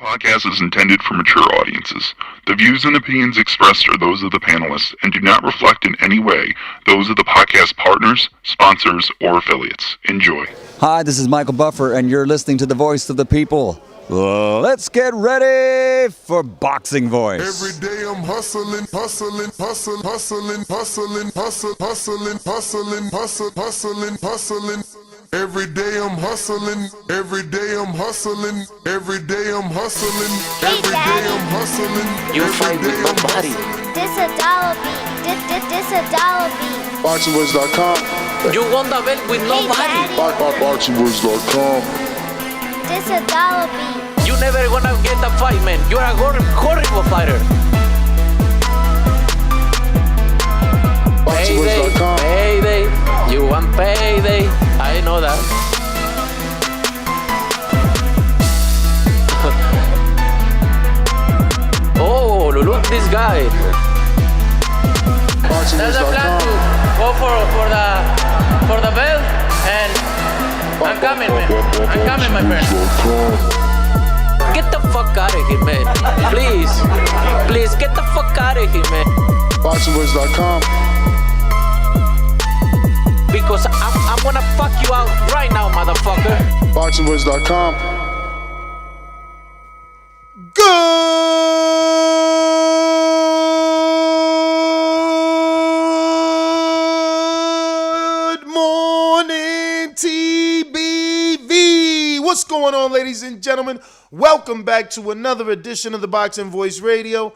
Podcast is intended for mature audiences. The views and opinions expressed are those of the panelists and do not reflect in any way those of the podcast partners, sponsors, or affiliates. Enjoy. Hi, this is Michael Buffer, and you're listening to the Voice of the People. Let's get ready for Boxing Voice. Every day I'm hustling. Every day I'm hustling. Every day I'm hustling. Every day I'm hustling. Every day I'm hustling. You fight with nobody. This a dollar beat. This a dollar beat. BoxingWords.com. You won the belt with nobody. BoxingWords.com. This a dollar beat. You never gonna get the fight, man. You're a horrible fighter. BoxingWords.com. Payday. You want payday. I know that. Oh, look this guy. There's a plan to go for the belt, and I'm coming, man. I'm coming, my friend. Get the fuck out of here, man. Please get the fuck out of here, man. BoxingWords.com. Because I'm gonna fuck you out right now, motherfucker. BoxingWords.com. Good morning, TBV. What's going on, ladies and gentlemen? Welcome back to another edition of the Boxing Voice Radio.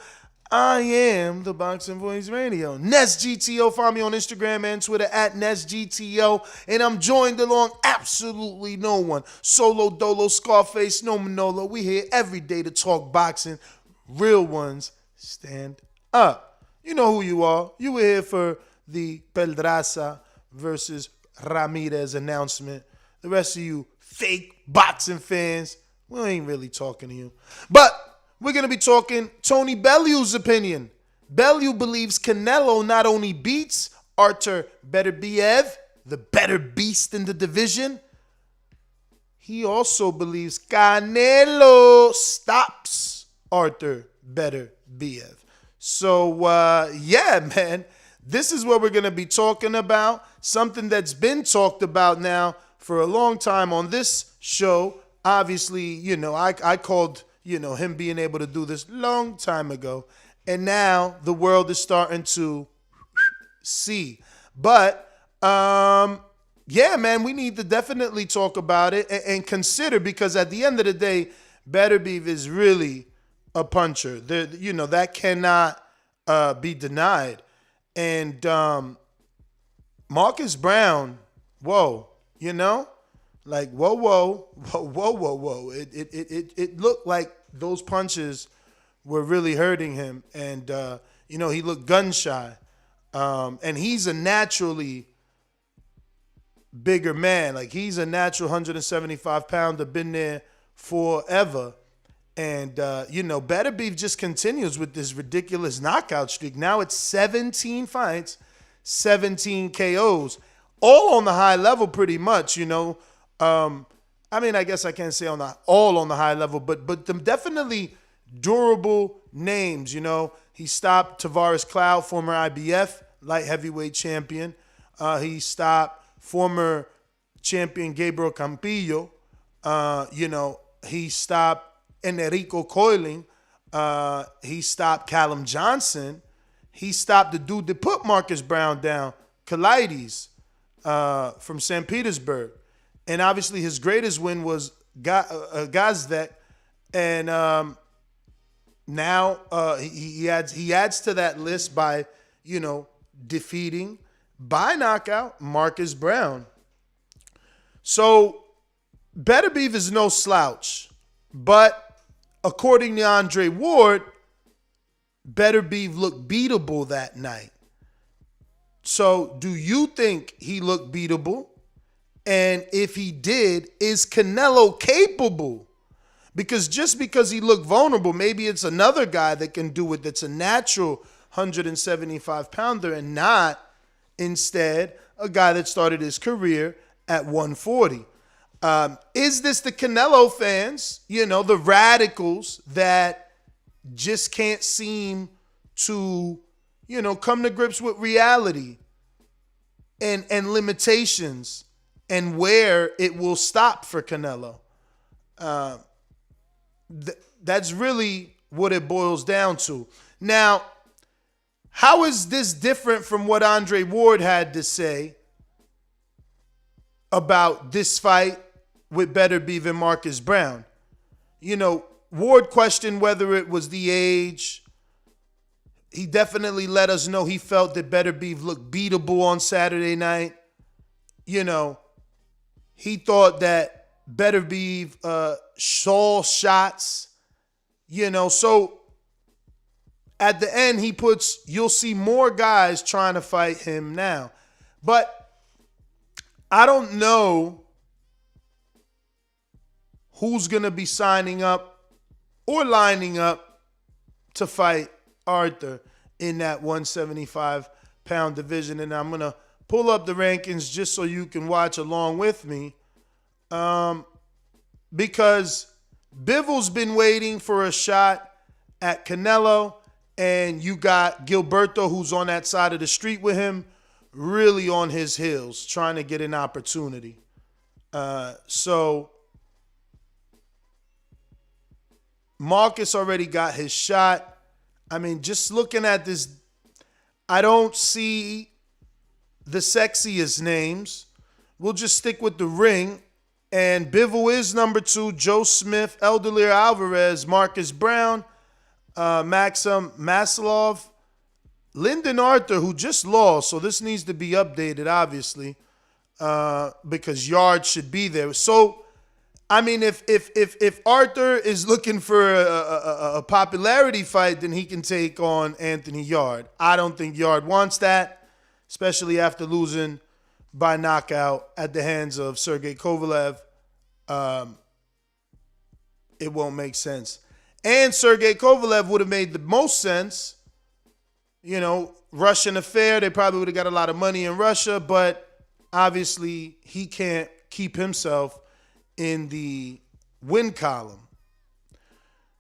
I am the Boxing Voice Radio. NestGTO, find me on Instagram and Twitter at NestGTO. And I'm joined along absolutely no one. Solo Dolo, Scarface, no Manolo. We here every day to talk boxing. Real ones stand up. You know who you are. You were here for the Pedraza versus Ramirez announcement. The rest of you fake boxing fans, we ain't really talking to you. But we're going to be talking Tony Bellew's opinion. Bellew believes Canelo not only beats Artur Beterbiev, the better beast in the division, he also believes Canelo stops Artur Beterbiev. So, yeah, man, this is what we're going to be talking about. Something that's been talked about now for a long time on this show. Obviously, you know, I called him being able to do this long time ago. And now the world is starting to see. But, yeah, man, we need to definitely talk about it and consider, because at the end of the day, Beterbiev is really a puncher. That cannot be denied. And Marcus Brown, whoa, like, whoa. It looked like those punches were really hurting him. And, he looked gun shy. And he's a naturally bigger man. Like, he's a natural 175-pounder, been there forever. And, Beterbiev just continues with this ridiculous knockout streak. Now it's 17 fights, 17 KOs, all on the high level pretty much, I guess I can't say all on the high level, but them definitely durable names. He stopped Tavares Cloud, former IBF light heavyweight champion. He stopped former champion Gabriel Campillo. He stopped Enrico Coiling. He stopped Callum Johnson. He stopped the dude that put Marcus Brown down, Kalides, from St. Petersburg. And obviously his greatest win was Gazvek. And now he adds to that list by, defeating by knockout Marcus Brown. So Beterbiev is no slouch. But according to Andre Ward, Beterbiev looked beatable that night. So do you think he looked beatable? And if he did, is Canelo capable? Because just because he looked vulnerable, maybe it's another guy that can do it that's a natural 175-pounder and not, instead, a guy that started his career at 140. Is this the Canelo fans, the radicals that just can't seem to, come to grips with reality and limitations and where it will stop for Canelo? That's really what it boils down to. Now, how is this different from what Andre Ward had to say about this fight with Beterbiev and Marcus Brown? Ward questioned whether it was the age. He definitely let us know he felt that Beterbiev looked beatable on Saturday night. He thought that Beterbiev saw shots. So at the end, he puts, you'll see more guys trying to fight him now. But I don't know who's going to be signing up or lining up to fight Artur in that 175-pound division. And I'm going to pull up the rankings just so you can watch along with me. Because Bivol's been waiting for a shot at Canelo, and you got Gilberto, who's on that side of the street with him, really on his heels, trying to get an opportunity. So Marcus already got his shot. I mean, just looking at this, I don't see the sexiest names. We'll just stick with the ring. And Bivol is number 2, Joe Smith, Eldelier Alvarez, Marcus Brown, Maxim Maslov, Lyndon Arthur, who just lost, so this needs to be updated, obviously, because Yard should be there. So, I mean, if Arthur is looking for a popularity fight, then he can take on Anthony Yard. I don't think Yard wants that, especially after losing by knockout at the hands of Sergey Kovalev. It won't make sense. And Sergey Kovalev would have made the most sense. Russian affair, they probably would have got a lot of money in Russia, but obviously he can't keep himself in the win column.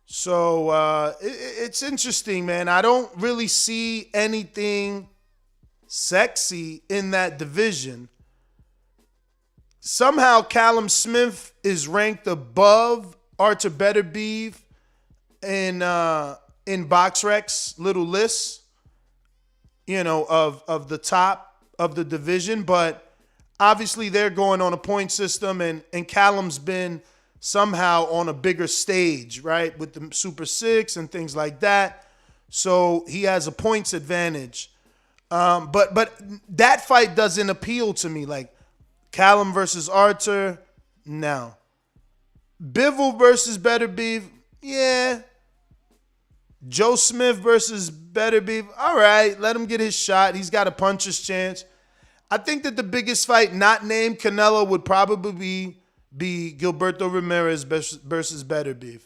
So it's interesting, man. I don't really see anything sexy in that division. Somehow Callum Smith is ranked above Artur Beterbiev in BoxRec's little list, of the top of the division. But obviously they're going on a point system, and Callum's been somehow on a bigger stage, right, with the Super Six and things like that. So he has a points advantage. But that fight doesn't appeal to me. Like Callum versus Artur, no. Bivol versus Beterbiev, yeah. Joe Smith versus Beterbiev, all right, let him get his shot. He's got a puncher's chance. I think that the biggest fight not named Canelo would probably be Gilberto Ramirez versus Beterbiev.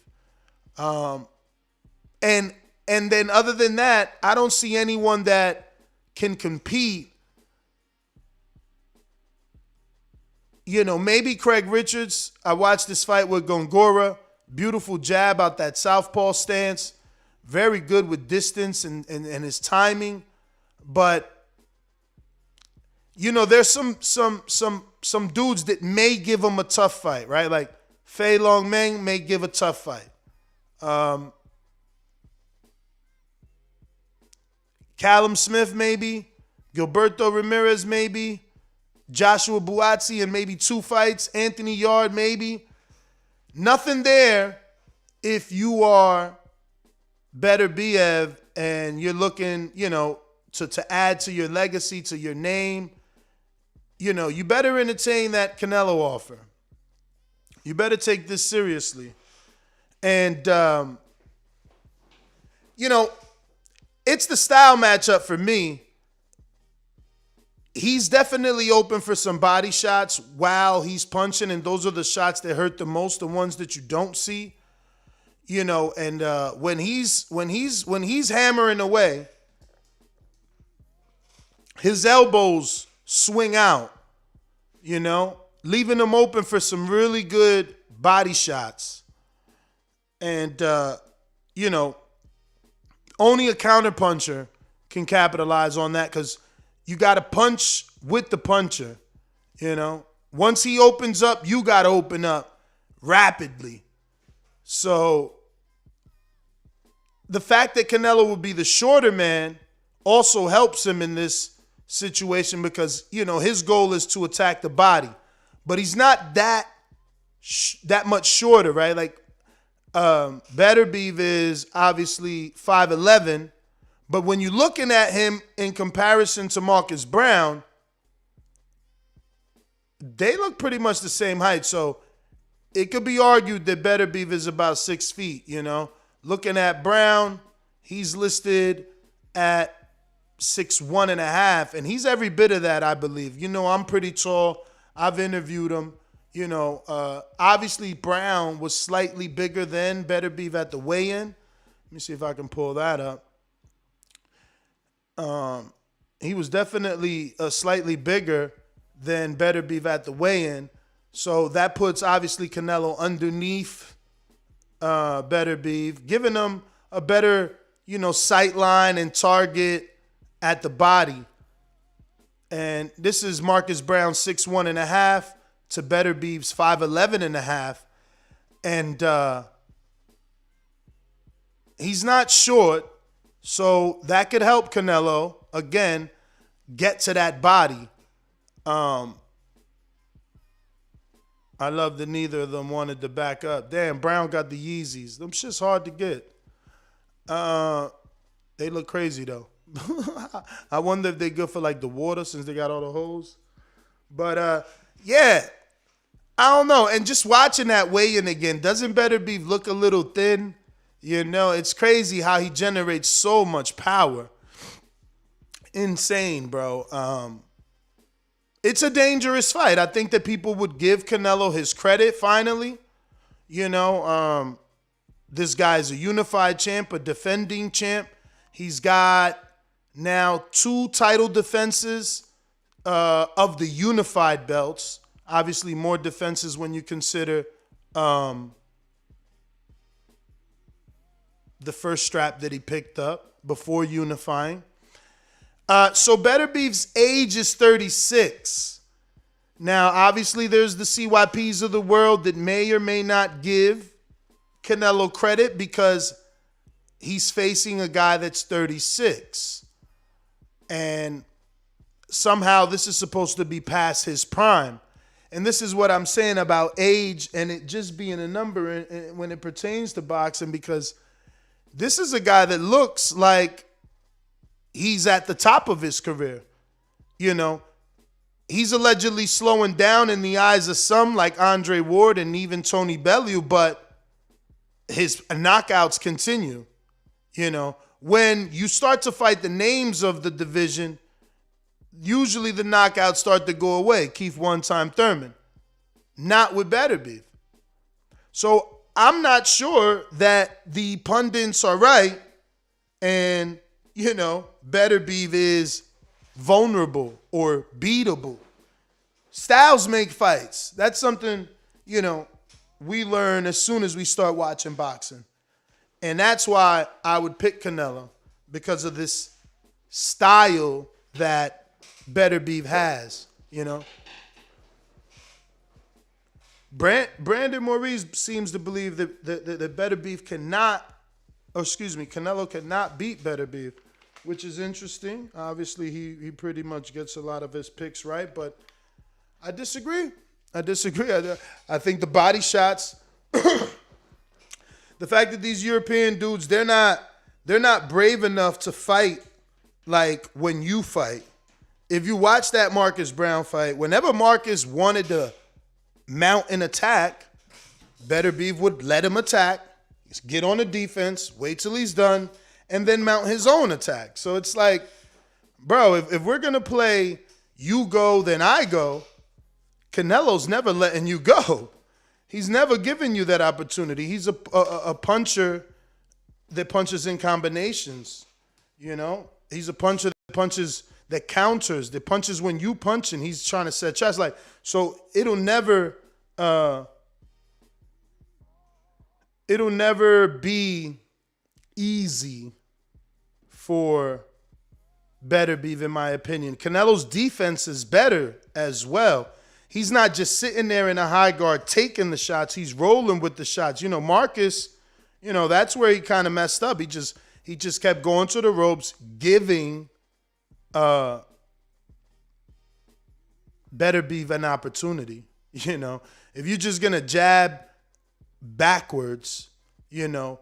And then other than that, I don't see anyone that can compete. Maybe Craig Richards. I watched this fight with Gongora. Beautiful jab out that southpaw stance. Very good with distance and his timing. But, there's some dudes that may give him a tough fight, right? Like Fei Long Meng may give a tough fight. Callum Smith maybe. Gilberto Ramirez maybe. Joshua Buatsi in maybe 2 fights. Anthony Yard maybe. Nothing there if you are Beterbiev and you're looking, to add to your legacy, to your name. You better entertain that Canelo offer. You better take this seriously. And, it's the style matchup for me. He's definitely open for some body shots while he's punching, and those are the shots that hurt the most, the ones that you don't see. And when he's hammering away, his elbows swing out, leaving him open for some really good body shots. And, only a counterpuncher can capitalize on that because you got to punch with the puncher, Once he opens up, you got to open up rapidly. So the fact that Canelo would be the shorter man also helps him in this situation because, his goal is to attack the body. But he's not that much shorter, right? Like, Beterbiev is obviously 5'11", but when you're looking at him in comparison to Marcus Brown, they look pretty much the same height. So it could be argued that Beterbiev is about 6 feet, Looking at Brown, he's listed at 6'1.5", and he's every bit of that, I believe. I'm pretty tall. I've interviewed him. Obviously Brown was slightly bigger than Beterbiev at the weigh-in. Let me see if I can pull that up. He was definitely slightly bigger than Beterbiev at the weigh-in. So that puts obviously Canelo underneath Beterbiev, giving him a better, sight line and target at the body. And this is Marcus Brown 6'1.5" to Beterbiev's 5'11.5". And he's not short, so that could help Canelo, again, get to that body. I love that neither of them wanted to back up. Damn, Brown got the Yeezys. Them shit's hard to get. They look crazy, though. I wonder if they're good for, like, the water since they got all the holes. But, yeah, I don't know. And just watching that weigh-in again, doesn't Beterbiev look a little thin? It's crazy how he generates so much power. Insane, bro. It's a dangerous fight. I think that people would give Canelo his credit finally. This guy's a unified champ, a defending champ. He's got now 2 title defenses of the unified belts. Obviously, more defenses when you consider the first strap that he picked up before unifying. So Beterbiev's age is 36. Now, obviously, there's the CYPs of the world that may or may not give Canelo credit because he's facing a guy that's 36. And somehow this is supposed to be past his prime. And this is what I'm saying about age and it just being a number when it pertains to boxing, because this is a guy that looks like he's at the top of his career. He's allegedly slowing down in the eyes of some, like Andre Ward and even Tony Bellew, but his knockouts continue. When you start to fight the names of the division, usually the knockouts start to go away. Keith one-time Thurman. Not with Beterbiev. So I'm not sure that the pundits are right and, Beterbiev is vulnerable or beatable. Styles make fights. That's something, we learn as soon as we start watching boxing. And that's why I would pick Canelo, because of this style that Beterbiev has, Brandon Maurice seems to believe that Beterbiev Canelo cannot beat Beterbiev, which is interesting. Obviously, he pretty much gets a lot of his picks right, but I disagree. I think the body shots, the fact that these European dudes, they're not brave enough to fight like when you fight. If you watch that Marcus Brown fight, whenever Marcus wanted to mount an attack, Beterbiev would let him attack, get on the defense, wait till he's done, and then mount his own attack. So it's like, bro, if we're going to play you go, then I go, Canelo's never letting you go. He's never given you that opportunity. He's a puncher that punches in combinations, He's a puncher that punches that counters, that punches when you punch, and he's trying to set shots. Like, so it'll never be easy for Beterbiev, in my opinion. Canelo's defense is better as well. He's not just sitting there in a high guard taking the shots. He's rolling with the shots. Marcus, that's where he kind of messed up. He just kept going to the ropes, giving Beterbiev an opportunity. If you're just going to jab backwards, you're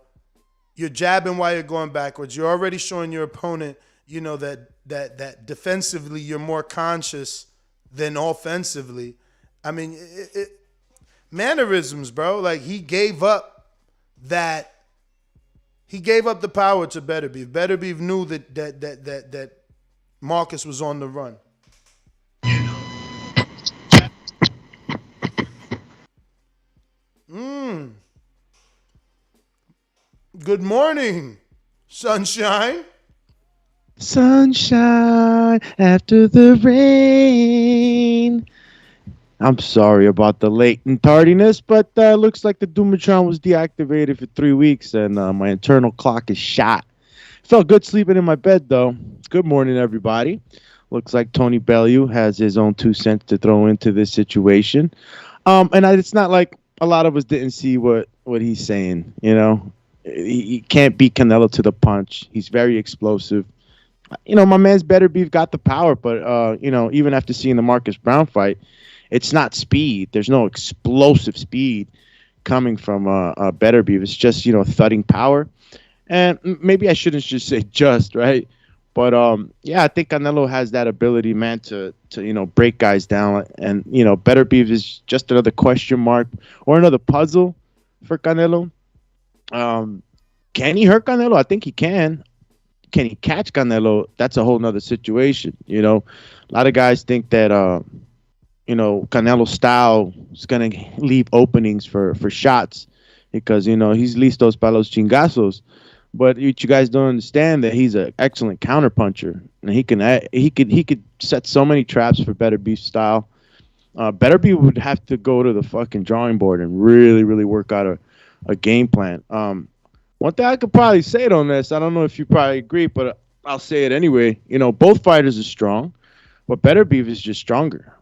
jabbing while you're going backwards. You're already showing your opponent, that defensively you're more conscious than offensively. I mean, mannerisms, bro. Like, he gave up the power to Beterbiev. Beterbiev knew that Marcus was on the run. Good morning, sunshine. Sunshine after the rain. I'm sorry about the late and tardiness, but looks like the Dumatron was deactivated for 3 weeks, and my internal clock is shot. Felt good sleeping in my bed, though. Good morning, everybody. Looks like Tony Bellew has his own 2 cents to throw into this situation. It's not like a lot of us didn't see what he's saying, He can't beat Canelo to the punch. He's very explosive. My man's Beterbiev got the power, but, even after seeing the Marcus Brown fight, it's not speed. There's no explosive speed coming from Beterbiev. It's just, thudding power. And maybe I shouldn't just say just, right? But, I think Canelo has that ability, man, to break guys down. And, Beterbiev is just another question mark or another puzzle for Canelo. Can he hurt Canelo? I think he can. Can he catch Canelo? That's a whole nother situation. A lot of guys think that, Canelo's style is going to leave openings for shots because, he's listos para los chingazos. But what you guys don't understand that he's an excellent counterpuncher, and he could set so many traps for Beterbiev's style. Beterbiev would have to go to the fucking drawing board and really, really work out a game plan. One thing I could probably say on this, I don't know if you probably agree, but I'll say it anyway. Both fighters are strong, but Beterbiev is just stronger.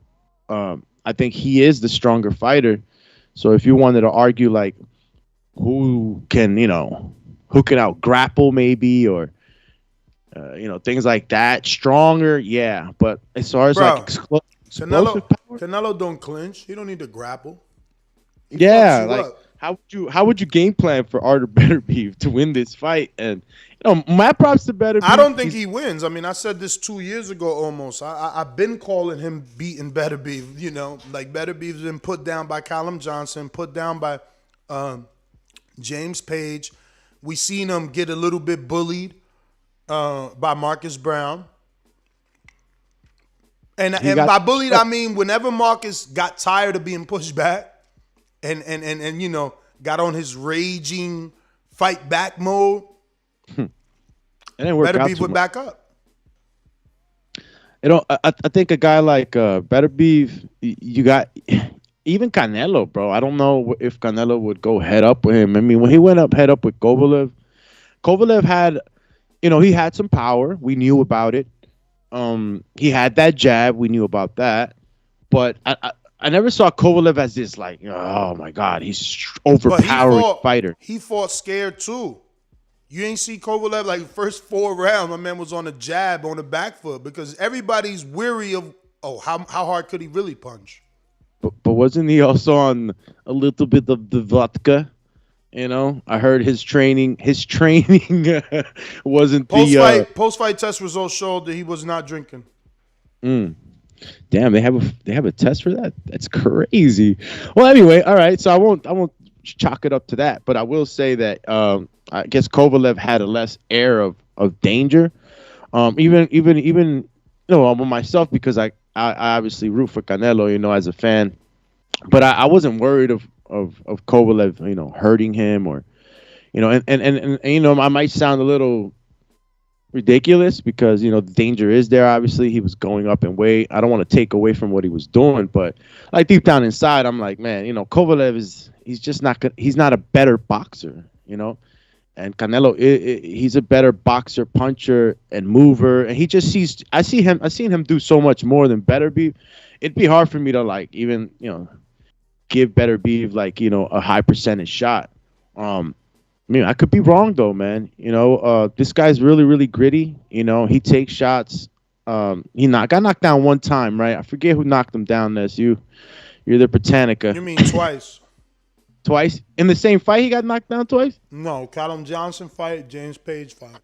I think he is the stronger fighter. So if you wanted to argue like who can out grapple maybe or things like that, stronger, yeah. But as far as explosive power, Canelo don't clinch. He don't need to grapple. Yeah, like how would you game plan for Artur Beterbiev to win this fight? And my props to Beterbiev. I don't think he wins. I mean, I said this 2 years ago almost. I've been calling him beating Beterbiev. Like Beterbiev's been put down by Callum Johnson, put down by James Page. We seen him get a little bit bullied by Marcus Brown. And by bullied, I mean whenever Marcus got tired of being pushed back and got on his raging fight back mode, Beterbiev would back up. I think a guy like Beterbiev, you got even Canelo, bro. I don't know if Canelo would go head up with him. I mean, when he went head up with Kovalev had, he had some power. We knew about it. He had that jab. We knew about that. But I never saw Kovalev as this, like, oh, my God, he's overpowering fighter. He fought scared, too. You ain't see Kovalev, like, first 4 rounds, my man was on a jab, on the back foot, because everybody's weary of, how hard could he really punch? But wasn't he also on a little bit of the vodka? I heard his training wasn't post-fight test results showed that he was not drinking. Damn, they have a test for that? That's crazy. Well, anyway, all right, so I won't chalk it up to that, but I will say that I guess Kovalev had a less air of danger. Even myself, because I obviously root for Canelo, as a fan, but I wasn't worried of Kovalev, hurting him or, and I might sound a little ridiculous because the danger is there. Obviously, he was going up in weight. I don't want to take away from what he was doing, but like deep down inside, I'm like, man, Kovalev he's just not good. He's not a better boxer, and Canelo, he's a better boxer, puncher, and mover. And he just sees. I've seen him do so much more than Beterbiev. It'd be hard for me to like even give Beterbiev like a high percentage shot. I could be wrong though, man. This guy's really, really gritty. He takes shots. He got knocked down one time, right? I forget who knocked him down. You're the Britannica. You mean twice? Twice in the same fight? He got knocked down twice? No, Callum Johnson fight, James Page fight.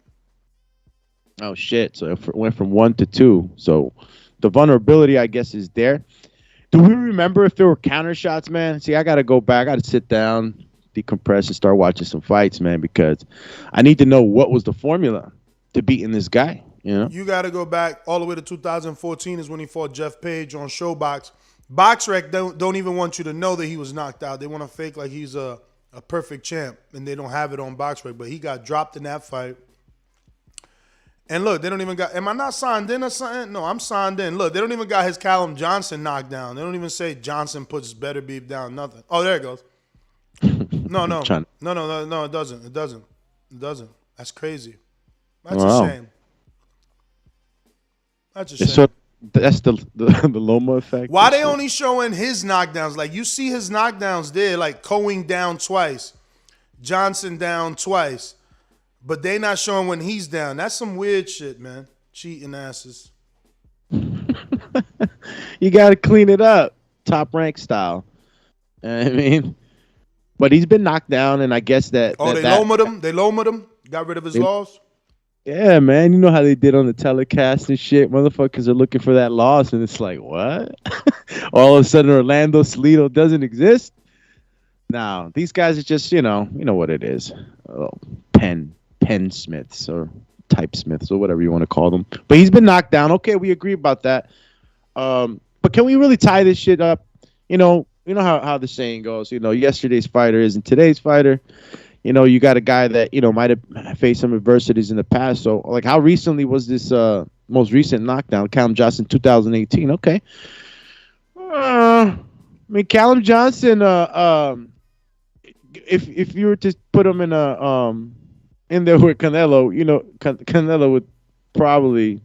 Oh shit! So it went from 1 to 2. So the vulnerability, I guess, is there. Do we remember if there were counter shots, man? See, I gotta go back. I gotta sit down, decompress, and start watching some fights, man, because I need to know what was the formula to beating this guy. You got to go back all the way to 2014 is when he fought Jeff Page on Showbox. BoxRec don't even want you to know that he was knocked out. They want to fake like he's a perfect champ, and they don't have it on BoxRec. But he got dropped in that fight. And look, they don't even got. Am I not signed in or something? No, I'm signed in. Look, they don't even got his Callum Johnson knocked down. They don't even say Johnson puts Beterbiev down. Nothing. Oh, there it goes. No, it doesn't. That's crazy. That's a shame. That's a shame. So that's the Loma effect. Why they only showing his knockdowns? Like, you see his knockdowns there, like Coing down twice, Johnson down twice, but they not showing when he's down. That's some weird shit, man. Cheating asses. You got to clean it up, top rank style. I mean, but he's been knocked down, and I guess that. Oh, they lowered him. They lowered him. Got rid of his loss. Yeah, man. You know how they did on the telecast and shit. Motherfuckers are looking for that loss, and it's like, what? All of a sudden, Orlando Salido doesn't exist. Now, these guys are just, you know what it is. Pen Smiths or type Smiths or whatever you want to call them. But he's been knocked down. Okay, we agree about that. But can we really tie this shit up? You know how the saying goes. Yesterday's fighter isn't today's fighter. You got a guy that might have faced some adversities in the past. So, like, how recently was this most recent knockdown? Callum Johnson, 2018. Okay. I mean, Callum Johnson. If you were to put him in there with Canelo, Canelo would probably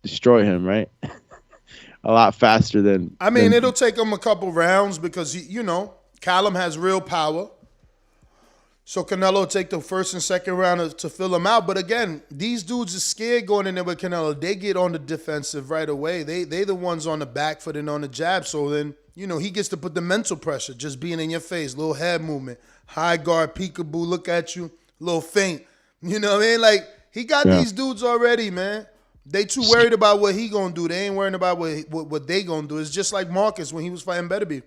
destroy him, right? A lot faster than. I mean, it'll take him a couple rounds because Callum has real power. So Canelo will take the first and second round to fill him out. But again, these dudes are scared going in there with Canelo. They get on the defensive right away. They the ones on the back foot and on the jab. So then, he gets to put the mental pressure, just being in your face, little head movement, high guard, peekaboo, look at you, little feint. You know what I mean? Like, he got these dudes already, man. They too worried about what he gonna do. They ain't worrying about what they gonna do. It's just like Marcus when he was fighting Beterbiev.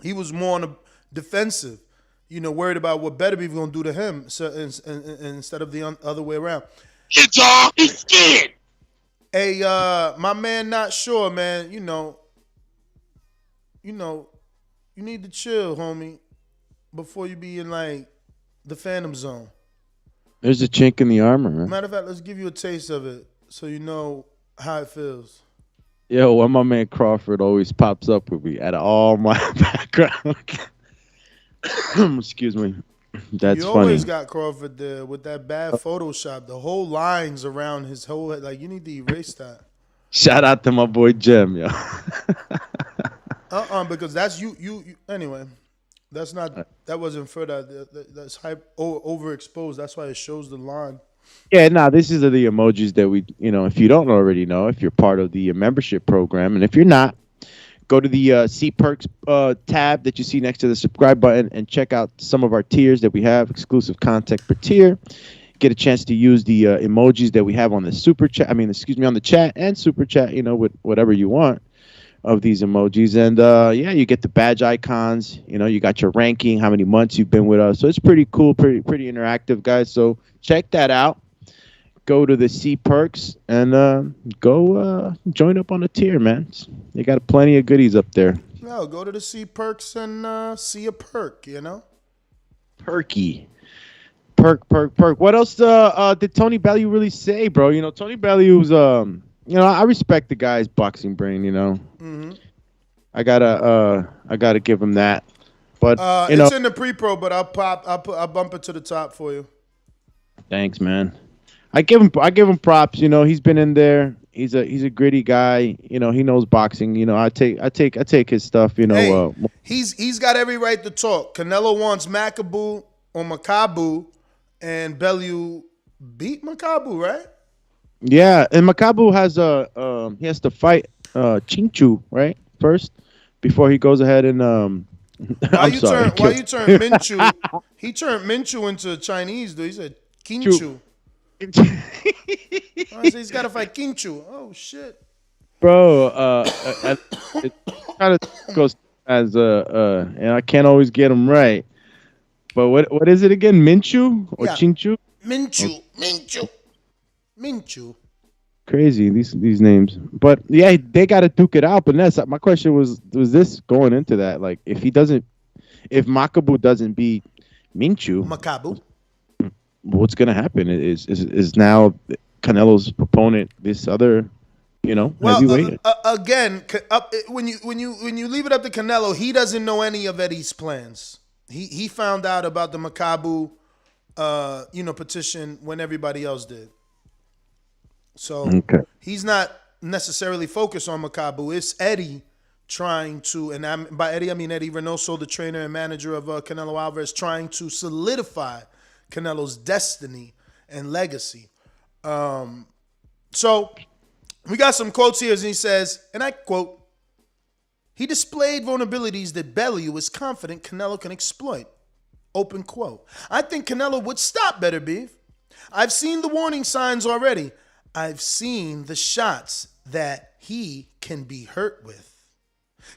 He was more on the defensive. Worried about what Beterbiev going to do to him instead of the other way around. It's all he's scared. Hey, my man, not sure, man. You need to chill, homie, before you be in, like, the Phantom Zone. There's a chink in the armor, man. Matter of fact, let's give you a taste of it so you know how it feels. Yo, when my man Crawford always pops up with me out of all my background. Excuse me. That's funny. You always got Crawford there with that bad Photoshop. The whole lines around his whole head. Like, you need to erase that. Shout out to my boy Jim, yo. Because that's you. Anyway, that's not. That wasn't for that. That's hype overexposed. That's why it shows the line. Yeah, this is the emojis that we, if you don't already know, if you're part of the membership program, and if you're not, go to the See Perks tab that you see next to the subscribe button and check out some of our tiers that we have, exclusive content per tier. Get a chance to use the emojis that we have on the super chat. On the chat and super chat, with whatever you want of these emojis. And you get the badge icons. You got your ranking, how many months you've been with us. So it's pretty cool, pretty interactive, guys. So check that out. Go to the C Perks and go join up on the tier, man. They got plenty of goodies up there. No, go to the C Perks and see a perk, Perky. Perk. What else did Tony Bellew really say, bro? You know, Tony Bellew's I respect the guy's boxing brain, you know. Mm-hmm. I gotta give him that. But it's in the pre-pro, but I'll bump it to the top for you. Thanks, man. I give him props. You know, he's been in there. He's a gritty guy. You know, he knows boxing. You know, I take his stuff. You know, hey, he's got every right to talk. Canelo wants Makabu, and Bellew beat Makabu, right? Yeah, and Makabu has he has to fight Chinchu right first before he goes ahead and Why you turn Minchu? He turned Minchu into Chinese, dude. He said Kinchu. He's got to fight Kinchu. Oh shit, bro. It kind of goes as and I can't always get them right. But what is it again? Minchu or Chinchu? Minchu. Crazy these names, but yeah, they got to duke it out. But my question was this going into that? Like, if Makabu doesn't beat Makabu, what's gonna happen? Is now Canelo's opponent this other, heavyweight? Again, when you leave it up to Canelo, he doesn't know any of Eddie's plans. He found out about the Makabu, petition when everybody else did. So he's not necessarily focused on Makabu. It's Eddie trying to, and by Eddie I mean Eddie Reynoso, the trainer and manager of Canelo Alvarez, trying to solidify Canelo's destiny and legacy. So we got some quotes here, and he says, and I quote, "He displayed vulnerabilities that Bellew is confident Canelo can exploit." Open quote. "I think Canelo would stop Beterbiev. I've seen the warning signs already. I've seen the shots that he can be hurt with.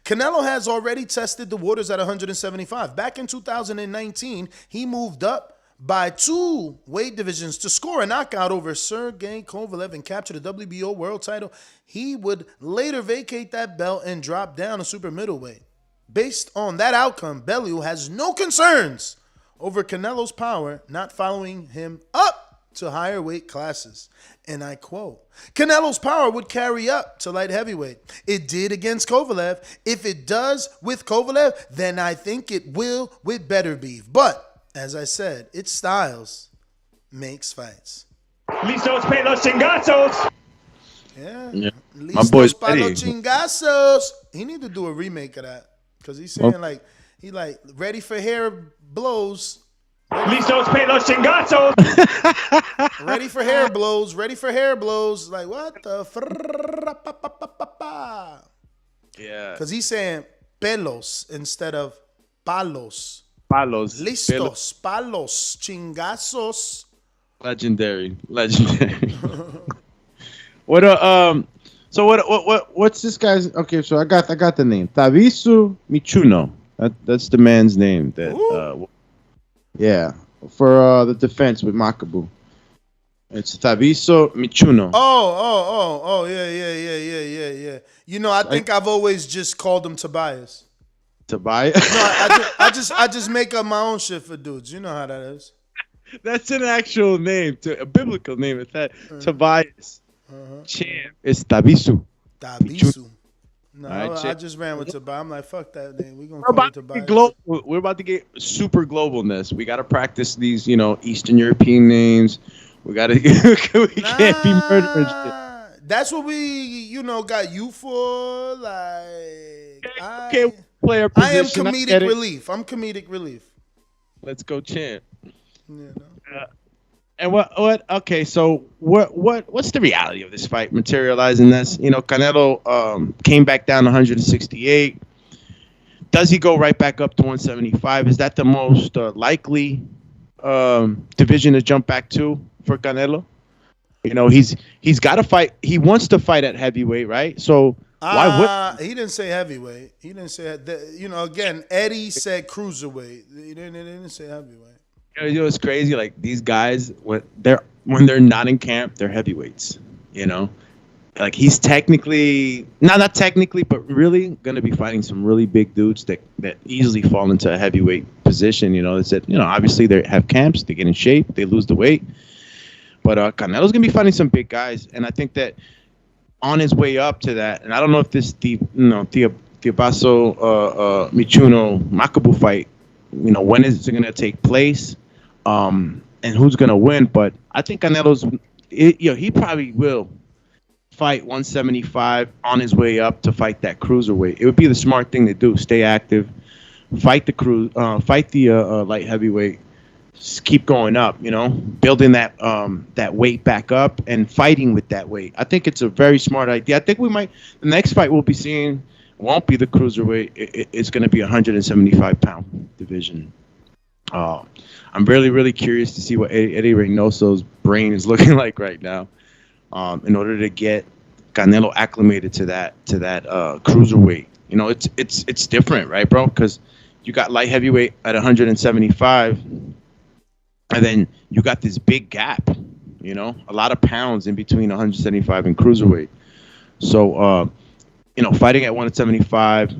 Canelo has already tested the waters at 175. Back in 2019, he moved up by 2 weight divisions to score a knockout over Sergey Kovalev and capture the WBO world title. He would later vacate that belt and drop down to super middleweight. Based on that outcome, Bellew has no concerns over Canelo's power not following him up to higher weight classes." And I quote, "Canelo's power would carry up to light heavyweight. It did against Kovalev. If it does with Kovalev, then I think it will with Beterbiev. But, as I said, its styles makes fights." Listos pa los chingazos. Yeah. My boy's pa los ready. chingazos. He need to do a remake of that. Because he's saying he ready for hair blows. Listos pa los chingazos. Ready for hair blows. Like, what the? Yeah. Because he's saying pelos instead of palos. Palos. Listos, palos, chingazos. Legendary. What's this guy's? Okay, so I got the name. Tavisu Michuno. That's the man's name. For the defense with Makabu. It's Taviso Michuno. Oh, yeah. You know, I think I've always just called him Tobias. Tobias? No, I just make up my own shit for dudes. You know how that is. That's an actual name, a biblical name. It's that Tobias. Champ is Tavisu. No, right, I just ran with Tobias. I'm like, fuck that name. We're gonna call it Tobias. We're about to get super globalness. We got to practice these, Eastern European names. We got to. We can't be murdering shit. That's what we, got you for. Like, okay, player position. I am comedic relief. I'm comedic relief. Let's go, champ. Yeah, and what? Okay, so what's the reality of this fight materializing? This, Canelo came back down to 168. Does he go right back up to 175? Is that the most likely division to jump back to for Canelo? He's got to fight. He wants to fight at heavyweight, right? So why would he didn't say heavyweight? He didn't say again. Eddie said cruiserweight. He didn't say heavyweight. It's crazy. Like, these guys, when they're not in camp, they're heavyweights. like he's technically not technically, but really going to be fighting some really big dudes that easily fall into a heavyweight position. It's that obviously they have camps, they get in shape, they lose the weight, but Canelo's going to be fighting some big guys, and I think that on his way up to that, and I don't know if this Tiabaso Michuno Makabu fight, when is it going to take place, and who's going to win? But I think Canelo's, he probably will fight 175 on his way up to fight that cruiserweight. It would be the smart thing to do. Stay active, fight the light heavyweight, just keep going up. Building that weight back up and fighting with that weight. I think it's a very smart idea. I think the next fight we'll be seeing won't be the cruiserweight. It's going to be a 175-pound division. I'm really, really curious to see what Eddie Reynoso's brain is looking like right now. In order to get Canelo acclimated to that cruiserweight. It's different, right, bro? Because you got light heavyweight at 175, and then you got this big gap, a lot of pounds in between 175 and cruiserweight. So, fighting at 175,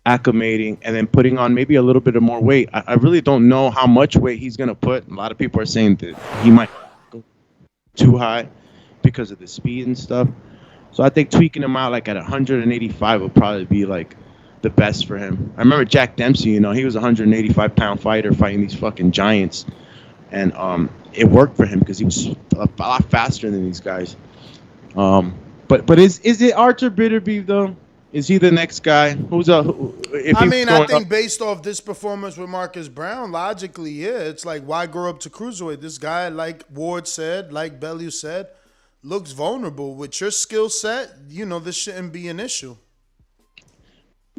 acclimating, and then putting on maybe a little bit of more weight. I really don't know how much weight he's going to put. A lot of people are saying that he might go too high because of the speed and stuff. So I think tweaking him out like at 185 would probably be like the best for him. I remember Jack Dempsey, he was a 185-pound fighter fighting these fucking giants. And it worked for him because he was a lot faster than these guys. But is it Artur Beterbiev though? Is he the next guy? I think based off this performance with Marcus Brown, logically, yeah, it's like, why go up to cruiserweight? This guy, like Ward said, like Bellew said, looks vulnerable. With your skill set, this shouldn't be an issue.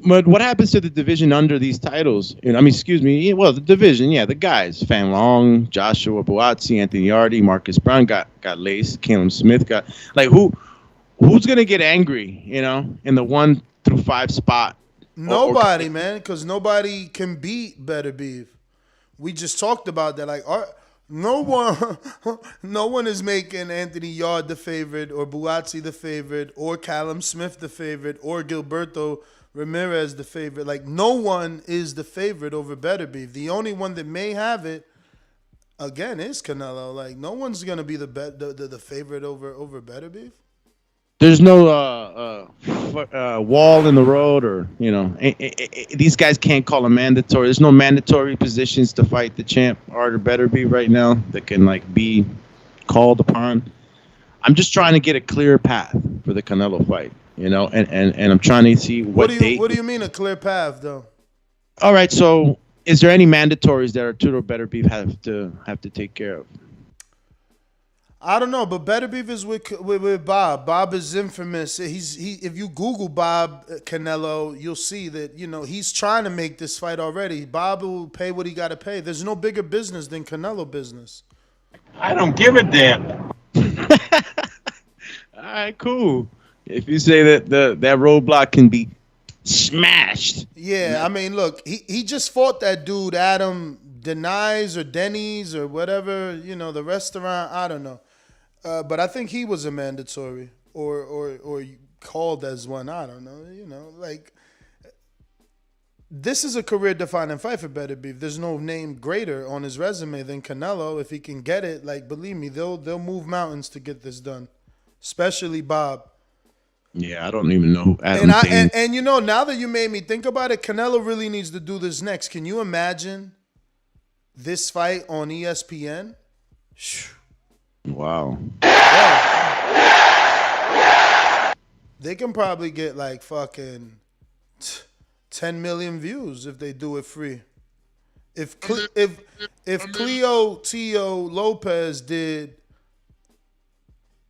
But what happens to the division under these titles? The division, the guys. Fan Long, Joshua Buatsi, Anthony Yardy, Marcus Brown got laced. Caleb Smith got... Like, who's going to get angry, in the 1 through 5 spot? Nobody, man, because nobody can beat Beterbiev. We just talked about that. Like, no one is making Anthony Yard the favorite, or Buatsi the favorite, or Callum Smith the favorite, or Gilberto Ramirez the favorite. Like, no one is the favorite over Beterbiev. The only one that may have it, again, is Canelo. Like, no one's gonna be the favorite over Beterbiev. There's no wall in the road, or these guys can't call a mandatory. There's no mandatory positions to fight the champ Artur Beterbiev right now that can be called upon. I'm just trying to get a clear path for the Canelo fight, and I'm trying to see what date. What do you mean a clear path, though? All right, so is there any mandatories that Artur Beterbiev have to take care of? I don't know, but Beterbiev is with Bob. Bob is infamous. If you Google Bob Canelo, you'll see that he's trying to make this fight already. Bob will pay what he got to pay. There's no bigger business than Canelo business. I don't give a damn. All right, cool. If you say that that roadblock can be smashed. Yeah, look, he just fought that dude Adam Denise or Denny's or whatever, the restaurant. I don't know. But I think he was a mandatory or called as one. I don't know. This is a career-defining fight for Beterbiev. There's no name greater on his resume than Canelo. If he can get it, believe me, they'll move mountains to get this done, especially Bob. Yeah, I don't even know who Adam and now that you made me think about it, Canelo really needs to do this next. Can you imagine this fight on ESPN? Wow. They can probably get fucking 10 million views if they do it free. If Cleo Tio Lopez did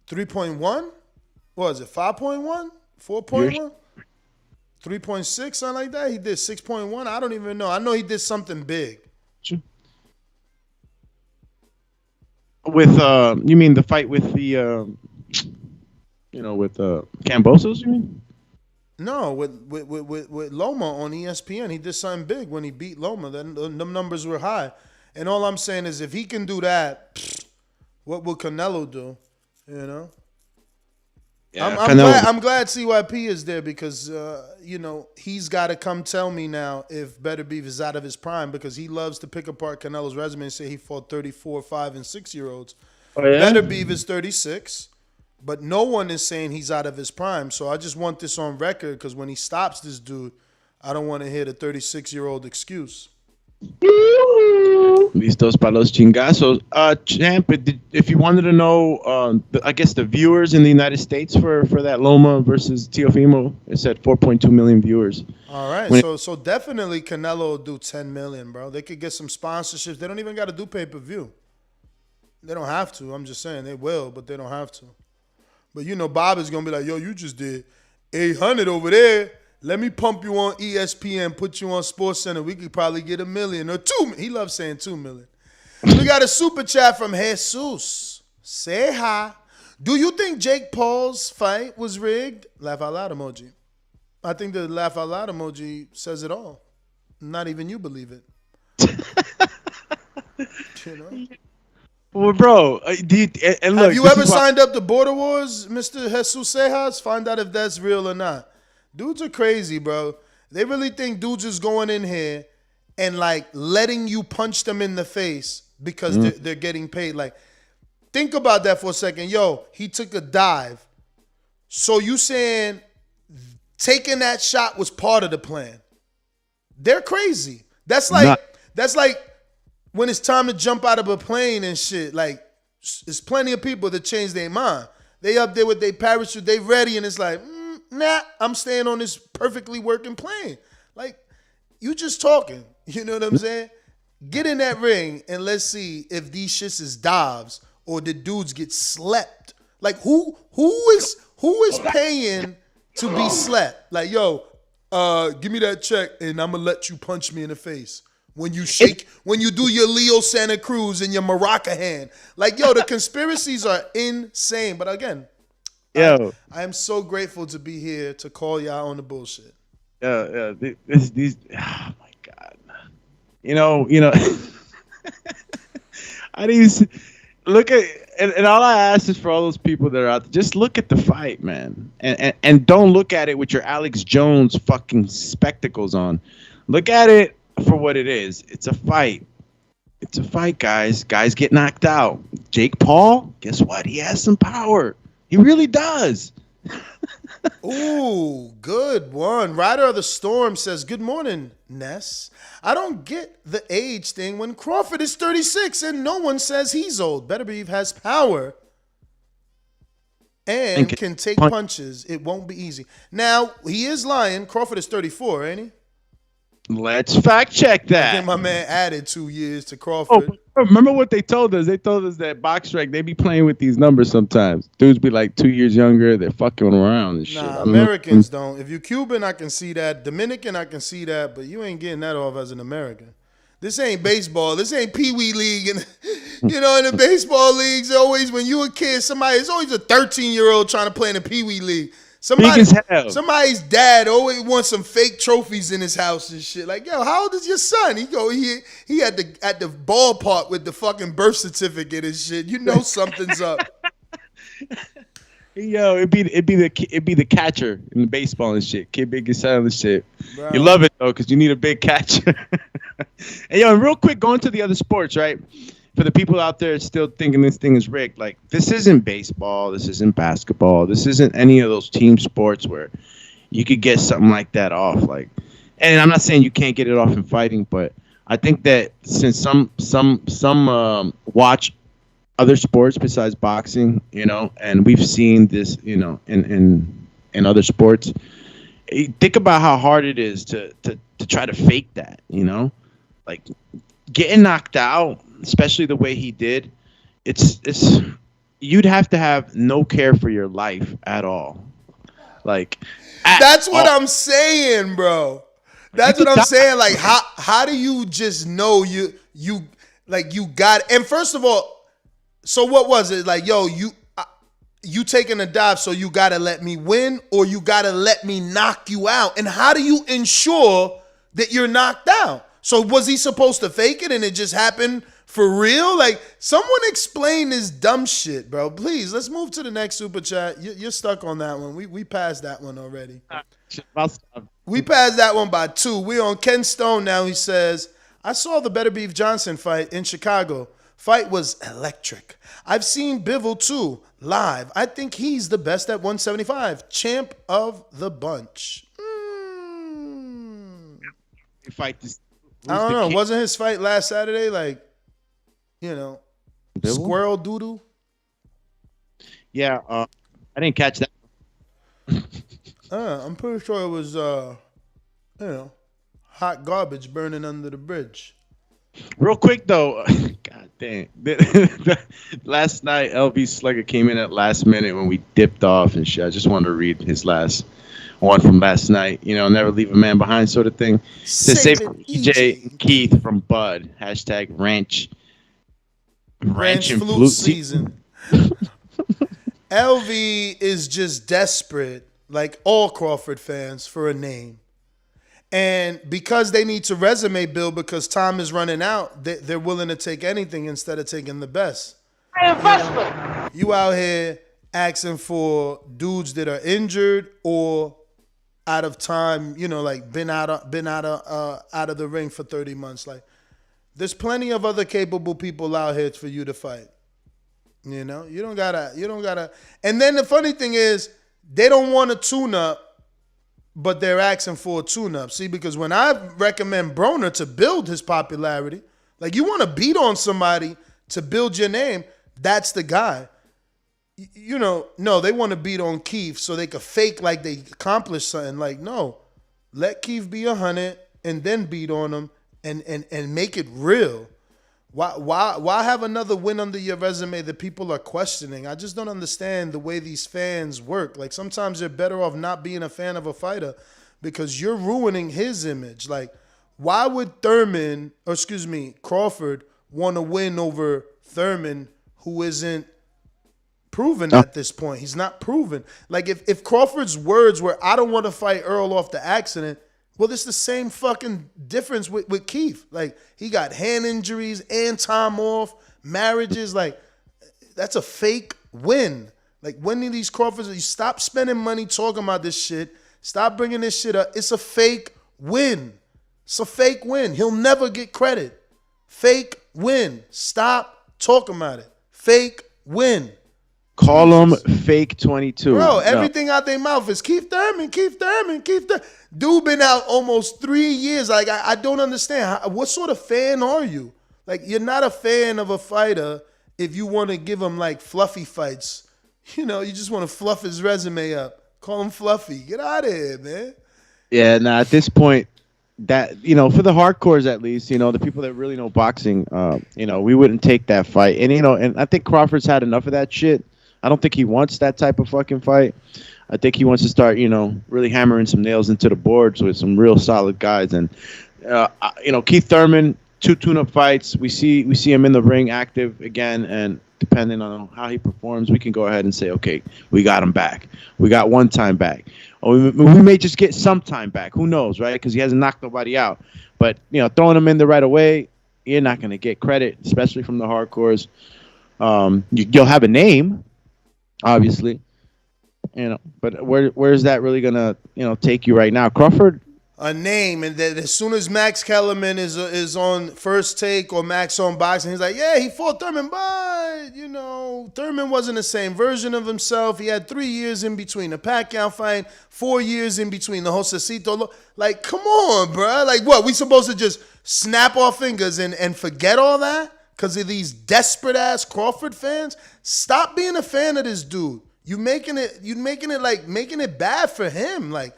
3.1, what was it, 5.1? 4.1? 3.6, something like that? He did 6.1? I don't even know. I know he did something big. With you mean the fight with the with Cambosos, you mean? No, with Loma on ESPN. He did something big when he beat Loma. Then them numbers were high. And all I'm saying is, if he can do that, what will Canelo do? Yeah, I'm glad CYP is there because he's got to come tell me now if Beterbiev is out of his prime because he loves to pick apart Canelo's resume and say he fought 34, 5, and 6-year-olds. Oh, yeah? Beterbiev is 36, but no one is saying he's out of his prime. So I just want this on record because when he stops this dude, I don't want to hear the 36-year-old excuse. Listos para los chingazos. Champ, if you wanted to know, I guess the viewers in the United States for that Loma versus Teofimo, it said 4.2 million viewers. All right, so definitely Canelo will do 10 million, bro. They could get some sponsorships. They don't even got to do pay-per-view. They don't have to. I'm just saying they will, but they don't have to. But Bob is gonna be like, yo, you just did 800 over there. Let me pump you on ESPN, put you on SportsCenter. We could probably get $1 million or $2 million. He loves saying $2 million. We got a super chat from Jesus. Say hi. Do you think Jake Paul's fight was rigged? Laugh out loud emoji. I think the laugh out loud emoji says it all. Not even you believe it. Well, bro, look, have you ever signed up to Border Wars, Mr. Jesus Sejas? Find out if that's real or not. Dudes are crazy, bro. They really think dudes is going in here and letting you punch them in the face because they're getting paid. Think about that for a second. Yo, he took a dive. So you saying taking that shot was part of the plan? They're crazy. That's like when it's time to jump out of a plane and shit. There's plenty of people that change their mind. They up there with their parachute, they ready, and it's like, nah, I'm staying on this perfectly working plane. You just talking. You know what I'm saying? Get in that ring and let's see if these shits is dives or the dudes get slept. Who is paying to be slept? Yo, give me that check and I'm gonna let you punch me in the face. When you do your Leo Santa Cruz and your Maraca hand. The conspiracies are insane. But again, I am so grateful to be here to call y'all on the bullshit. Yeah. These. Oh my God. I need look at and all I ask is for all those people that are out there, just look at the fight, man, and don't look at it with your Alex Jones fucking spectacles on. Look at it for what it is. It's a fight. It's a fight, guys. Guys get knocked out. Jake Paul, guess what? He has some power. He really does. Ooh, good one. Rider of the Storm says, good morning, Ness. I don't get the age thing when Crawford is 36 and no one says he's old. Beterbiev has power and can take punches. It won't be easy. Now, he is lying. Crawford is 34, ain't he? Let's fact check that. I think my man added 2 years to Crawford. Oh, remember what they told us? They told us that Box Strike, they be playing with these numbers sometimes. Dudes be 2 years younger. They're fucking around and shit. Nah, Americans don't. If you're Cuban, I can see that. Dominican, I can see that. But you ain't getting that off as an American. This ain't baseball. This ain't Pee Wee League. And, in the baseball leagues, always when you a kid, it's always a 13-year-old trying to play in the Pee Wee League. Somebody's dad always wants some fake trophies in his house and shit. Yo, how old is your son? He at the ballpark with the fucking birth certificate and shit. Something's up. Yo, it'd be the catcher in the baseball and shit. Kid big and silent and shit. Bro. You love it though, because you need a big catcher. And real quick, going to the other sports, right? For the people out there still thinking this thing is rigged, this isn't baseball, this isn't basketball, this isn't any of those team sports where you could get something like that off. And I'm not saying you can't get it off in fighting, but I think that since some watch other sports besides boxing, and we've seen this, in other sports. Think about how hard it is to try to fake that, getting knocked out, especially the way he did. It's you'd have to have no care for your life at all. That's what I'm saying, bro. That's what I'm saying. How do you just know you got? And first of all, so what was it? You taking a dive, so you gotta let me win, or you gotta let me knock you out? And how do you ensure that you're knocked out? So was he supposed to fake it and it just happened For real? Like, someone explain this dumb shit, bro. Please, let's move to the next super chat. You're stuck on that one. We passed that one already. We passed that one by 2. We're on Ken Stone now. He says, I saw the Beterbiev Johnson fight in Chicago. Fight was electric. I've seen Bivol too, live. I think he's the best at 175. Champ of the bunch. Fight this. I don't know. Wasn't his fight last Saturday like, Bivol? squirrel doodle? Yeah, I didn't catch that. I'm pretty sure it was, hot garbage burning under the bridge. Real quick though, god damn. Last night, LV Slugger came in at last minute when we dipped off and shit. I just wanted to read his last one from last night. Never leave a man behind, sort of thing. Save EJ Keith from Bud. Hashtag ranch and flute season. LV is just desperate, like all Crawford fans, for a name. And because they need to resume build because time is running out, they're willing to take anything instead of taking the best. You out here asking for dudes that are injured or out of time, like been out of the ring for 30 months. Like, there's plenty of other capable people out here for you to fight. You don't gotta. And then the funny thing is, they don't want a tune-up, but they're asking for a tune-up. See, because when I recommend Broner to build his popularity, like, you want to beat on somebody to build your name, that's the guy. No, they want to beat on Keith so they could fake like they accomplished something. Like, no, let Keith be 100 and then beat on him and make it real. Why have another win under your resume that people are questioning? I just don't understand the way these fans work. Like, sometimes you're better off not being a fan of a fighter because you're ruining his image. Like, why would Crawford want to win over Thurman, who isn't proven at this point? He's not proven. Like, if Crawford's words were, I don't want to fight Earl off the accident, well, it's the same fucking difference with Keith. Like, he got hand injuries and time off, marriages. Like, that's a fake win. Like, when are these Crawfords, you stop spending money talking about this shit. Stop bringing this shit up. It's a fake win. It's a fake win. He'll never get credit. Fake win. Stop talking about it. Fake win. Call him fake 22. Bro, everything out their mouth is Keith Thurman. Dude been out almost 3 years. Like, I don't understand. What sort of fan are you? Like, you're not a fan of a fighter if you want to give him, like, fluffy fights. You just want to fluff his resume up. Call him fluffy. Get out of here, man. Yeah, at this point, that, for the hardcores at least, the people that really know boxing, we wouldn't take that fight. And, and I think Crawford's had enough of that shit. I don't think he wants that type of fucking fight. I think he wants to start, really hammering some nails into the boards with some real solid guys. And, Keith Thurman, 2 tune-up fights. We see him in the ring active again. And depending on how he performs, we can go ahead and say, okay, we got him back. We got one time back. Or we may just get some time back. Who knows, right? Because he hasn't knocked nobody out. But, throwing him in the right away, you're not going to get credit, especially from the hardcores. You'll have a name, obviously, but where's that really gonna take you right now? Crawford, a name, and that as soon as Max Kellerman is on First Take or Max on Boxing, he's like, yeah, he fought Thurman, but Thurman wasn't the same version of himself. He had 3 years in between the Pacquiao fight, 4 years in between the Josecito. Like, come on, bro. Like, what, we supposed to just snap our fingers and forget all that because of these desperate ass Crawford fans? Stop being a fan of this dude. You're making it bad for him. Like,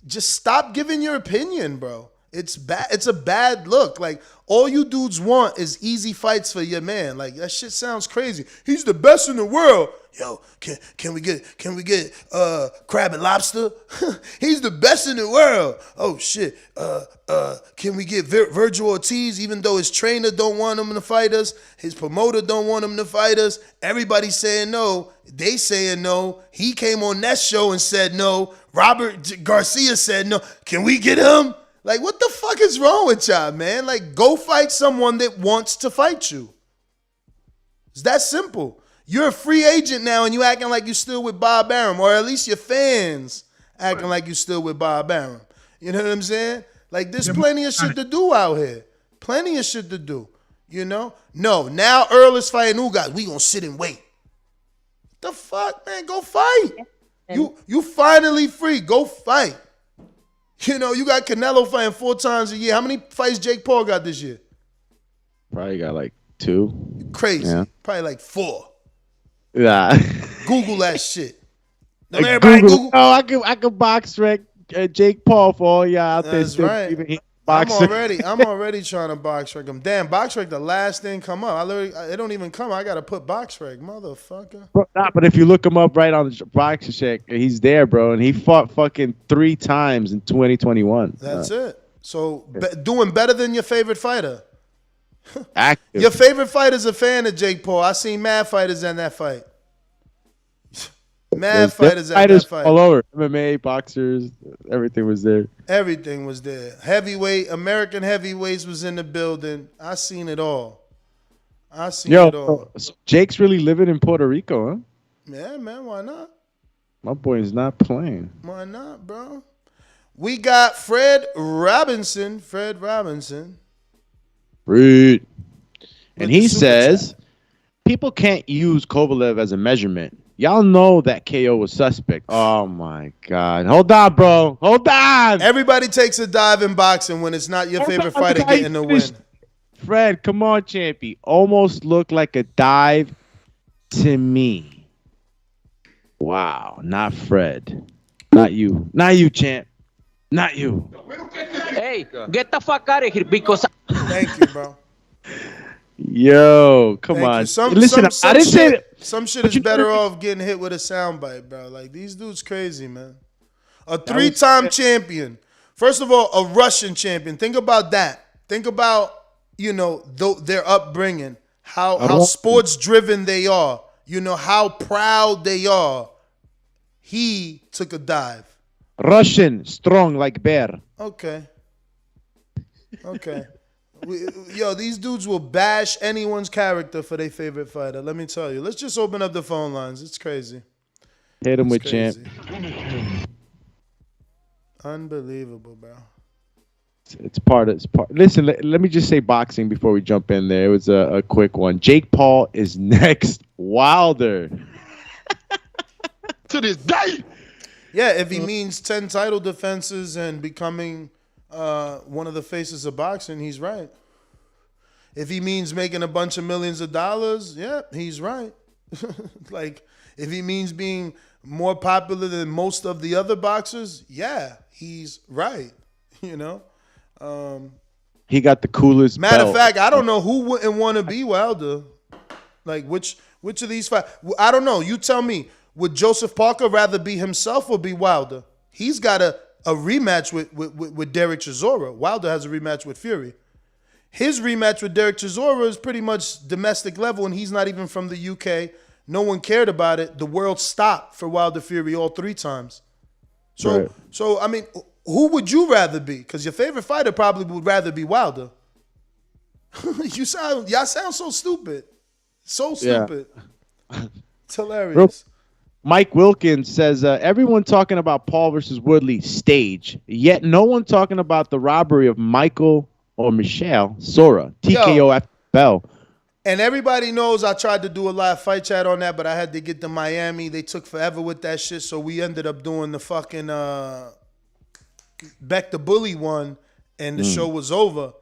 just stop giving your opinion, bro. It's bad. It's a bad look. Like, all you dudes want is easy fights for your man. Like, that shit sounds crazy. He's the best in the world. Yo, can we get crab and lobster? He's the best in the world. Oh shit. Can we get Virgil Ortiz? Even though his trainer don't want him to fight us, his promoter don't want him to fight us. Everybody's saying no. They saying no. He came on that show and said no. Robert Garcia said no. Can we get him? Like, what the fuck is wrong with y'all, man? Like, go fight someone that wants to fight you. It's that simple. You're a free agent now, and you acting like you still with Bob Arum, or at least your fans acting like you still with Bob Arum. You know what I'm saying? Like, there's plenty of shit to do out here. Plenty of shit to do. You know? No, now Earl is fighting Ugas. We gonna sit and wait. The fuck, man? Go fight. You finally free. Go fight. You know, you got Canelo fighting 4 times a year. How many fights Jake Paul got this year? Probably got like 2. Crazy. Yeah. Probably like 4. Yeah. Google that shit. Don't everybody Google. Oh, I could box rec Jake Paul for all y'all out there. That's right. I'm already trying to box rec him. Damn, box rec the last thing come up. It don't even come. I gotta put box rec, motherfucker. Bro, but if you look him up right on the box check, he's there, bro, and he fought fucking 3 times in 2021. That's it. So doing better than your favorite fighter. Active. Your favorite fighter's a fan of Jake Paul. I seen mad fighters in that fight. Mad fighters at that fight. All over. MMA, boxers, everything was there. Everything was there. Heavyweight, American heavyweights was in the building. I seen it all. So Jake's really living in Puerto Rico, huh? Yeah, man, why not? My boy is not playing. Why not, bro? We got Fred Robinson. Rude. And he says, people can't use Kovalev as a measurement. Y'all know that KO was suspect. Oh, my God. Hold on, bro. Hold on. Everybody takes a dive in boxing when it's not your favorite fighter getting the win. Fred, come on, champy. Almost looked like a dive to me. Wow. Not Fred. Not you. Not you, champ. Not you. Hey, get the fuck out of here because... Thank you, bro. Yo, come on. Listen, I didn't say that. Some shit is better off getting hit with a soundbite, bro. Like, these dudes crazy, man. A 3-time champion. First of all, a Russian champion. Think about that. Think about, their upbringing, how sports driven they are, how proud they are. He took a dive. Russian, strong like bear. Okay. These dudes will bash anyone's character for their favorite fighter. Let me tell you. Let's just open up the phone lines. It's crazy. Hit him with champ. Unbelievable, bro. It's part. Listen, let me just say boxing before we jump in there. It was a quick one. Jake Paul is next. Wilder. To this day. Yeah, if he means 10 title defenses and becoming one of the faces of boxing, he's right. If he means making a bunch of millions of dollars, yeah, he's right. Like, if he means being more popular than most of the other boxers, yeah, he's right. He got the coolest Matter belt. of fact, I don't know who wouldn't want to be Wilder. Like, which of these five? I don't know. You tell me. Would Joseph Parker rather be himself or be Wilder? He's got a rematch with Derek Chisora. Wilder has a rematch with Fury. His rematch with Derek Chisora is pretty much domestic level, and he's not even from the UK. No one cared about it. The world stopped for Wilder Fury all 3 times. So I mean, who would you rather be? Because your favorite fighter probably would rather be Wilder. Y'all sound so stupid. So stupid. Yeah. It's hilarious. Mike Wilkins says, everyone talking about Paul versus Woodley stage, yet no one talking about the robbery of Michael or Michelle Sora, TKO after bell. And everybody knows I tried to do a live fight chat on that, but I had to get to Miami. They took forever with that shit, so we ended up doing the fucking Beck the Bully one, and the show was over.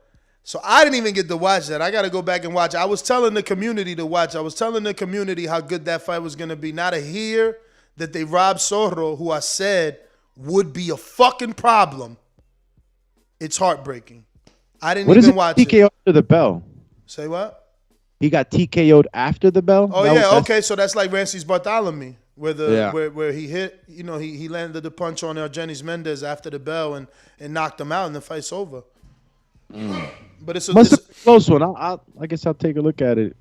So I didn't even get to watch that. I got to go back and watch. I was telling the community to watch. I was telling the community how good that fight was going to be. Now to hear that they robbed Zorro, who I said would be a fucking problem, it's heartbreaking. I didn't even watch it. TKO after the bell? Say what? He got TKO'd after the bell? Oh, okay. So that's like Rances Bartholomew, where he hit, he landed the punch on Argenis Mendez after the bell and knocked him out, and the fight's over. But it's a close one. I guess I'll take a look at it.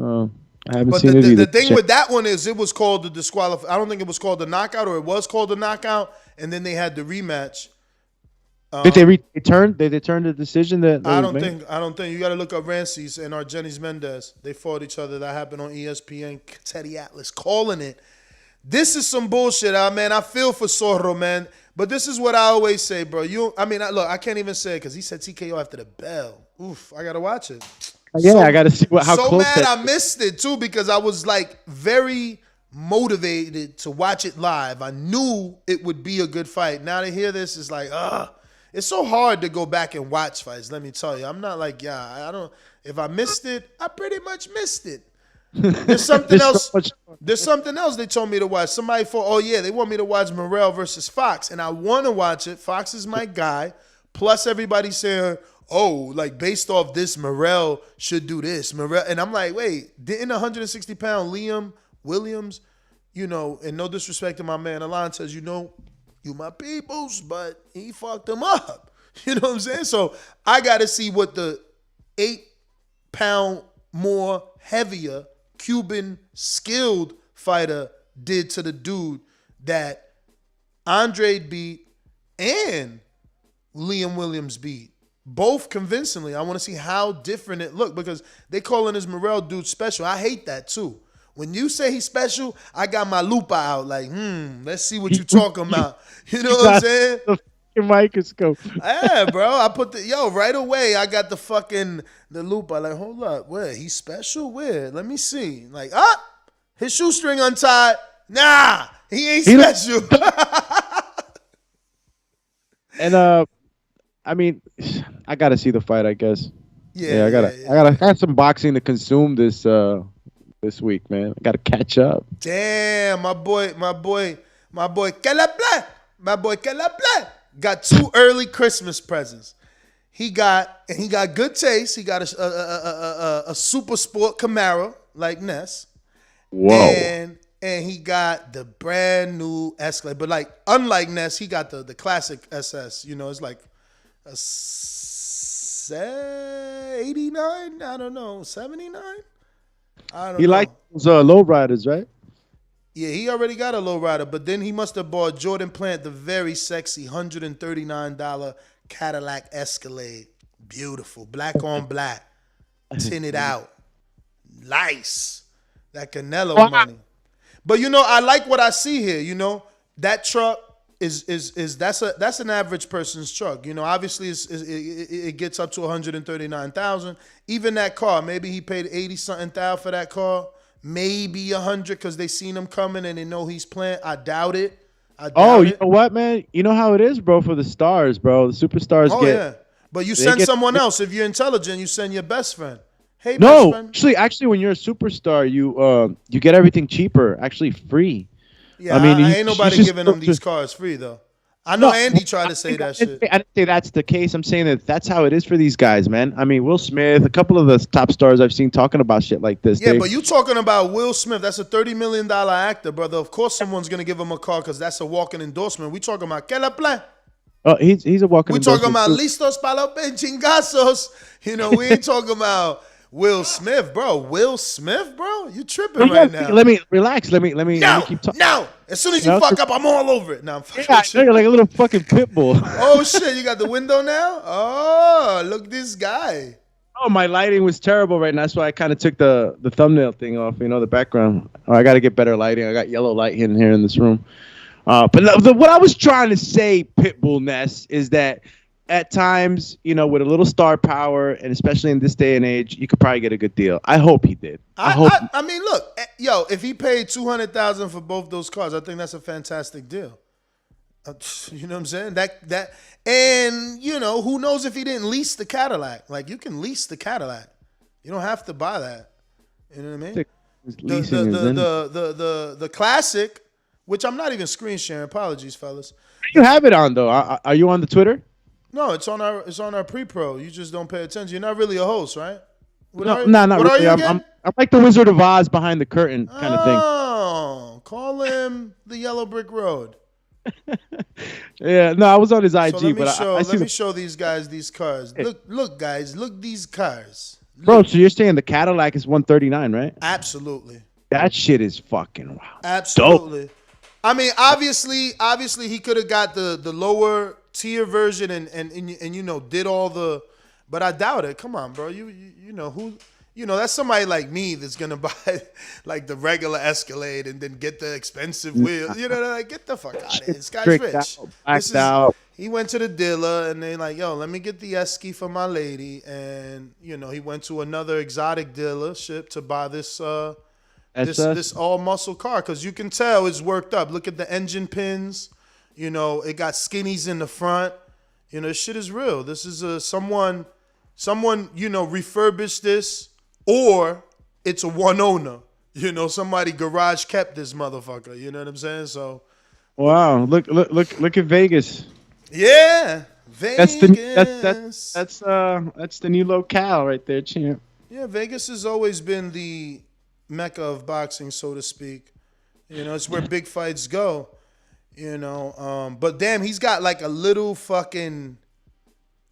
I haven't seen it either. The thing with that one is it was called the disqualification. I don't think it was called the knockout, or it was called the knockout, and then they had the rematch. Did they return? Did they turn the decision that I was don't made? think you got to look up Rancies and Argenis Mendez. They fought each other. That happened on ESPN. Teddy Atlas calling it. This is some bullshit, man. I feel for Zorro, man. But this is what I always say, bro. Look, I can't even say it because he said TKO after the bell. Oof, I gotta watch it. Yeah, I gotta see how so close. So mad I missed it too because I was like very motivated to watch it live. I knew it would be a good fight. Now to hear this is like, it's so hard to go back and watch fights. Let me tell you, I'm not like, I don't. If I missed it, I pretty much missed it. There's something else. There's something else they told me to watch. Somebody they want me to watch Morrell versus Fox, and I want to watch it. Fox is my guy. Plus, everybody's saying, like based off this, Morrell should do this. Morrell, and I'm like, wait, didn't 160-pound Liam Williams, and no disrespect to my man Alontes, you my peoples, but he fucked him up. You know what I'm saying? So I got to see what the 8-pound more heavier Cuban skilled fighter did to the dude that Andre beat and Liam Williams beat. Both convincingly. I want to see how different it looked because they calling this Morrell dude special. I hate that too. When you say he's special, I got my lupa out like, let's see what you talking about. You know what I'm saying? Your microscope. Yeah, bro. I put right away. I got the lupa. Like, hold up, where he's special? Where? Let me see. Like, his shoestring untied. Nah, he ain't special. And I mean, I gotta see the fight. I guess. Yeah, I have some boxing to consume this week, man. I gotta catch up. Damn, my boy, Calabla, got 2 early Christmas presents. He got good taste. He got a super sport Camaro like Ness. Whoa. And he got the brand new Escalade, but like unlike Ness, he got the classic SS. It's like a 89. I don't know, 79. I don't know. He likes those lowriders, right? Yeah, he already got a lowrider, but then he must have bought Jordan Plant the very sexy $139 Cadillac Escalade. Beautiful, black on black, tinted out, nice. That Canelo money. But I like what I see here. That truck that's an average person's truck. Obviously it gets up to 139,000. Even that car, maybe he paid 80-something thousand for that car. Maybe 100 because they seen him coming and they know he's playing. I doubt it. You know what, man? You know how it is, bro, for the stars, bro. The superstars yeah. But you send someone else. If you're intelligent, you send your best friend. Hey, no, best friend. actually, when you're a superstar, you get everything cheaper, actually free. Yeah, I mean, ain't nobody giving them these cars free, though. I know Andy tried to say that shit. I didn't say that's the case. I'm saying that's how it is for these guys, man. I mean, Will Smith, a couple of the top stars I've seen talking about shit like this. Yeah, but you talking about Will Smith. That's a $30 million actor, brother. Of course someone's going to give him a car because that's a walking endorsement. We talking about ¿Qué le plan? Oh, he's a walking endorsement. We talking about listos para los chingazos. We ain't talking about Will Smith, bro. Will Smith, bro? You tripping right now. Let me relax. Let me keep talking. No. As soon as you fuck up, I'm all over it. Now I'm fucking you're like a little fucking pit bull. Oh shit, you got the window now? Oh, look this guy. Oh, my lighting was terrible right now. That's why I kind of took the thumbnail thing off, the background. Oh, I got to get better lighting. I got yellow light in here in this room. But what I was trying to say, Pitbull Ness, is that at times, with a little star power, and especially in this day and age, you could probably get a good deal. I hope he did. I mean, look, if he paid $200,000 for both those cars, I think that's a fantastic deal. You know what I'm saying? And who knows if he didn't lease the Cadillac? Like, you can lease the Cadillac. You don't have to buy that. You know what I mean? The classic, which I'm not even screen sharing. Apologies, fellas. You have it on though. Are you on the Twitter? No, it's on our pre-pro. You just don't pay attention. You're not really a host, right? No, not really. I'm like the Wizard of Oz behind the curtain kind of thing. Oh, call him the Yellow Brick Road. Yeah, no, I was on his IG, so let me show these guys these cars. Look, guys, look these cars. Look. Bro, so you're saying the Cadillac is 139, right? Absolutely. That shit is fucking wow. Absolutely. Dope. I mean, obviously, he could have got the lower tier version and you know did all the, but I doubt it. Come on, bro. You know who. You know, that's somebody like me that's gonna buy like the regular Escalade and then get the expensive wheel. You know, like get the fuck out of here. This guy's rich. He went to the dealer and they like, yo, let me get the Esky for my lady. And you know, he went to another exotic dealership to buy this this all muscle car because you can tell it's worked up. Look at the engine pins. You know, it got skinnies in the front. You know, shit is real. This is someone you know refurbished this. Or it's a one owner, you know. Somebody garage kept this motherfucker. You know what I'm saying? So, wow, look at Vegas. Yeah, Vegas. That's the new locale right there, champ. Yeah, Vegas has always been the mecca of boxing, so to speak. You know, it's where big fights go. You know, but damn, he's got like a little fucking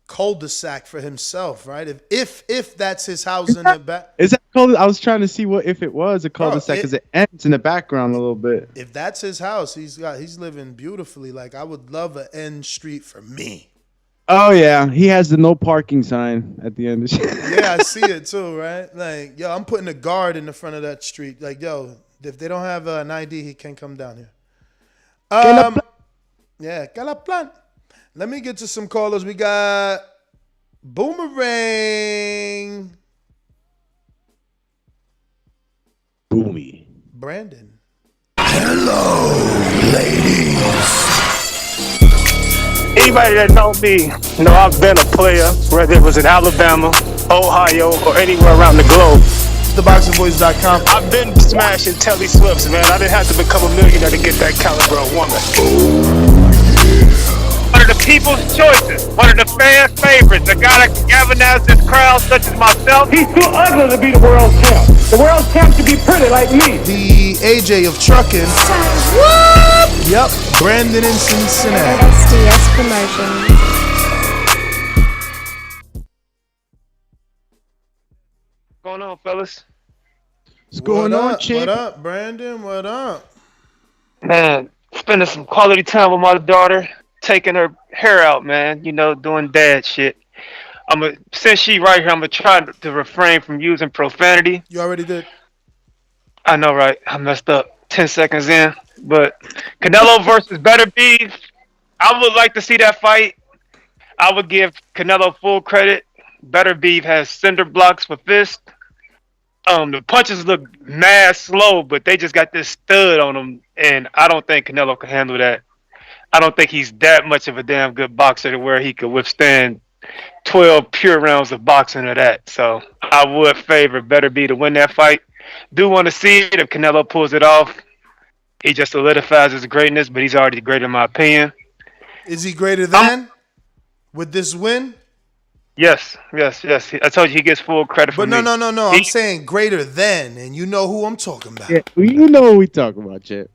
cul-de-sac for himself, right? If that's his house in the back. Is that cul? I was trying to see if it was a cul-de-sac because it ends in the background a little bit. If that's his house, he's living beautifully. Like I would love an end street for me. Oh yeah, he has the no parking sign at the end. Yeah, I see it too, right? Like yo, I'm putting a guard in the front of that street. Like yo, if they don't have an ID, he can't come down here. Yeah, Calaplan. Let me get to some callers. We got Boomerang. Boomy. Brandon. Hello, ladies. Anybody that know me know I've been a player, whether it was in Alabama, Ohio, or anywhere around the globe. TheBoxingVoice.com. I've been smashing Telly Swifts, man. I didn't have to become a millionaire to get that caliber of woman. One of the people's choices, one of the fans' favorites, a guy that can galvanize this crowd such as myself. He's too ugly to be the world champ. The world champ should be pretty like me. The AJ of trucking. Whoop! Yep, Brandon in Cincinnati. SDS Promotions. What's going on, fellas? What's going on, champ? What up, Brandon? What up? Man, spending some quality time with my daughter, taking her hair out, man. You know, doing dad shit. Since she right here, I'm gonna try to refrain from using profanity. You already did. I know, right? I messed up 10 seconds in. But Canelo versus Beterbiev, I would like to see that fight. I would give Canelo full credit. Beterbiev has cinder blocks with fists. The punches look mad slow, but they just got this stud on them, and I don't think Canelo can handle that. I don't think he's that much of a damn good boxer to where he could withstand 12 pure rounds of boxing or that. So I would favor Beterbiev to win that fight. Do want to see it if Canelo pulls it off. He just solidifies his greatness, but he's already great in my opinion. Is he greater than with this win? Yes. I told you he gets full credit for me. But no. I'm saying greater than, and you know who I'm talking about. Yeah, you know what we talking about, Chip.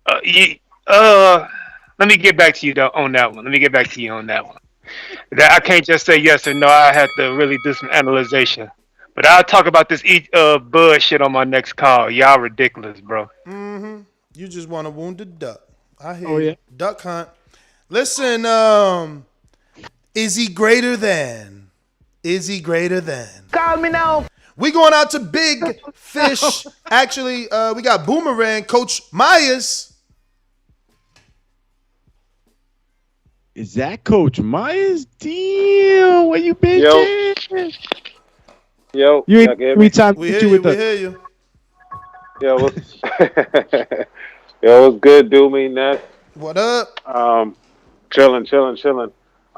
Let me get back to you on that one. I can't just say yes or no. I have to really do some analyzation. But I'll talk about this Bud shit on my next call. Y'all ridiculous, bro. Mm-hmm. You just want a wounded duck. I hear you. Yeah. Duck hunt. Listen, is he greater than? Call me now. We going out to Big Fish. Actually, we got Boomerang, Coach Myers. Is that Coach Myers? Damn, where you been? Yo, you ain't every time we hear you. Yo, what's good, do me, Ness? What up? Chilling.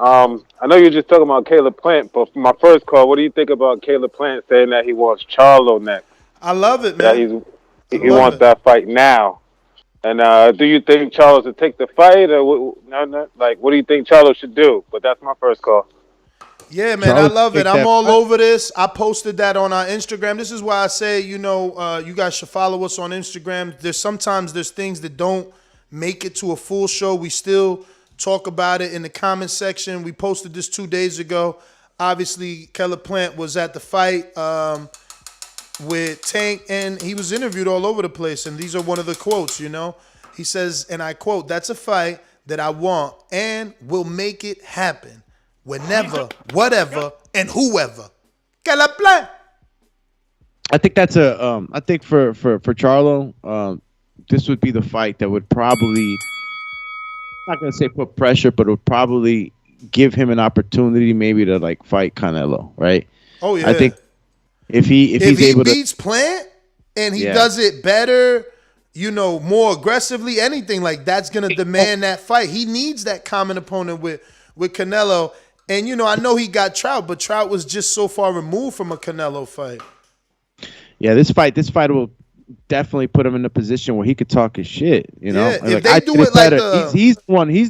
I know you're just talking about Caleb Plant, but for my first call, what do you think about Caleb Plant saying that he wants Charlo next? I love it, man. That he wants that fight now. And do you think Charlo should take the fight, or what do you think Charlo should do? But that's my first call. Yeah, man, I love it. I'm all over this. I posted that on our Instagram. This is why I say, you guys should follow us on Instagram. Sometimes there's things that don't make it to a full show. We still talk about it in the comment section. We posted this 2 days ago. Obviously, Caleb Plant was at the fight with Tank, and he was interviewed all over the place. And these are one of the quotes, He says, and I quote, "That's a fight that I want and will make it happen whenever, whatever, and whoever. Que la plan. I think that's I think for Charlo, this would be the fight that would probably, I'm not gonna say put pressure, but it would probably give him an opportunity maybe to like fight Canelo, right? Oh yeah. I think if he's able to beats Plant and he does it better, more aggressively, anything like that's gonna demand that fight. He needs that common opponent with Canelo. And I know he got Trout, but Trout was just so far removed from a Canelo fight. Yeah, this fight will definitely put him in a position where he could talk his shit. Yeah, if they do it like he's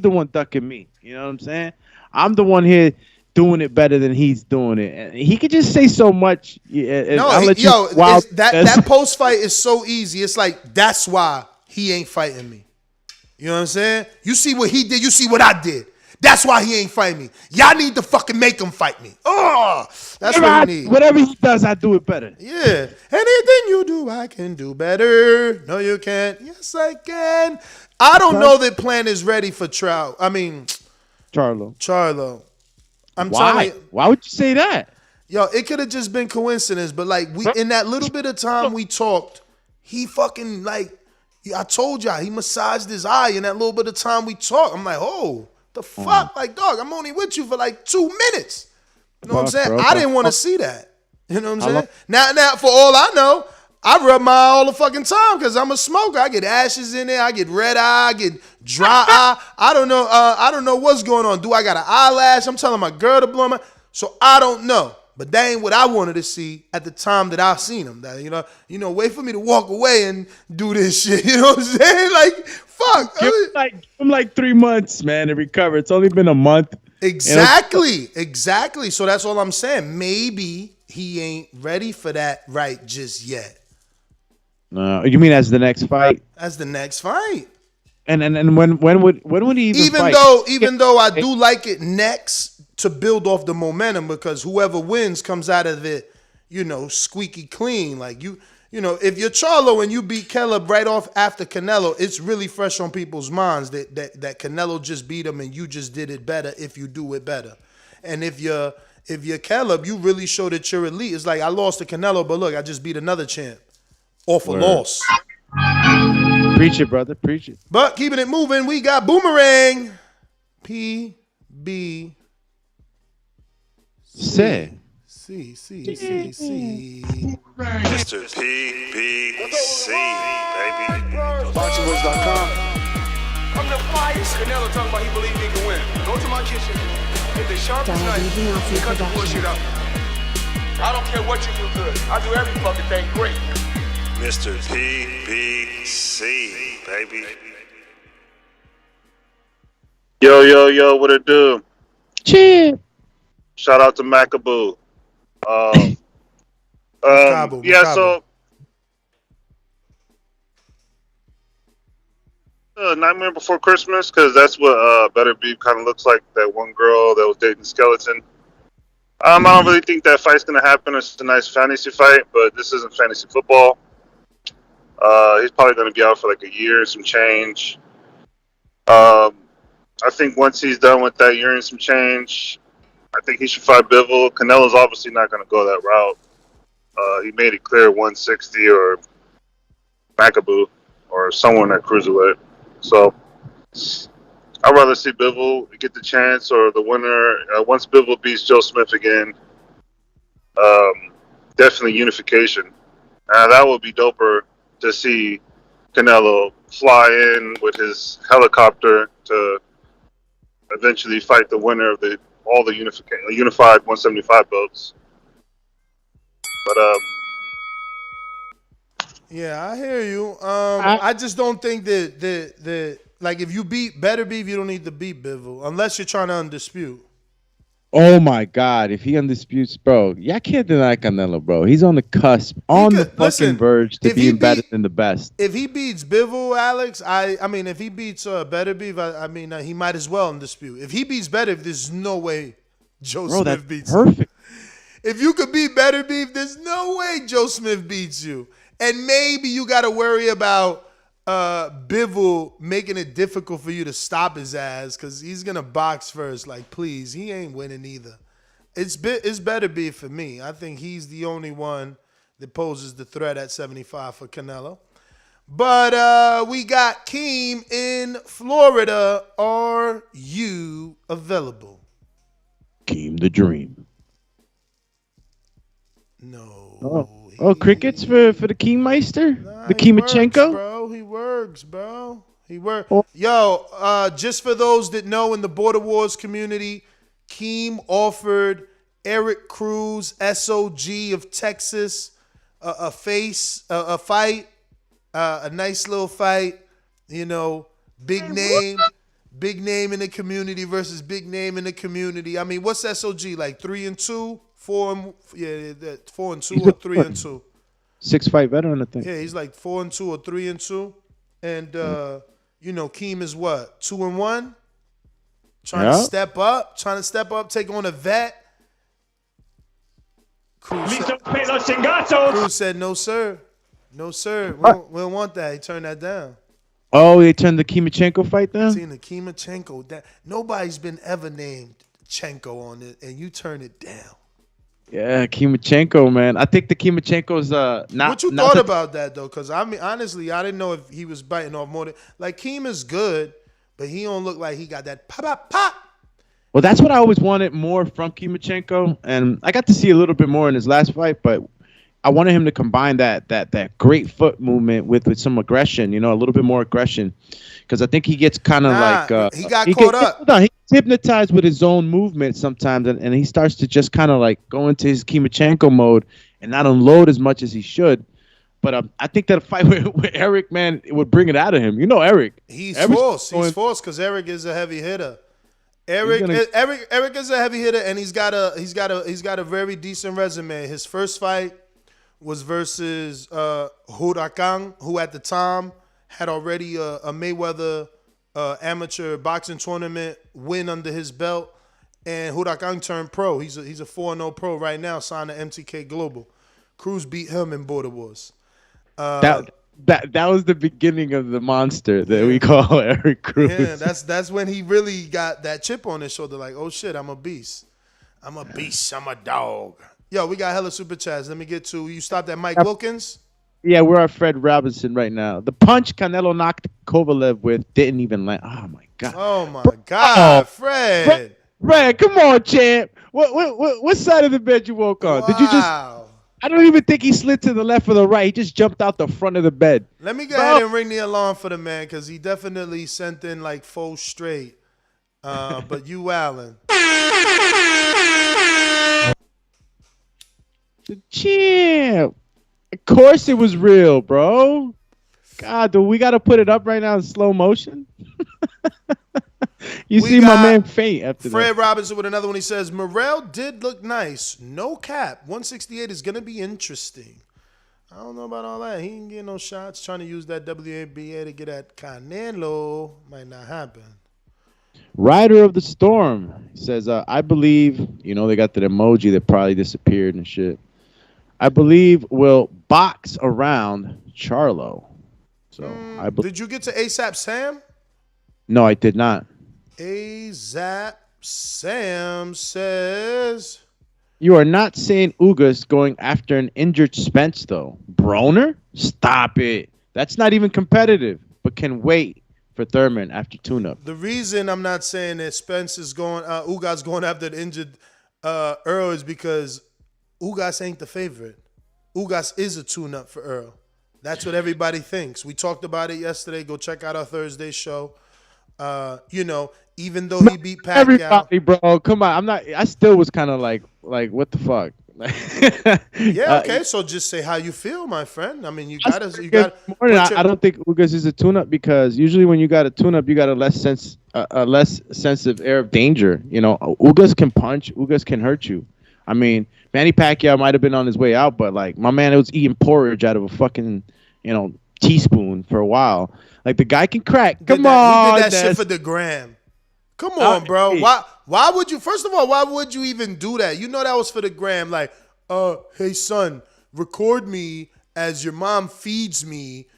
the one ducking me. You know what I'm saying? I'm the one here doing it better than he's doing it, and he could just say so much. That post fight is so easy. It's like that's why he ain't fighting me. You know what I'm saying? You see what he did. You see what I did. That's why he ain't fighting me. Y'all need to fucking make him fight me. Oh, that's what he need. Whatever he does, I do it better. Yeah. Anything you do, I can do better. No, you can't. Yes, I can. I don't know that Plant is ready for Trout. I mean, Charlo. I'm telling you. Why would you say that? Yo, it could have just been coincidence, but like in that little bit of time we talked, he fucking I told y'all, he massaged his eye in that little bit of time we talked. I'm like, oh. The fuck? Like, dog, I'm only with you for like 2 minutes. You know what I'm saying? Bro, I didn't want to see that. You know what I'm saying? Now, for all I know, I rub my eye all the fucking time because I'm a smoker. I get ashes in there. I get red eye. I get dry eye. I don't know. I don't know what's going on. Do I got an eyelash? I'm telling my girl to blow my. So I don't know. But that ain't what I wanted to see at the time that I seen him. That, wait for me to walk away and do this shit. You know what I'm saying? Like, fuck. Give him like 3 months, man, to recover. It's only been a month. Exactly. So that's all I'm saying. Maybe he ain't ready for that right just yet. No, you mean as the next fight? As the next fight. And when would he even fight? Even though I do like it next to build off the momentum, because whoever wins comes out of it, squeaky clean. Like if you're Charlo and you beat Caleb right off after Canelo, it's really fresh on people's minds that Canelo just beat him and you just did it better if you do it better. And if you're Caleb, you really show that you're elite. It's like I lost to Canelo, but look, I just beat another champ off a loss. Preach it, brother. Preach it. But keeping it moving, we got Boomerang. PB. Say. C. Mr. PBC, baby. BoxingVoice.com. I'm the finest. Canelo talking about he believe he can win. Go to my kitchen. Get the sharpest knife and cut the bullshit up. I don't care what you do good. I do every fucking thing great. Mr. PBC, baby. Yo, what it do? Cheer. Shout out to Macaboo. So Nightmare Before Christmas, because that's what Beterbiev kind of looks like, that one girl that was dating Skeleton. I don't really think that fight's going to happen. It's a nice fantasy fight, but this isn't fantasy football. He's probably going to be out for like a year and some change. I think once he's done with that year and some change, I think he should fight Bivol. Canelo's obviously not going to go that route. He made it clear 160 or Macaboo or someone at Cruiserweight. So I'd rather see Bivol get the chance, or the winner, once Bivol beats Joe Smith again, definitely unification. That would be doper to see Canelo fly in with his helicopter to eventually fight the winner of all the unified 175 belts. But yeah, I hear you. I just don't think that like if you beat Beterbiev, you don't need to beat Bivol unless you're trying to undispute. Oh my God! If he undisputes, bro, I can't deny Canelo, bro. He's on the cusp, the verge to being better than the best. If he beats Bivol, Alex, I mean, if he beats Beterbiev, he might as well undispute. If he beats Beterbiev, there's no way Joe Smith beats him. Perfect. If you could beat Beterbiev, there's no way Joe Smith beats you. And maybe you got to worry about Bivol making it difficult for you to stop his ass because he's gonna box first. Like, please, he ain't winning either. It's Beterbiev for me. I think he's the only one that poses the threat at 75 for Canelo. But we got Keem in Florida. Are you available? Keem the Dream. No. Oh, crickets for the Keemmeister? The Keemachenko? He works, bro. He works. Oh. Yo, just for those that know, in the Border Wars community, Keem offered Eric Cruz, SOG of Texas, a fight, a nice little fight. You know, big name in the community versus big name in the community. I mean, what's SOG like? 3-2, 4-2 or 3-2. 6-fight veteran, I think. Yeah, he's like 4-2 or 3-2, and you know, Keem is what, 2-1, trying to step up, take on a vet. Cruz said, no sir, we don't want that. He turned that down. Oh, they turned the Keemachenko fight down? Seen the Keemachenko down. Nobody's been ever named Chenko on it, and you turn it down. Yeah, Keemachenko, man. I think the Keemachenko's not. What you thought about that though? Because I mean, honestly, I didn't know if he was biting off more than like Keem is good, but he don't look like he got that pop. Well, that's what I always wanted more from Keemachenko, and I got to see a little bit more in his last fight, but I wanted him to combine that great foot movement with some aggression, you know, a little bit more aggression, because I think he gets kind of he got caught up. No, he gets hypnotized with his own movement sometimes, and he starts to just kind of like go into his Keemachenko mode and not unload as much as he should. But I think that a fight with Eric, man, it would bring it out of him. You know, Eric. He's forced because Eric is a heavy hitter. Eric is a heavy hitter, and he's got a very decent resume. His first fight was versus Huracan, who at the time had already a Mayweather amateur boxing tournament win under his belt, and Huracan turned pro. He's a 4-0 pro right now, signed to MTK Global. Cruz beat him in Border Wars. That was the beginning of the monster that we call Eric Cruz. Yeah, that's when he really got that chip on his shoulder, like, oh shit, I'm a beast. I'm a dog. Yo, we got hella super chats. Let me get to you. Stopped at Mike Wilkins. Yeah, we're at Fred Robinson right now. The punch Canelo knocked Kovalev with didn't even land. Oh my god. Oh my god, Fred. Fred, come on, champ. What side of the bed you woke on? Wow. Did you just? I don't even think he slid to the left or the right. He just jumped out the front of the bed. Let me go ahead and ring the alarm for the man, because he definitely sent in like 4 straight. But you, Allen. The champ. Of course it was real, bro. God, do we got to put it up right now in slow motion? You see my man faint after Fred that. Robinson with another one. He says, Morrell did look nice. No cap. 168 is going to be interesting. I don't know about all that. He ain't getting no shots. Trying to use that WABA to get at Canelo. Might not happen. Rider of the Storm says, I believe, you know, they got that emoji that probably disappeared and shit. I believe we'll box around Charlo. So did you get to ASAP Sam? No, I did not. ASAP Sam says, you are not saying Ugas going after an injured Spence, though. Broner? Stop it. That's not even competitive, but can wait for Thurman after tune-up. The reason I'm not saying that Spence is going, Ugas going after the injured Earl is because Ugas ain't the favorite. Ugas is a tune-up for Earl. That's what everybody thinks. We talked about it yesterday. Go check out our Thursday show. You know, even though he beat Pacquiao. Everybody, bro, come on. I still was kind of like, what the fuck? Yeah, okay. So just say how you feel, my friend. I mean, you got. I don't think Ugas is a tune-up because usually when you got a tune-up, you got a less sensitive air of danger. You know, Ugas can punch. Ugas can hurt you. I mean, Manny Pacquiao might have been on his way out, but like my man was eating porridge out of a fucking, you know, teaspoon for a while. Like the guy can crack. Come on, he did that shit for the gram. Come on, bro. Hey. Why would you? First of all, why would you even do that? You know that was for the gram. Like, hey son, record me as your mom feeds me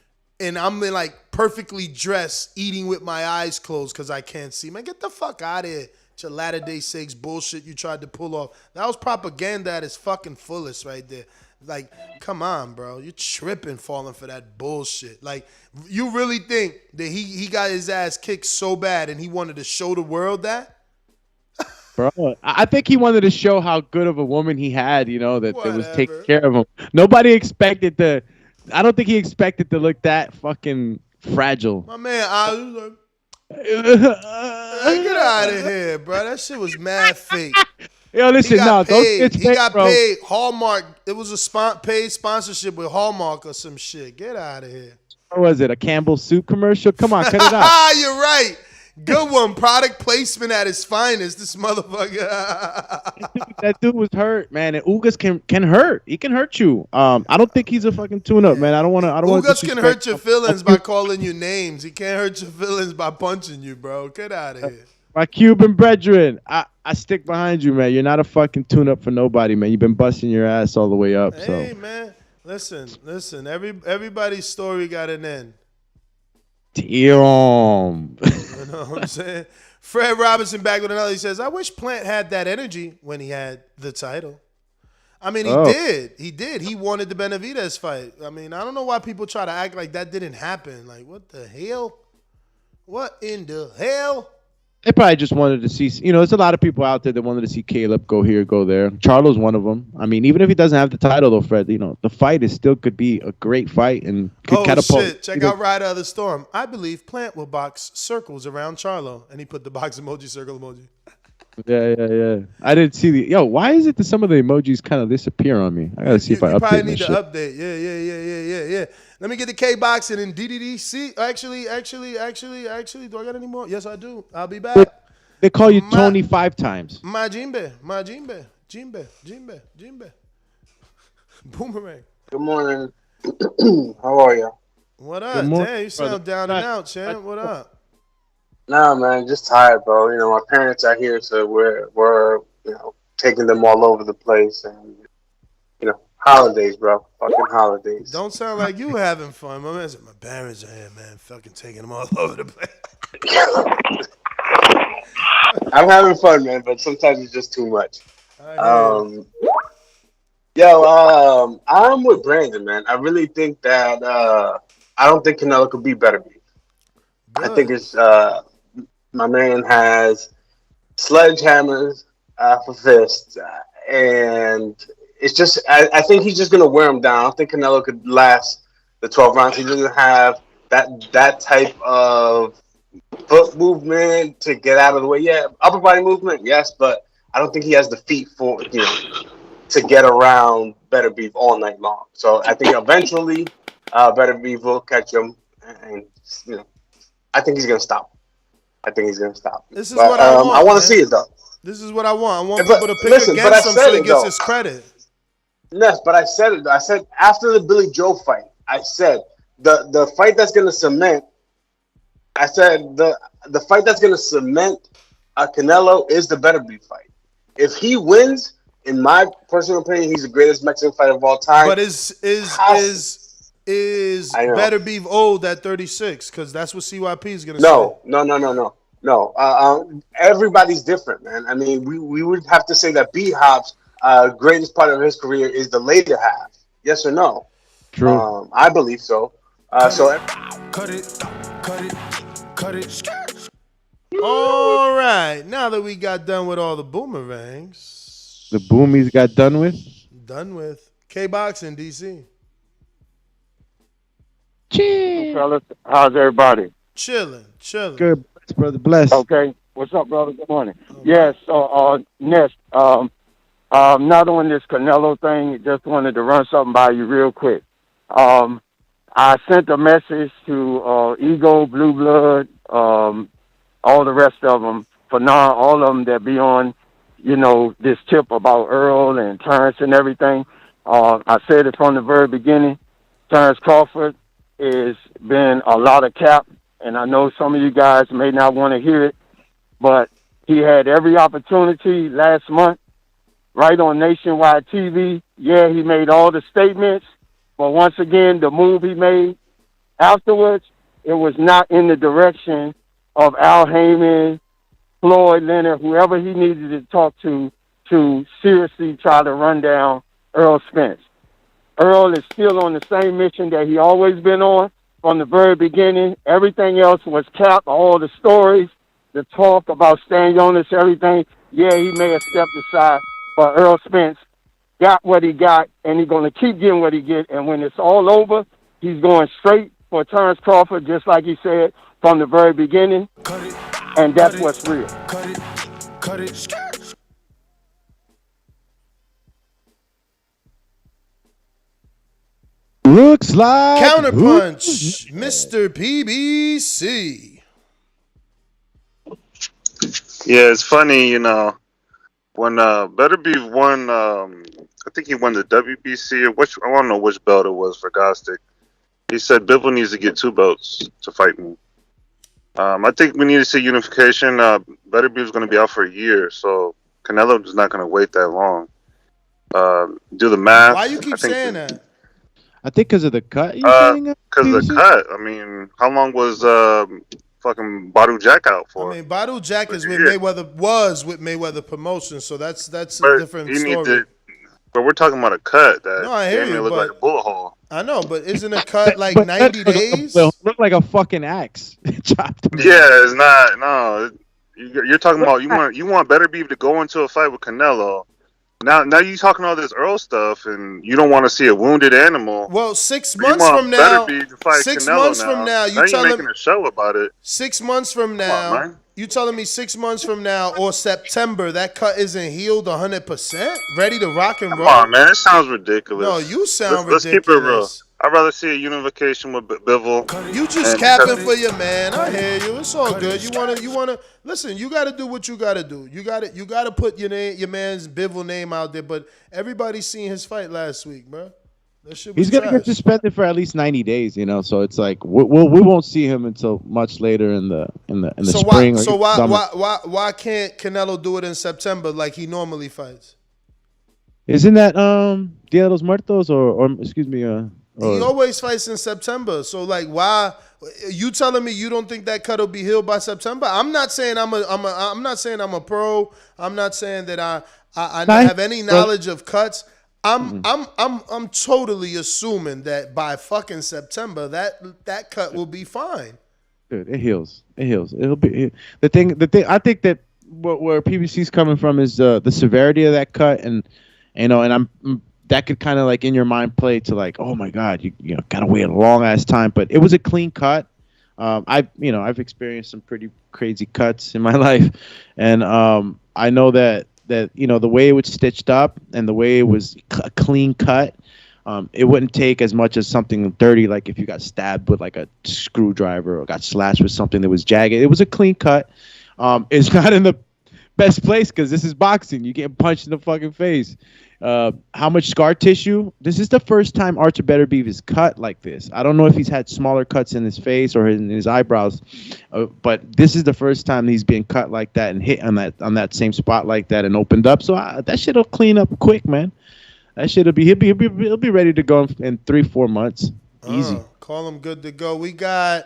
and I'm like perfectly dressed, eating with my eyes closed because I can't see. Man, get the fuck out of here. It's your Latter-day Saints bullshit you tried to pull off. That was propaganda at its fucking fullest right there. Like, come on, bro. You're tripping falling for that bullshit. Like, you really think that he got his ass kicked so bad and he wanted to show the world that? Bro, I think he wanted to show how good of a woman he had, that was taking care of him. Nobody expected to. I don't think he expected to look that fucking fragile. My man, I was like, get out of here, bro. That shit was mad fake. Yo, listen, he got bro. paid. Hallmark. It was a paid sponsorship with Hallmark or some shit. Get out of here. What was it? A Campbell soup commercial? Come on, cut it out. You're right. Good one. Product placement at its finest. This motherfucker. That dude was hurt, man. And Ugas can hurt. He can hurt you. I don't think he's a fucking tune-up, man. I don't want to. Ugas can hurt your feelings by calling you names. He can't hurt your feelings by punching you, bro. Get out of here. My Cuban brethren, I stick behind you, man. You're not a fucking tune-up for nobody, man. You've been busting your ass all the way up. Hey, man. Listen. Everybody's story got an end. Damn. You know what I'm saying? Fred Robinson back with another. He says, I wish Plant had that energy when he had the title. I mean, he did. He wanted the Benavidez fight. I mean, I don't know why people try to act like that didn't happen. Like, what the hell? What in the hell? They probably just wanted to see, there's a lot of people out there that wanted to see Caleb go here, go there. Charlo's one of them. I mean, even if he doesn't have the title, though, Fred, the fight still could be a great fight and could catapult. Shit. Check out Rider of the Storm. I believe Plant will box circles around Charlo. And he put the box emoji, circle emoji. Yeah. I didn't see why is it that some of the emojis kind of disappear on me? I got to see if I update probably need my to shit. update. Yeah. Let me get the K-Box and then DDDC. Actually, do I got any more? Yes, I do. I'll be back. They call you Tony 5 times. Majimbe. Boomerang. Good morning. How are you? What up? Damn, you sound down and out, champ. What up? Nah, man, just tired, bro. My parents are here, so we're taking them all over the place, and holidays, bro. Fucking holidays. Don't sound like you having fun. My parents are here, man. Fucking taking them all over the place. I'm having fun, man, but sometimes it's just too much. I'm with Brandon, man. I really think that I don't think Canelo could be Beterbiev. I think it's my man has sledgehammers for fists, and it's just I think he's just gonna wear him down. I don't think Canelo could last the 12 rounds. He doesn't have that type of foot movement to get out of the way. Yeah, upper body movement, yes, but I don't think he has the feet for to get around Beterbiev all night long. So I think eventually Beterbiev will catch him, and I think he's gonna stop. This is what I want. I want to see it though. This is what I want. I want people to pick against him so he gets his credit. Yes, but I said it. I said after the Billy Joe fight, I said the fight that's gonna cement. I said the fight that's going to cement Canelo is the Beterbiev fight. If he wins, in my personal opinion, he's the greatest Mexican fighter of all time. But is Beterbiev old at 36? Because that's what CYP is going to say. No. Everybody's different, man. I mean, we would have to say that B-Hop's greatest part of his career is the later half. Yes or no? True. I believe so. Cut it. All right. Now that we got done with all the boomerangs. The boomies got done with? Done with. K-Box in D.C. Hey, fellas. How's everybody? Chilling. Good, brother. Bless. Okay. What's up, brother? Good morning. Yes. So, Nest, not on this Canelo thing, just wanted to run something by you real quick. I sent a message to Ego, Blue Blood, all the rest of them, all of them that be on, this tip about Earl and Terrence and everything. I said it from the very beginning. Terrence Crawford has been a lot of cap, and I know some of you guys may not want to hear it, but he had every opportunity last month right on nationwide TV. Yeah, he made all the statements. But once again, the move he made Afterwards, it was not in the direction of Al Heyman, Floyd Leonard, whoever he needed to talk to seriously try to run down Earl Spence. Earl is still on the same mission that he always been on from the very beginning. Everything else was capped, all the stories, the talk about Stan Jonas, everything. Yeah, he may have stepped aside, but Earl Spence got what he got, and he's going to keep getting what he get. And when it's all over, he's going straight for Terrence Crawford, just like he said from the very beginning. And that's what's real. Cut it. Looks like Counterpunch, Mr. PBC. Yeah, it's funny, when Beterbiev won, I think he won the WBC, or I don't know which belt it was for Gostic. He said Bivol needs to get 2 belts to fight me. I think we need to see unification. Beterbiev's going to be out for a year, so Canelo is not going to wait that long. Do the math. Why you keep saying that? I think because of the cut. Because of the cut. I mean, how long was fucking Badu Jack out for? I mean, Badu Jack is with Mayweather Promotions, so that's a different story. But we're talking about a cut that no, I hear you, look like a bullet hole. I know, but isn't a cut like 90 days? Look like a fucking axe. Chopped him. Yeah, it's not. No, you're talking about you want Beterbiev to go into a fight with Canelo. Now you talking all this Earl stuff, and you don't want to see a wounded animal. Well, 6 months from now, you telling making a show about it. 6 months from now, you telling me 6 months from now or September that cut isn't healed 100%, ready to rock and roll? Come on, man, it sounds ridiculous. No, you sound ridiculous. Let's keep it real. I'd rather see a unification with Bivol. You just capping for your man. I hear you. It's all good. You wanna listen. You got to do what you got to do. You got to put your man's Bivol name out there. But everybody's seen his fight last week, bro. That shit was He's gonna get suspended for at least 90 days. So it's like we won't see him until much later in the spring. Why can't Canelo do it in September like he normally fights? Isn't that Dia de los Muertos or excuse me? He always fights in September. So like, why you telling me you don't think that cut will be healed by September? I'm not saying I'm not saying I'm a pro. I'm not saying that I have any knowledge of cuts. I'm totally assuming that by fucking September that cut will be fine. Dude, it heals. It'll be the thing. I think that where PBC's coming from is the severity of that cut, and I'm. That could kind of like in your mind play to like, oh my God, you gotta wait a long ass time. But it was a clean cut. I've experienced some pretty crazy cuts in my life, and I know that the way it was stitched up and the way it was a clean cut, it wouldn't take as much as something dirty, like if you got stabbed with like a screwdriver or got slashed with something that was jagged. It was a clean cut. It's not in the best place because this is boxing. You get punched in the fucking face. How much scar tissue? This is the first time Artur Beterbiev is cut like this. I don't know if he's had smaller cuts in his face or in his eyebrows, but this is the first time he's been cut like that and hit on that same spot like that and opened up. So that shit'll clean up quick, man. That shit'll be he'll be ready to go in 3-4 months. Easy. Call him good to go. We got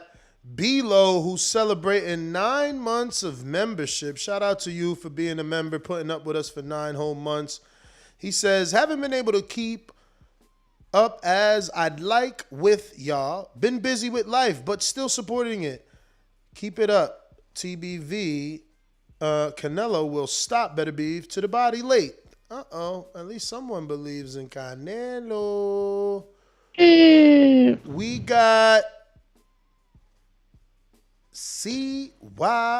B-Lo, who's celebrating 9 months of membership. Shout out to you for being a member, putting up with us for 9 whole months. He says, haven't been able to keep up as I'd like with y'all. Been busy with life, but still supporting it. Keep it up. TBV, Canelo will stop Beterbiev to the body late. At least someone believes in Canelo. We got CYP.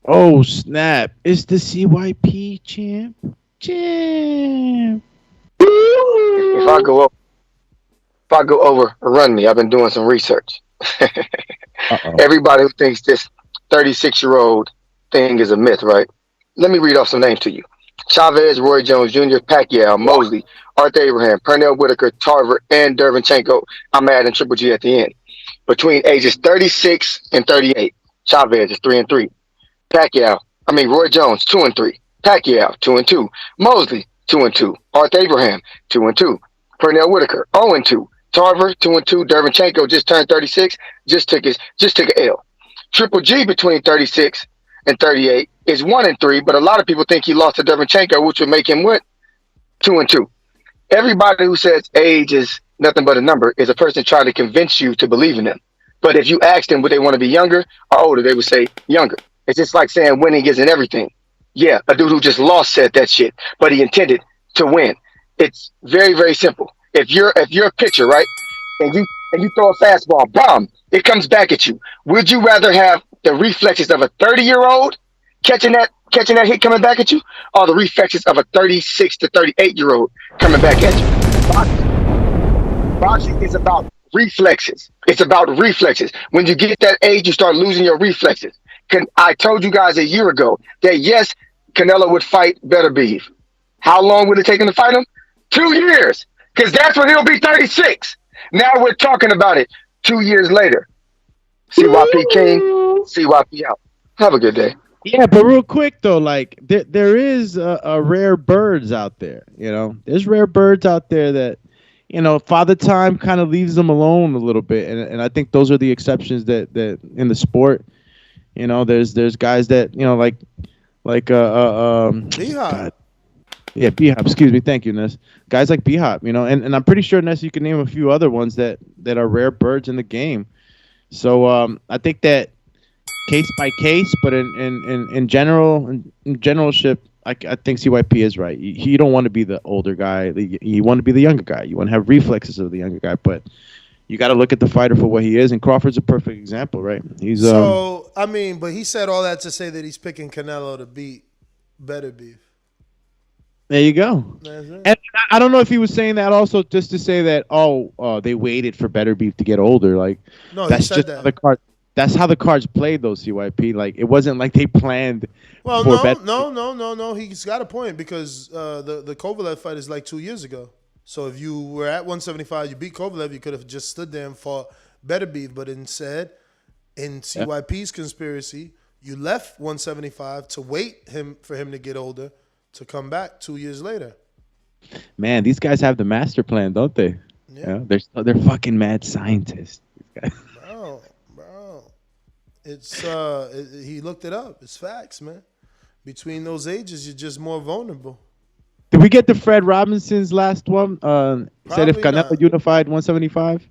Oh, snap. It's the CYP champ. If I go over, run me. I've been doing some research. Everybody who thinks this 36-year-old thing is a myth, right? Let me read off some names to you: Chavez, Roy Jones Jr., Pacquiao, Mosley, Arthur Abraham, Pernell Whitaker, Tarver, and Derevyanchenko. I'm adding Triple G at the end. Between ages 36 and 38, Chavez is 3-3. Roy Jones 2-3. Pacquiao 2-2. Mosley 2-2. Arthur Abraham 2-2. Pernell Whitaker 0-2. Tarver 2-2. Derevchenko just turned 36. Just took an L. Triple G between 36 and 38 is 1-3, but a lot of people think he lost to Derevchenko, which would make him what? 2-2. Everybody who says age is nothing but a number is a person trying to convince you to believe in them. But if you ask them would they want to be younger or older, they would say younger. It's just like saying winning isn't everything. Yeah, a dude who just lost said that shit, but he intended to win. It's very, very simple. If you're a pitcher, right, and you throw a fastball, bomb, it comes back at you. Would you rather have the reflexes of a 30-year-old catching that hit coming back at you, or the reflexes of a 36 to 38-year-old coming back at you? Boxing is about reflexes. It's about reflexes. When you get that age, you start losing your reflexes. I told you guys a year ago that yes, Canelo would fight Beterbiev. How long would it take him to fight him? 2 years, because that's when he'll be 36. Now we're talking about it 2 years later. CYP King, CYP out. Have a good day. Yeah, but real quick though, like there is a rare birds out there. You know, there's rare birds out there that, you know, Father Time kind of leaves them alone a little bit, and I think those are the exceptions that in the sport. You know, there's guys that, you know, like B-Hop. Yeah, B-Hop. Excuse me. Thank you, Ness. Guys like B-Hop, you know, and I'm pretty sure, Ness, you can name a few other ones that are rare birds in the game. So I think that case by case, but in generalship, I think CYP is right. You don't want to be the older guy. You want to be the younger guy. You want to have reflexes of the younger guy, but you got to look at the fighter for what he is, and Crawford's a perfect example, right? He's so I mean, but he said all that to say that he's picking Canelo to beat Beterbiev. There you go. And I don't know if he was saying that also just to say that they waited for Beterbiev to get older. Like, no, that's he said just that. how the card. That's how the cards played, though. CYP. Like, it wasn't like they planned. Well, for no. He's got a point because the Kovalev fight is like 2 years ago. So if you were at 175, you beat Kovalev, you could have just stood there and fought Beterbiev. But instead, in CYP's conspiracy, you left 175 to wait for him to get older to come back 2 years later. Man, these guys have the master plan, don't they? Yeah. They're fucking mad scientists. Bro. It's he looked it up. It's facts, man. Between those ages, you're just more vulnerable. Did we get the Fred Robinson's last one? Said if Canelo unified 175?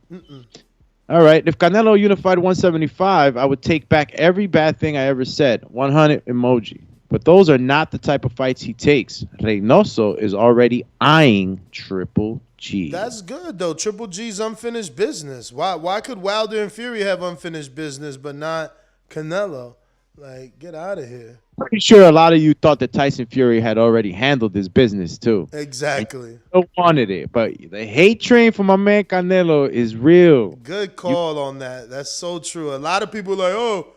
All right. If Canelo unified 175, I would take back every bad thing I ever said. 100 emoji. But those are not the type of fights he takes. Reynoso is already eyeing Triple G. That's good, though. Triple G's unfinished business. Why could Wilder and Fury have unfinished business but not Canelo? Like, get out of here. Pretty sure a lot of you thought that Tyson Fury had already handled his business, too. Exactly. Still wanted it. But the hate train for my man Canelo is real. Good call on that. That's so true. A lot of people are like, oh,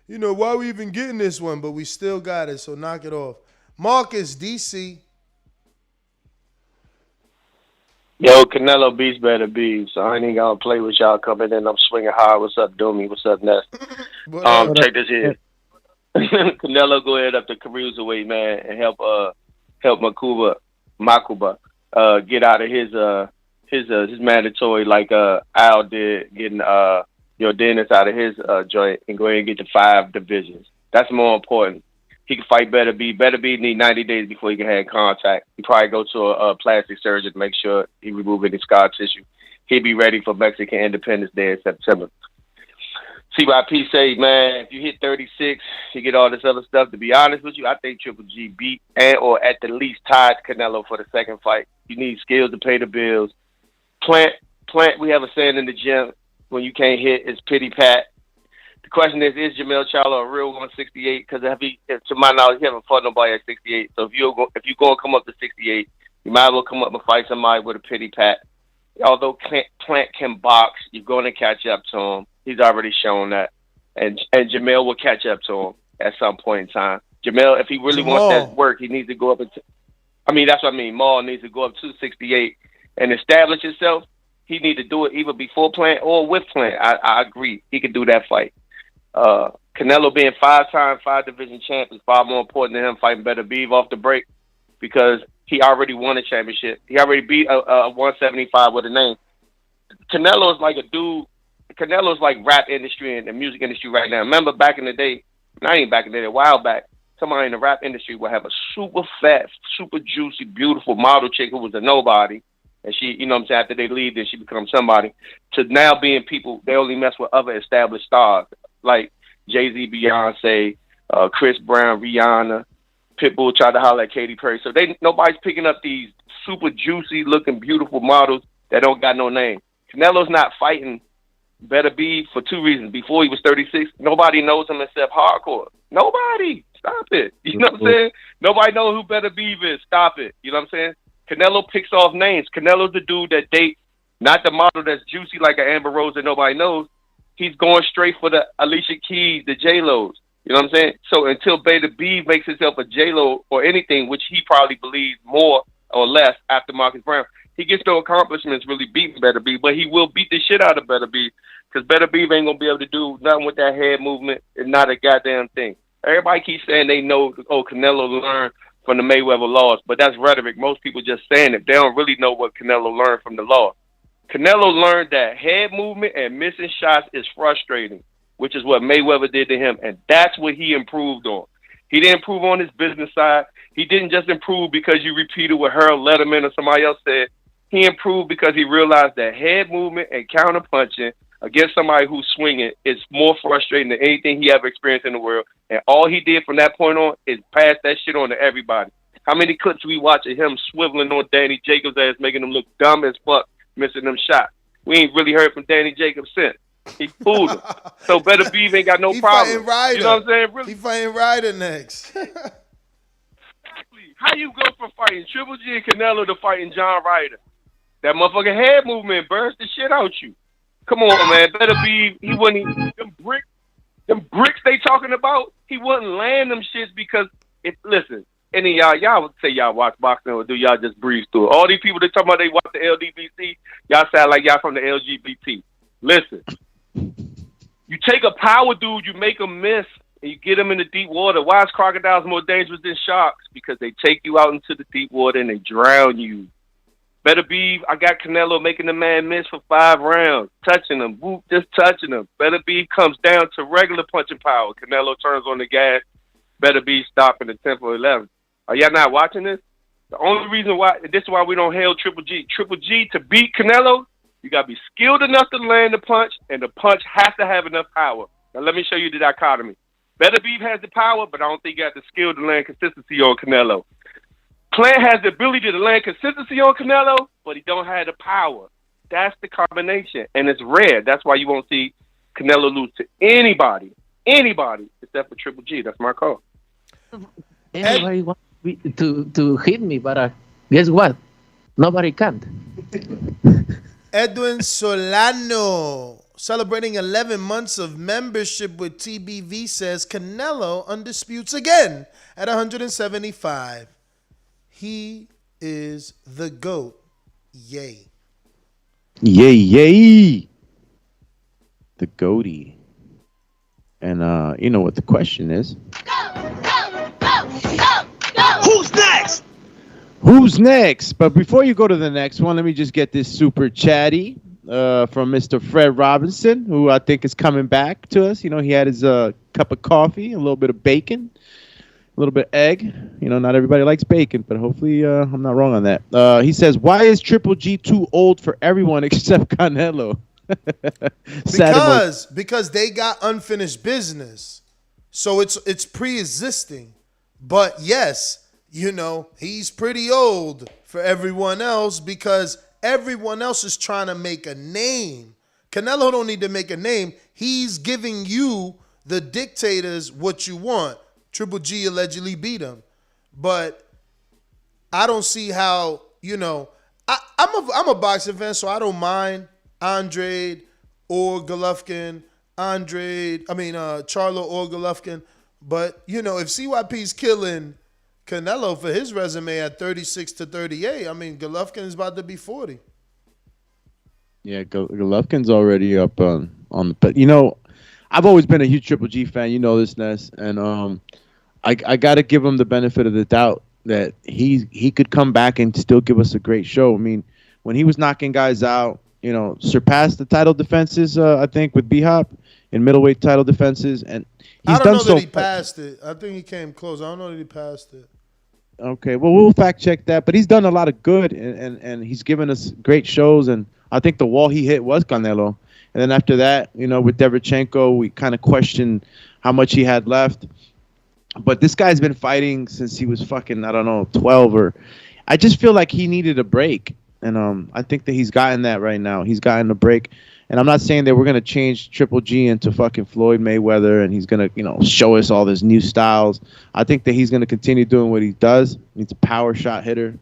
you know, why are we even getting this one? But we still got it, so knock it off. Marcus, DC. Yo, Canelo beats Beterbiev, so I ain't even gonna play with y'all coming in. I'm swinging hard. What's up, Doomy? What's up, Ness? Check this here. Canelo go ahead up to Cruiserweight, man, and help Makuba get out of his mandatory like Al did, getting Dennis out of his joint and go ahead and get to 5 divisions. That's more important. He can fight Beterbiev. Beterbiev need 90 days before he can have contact. He probably go to a plastic surgeon to make sure he remove any scar tissue. He'll be ready for Mexican Independence Day in September. CYP say, man, if you hit 36, you get all this other stuff. To be honest with you, I think Triple G beat or at the least tied Canelo for the second fight. You need skills to pay the bills. Plant. We have a saying in the gym: when you can't hit, it's pity pat. The question is Jamel Charlo a real 168? Because to my knowledge, he haven't fought nobody at 68. So if you're going to come up to 68, you might as well come up and fight somebody with a pity pat. Although Plant can box, you're going to catch up to him. He's already shown that. And Jamel will catch up to him at some point in time. Jamel, if he really wants that work, he needs to go up that's what I mean. Maul needs to go up to 68 and establish himself. He need to do it either before Plant or with Plant. I agree. He could do that fight. Canelo being 5-time 5-division champ is far more important than him fighting Beterbiev off the break because he already won a championship. He already beat a 175 with a name. Canelo is like a dude. Canelo is like rap industry and the music industry right now. Remember back in the day, not even back in the day, a while back, somebody in the rap industry would have a super fat, super juicy, beautiful model chick who was a nobody. And she, you know what I'm saying, after they leave, then she becomes somebody. To now being people, they only mess with other established stars like Jay-Z, Beyonce, Chris Brown, Rihanna. Pitbull tried to holler at Katy Perry. So nobody's picking up these super juicy looking beautiful models that don't got no name. Canelo's not fighting Beterbiev for two reasons. Before he was 36, nobody knows him except hardcore. Nobody. Stop it. You know what I'm saying? Nobody knows who Beterbiev is. Stop it. You know what I'm saying? Canelo picks off names. Canelo's the dude that dates not the model that's juicy like an Amber Rose that nobody knows. He's going straight for the Alicia Keys, the J-Los. You know what I'm saying? So until Beterbiev makes himself a J-Lo or anything, which he probably believes more or less after Marcus Brown, he gets no accomplishments really beating Beterbiev, but he will beat the shit out of Beterbiev because Beterbiev ain't going to be able to do nothing with that head movement and not a goddamn thing. Everybody keeps saying they know, Canelo learned from the Mayweather laws, but that's rhetoric. Most people just saying it. They don't really know what Canelo learned from the law. Canelo learned that head movement and missing shots is frustrating, which is what Mayweather did to him, and that's what he improved on. He didn't improve on his business side. He didn't just improve because you repeated what Harold Letterman or somebody else said. He improved because he realized that head movement and counter punching against somebody who's swinging is more frustrating than anything he ever experienced in the world. And all he did from that point on is pass that shit on to everybody. How many clips we watch of him swiveling on Danny Jacobs' ass, making him look dumb as fuck, missing them shots? We ain't really heard from Danny Jacobs since. He fooled him. So Beterbiev ain't got no problem. You know what I'm saying? Really? He fighting Ryder next. Exactly. How you go from fighting Triple G and Canelo to fighting John Ryder? That motherfucking head movement burns the shit out you. Come on, man. Beterbiev, he wouldn't. Them bricks they talking about, he wouldn't land them shits because listen, any of y'all would say y'all watch boxing or do y'all just breeze through it? All these people that talking about they watch the LDBC, y'all sound like y'all from the LGBT. Listen, you take a power dude, you make him miss, and you get him in the deep water. Why is crocodiles more dangerous than sharks? Because they take you out into the deep water and they drown you. Beterbiev, I got Canelo making the man miss for 5 rounds, touching him, whoop, just touching him. Beterbiev comes down to regular punching power. Canelo turns on the gas. Beterbiev stop in the 10th or 11th. Are y'all not watching this? The only reason why, this is why we don't hail Triple G. Triple G, to beat Canelo, you got to be skilled enough to land the punch, and the punch has to have enough power. Now, let me show you the dichotomy. Beterbiev has the power, but I don't think he got the skill to land consistency on Canelo. Plant has the ability to land consistency on Canelo, but he don't have the power. That's the combination, and it's rare. That's why you won't see Canelo lose to anybody, except for Triple G. That's my call. Everybody wants to hit me, but guess what? Nobody can. Edwin Solano, celebrating 11 months of membership with TBV, says Canelo undisputes again at 175. He is the GOAT. Yay. Yay, yay. The goatee. And you know what the question is? Who's next? Who's next? But before you go to the next one, let me just get this super chatty from Mr. Fred Robinson, who I think is coming back to us. You know, he had his cup of coffee, a little bit of bacon, a little bit of egg. You know, not everybody likes bacon, but hopefully I'm not wrong on that. He says, why is Triple G too old for everyone except Canelo? because they got unfinished business. So it's pre-existing. But yes, you know, he's pretty old for everyone else because everyone else is trying to make a name. Canelo don't need to make a name. He's giving you, the dictators, what you want. Triple G allegedly beat him. But I don't see how, you know, I'm a boxing fan, so I don't mind Andrade or Golovkin, Charlo or Golovkin. But, you know, if CYP's killing Canelo for his resume at 36 to 38, I mean, Golovkin is about to be 40. Yeah, Golovkin's already up on the... But, you know, I've always been a huge Triple G fan. You know this, Ness. And I got to give him the benefit of the doubt that he could come back and still give us a great show. I mean, when he was knocking guys out surpassed the title defenses. I think with B-Hop in middleweight title defenses, and he's I don't done know so that he much. passed it. I think he came close. I don't know that he passed it. Okay, well, we'll fact check that, but he's done a lot of good, and he's given us great shows, and I think the wall he hit was Canelo. And then after that, with Derevchenko, we kind of questioned how much he had left. But this guy's been fighting since he was fucking, I don't know, 12 or... I just feel like he needed a break, and I think that he's gotten that right now. He's gotten a break, and I'm not saying that we're going to change Triple G into fucking Floyd Mayweather, and he's going to, show us all these new styles. I think that he's going to continue doing what he does. He's a power shot hitter,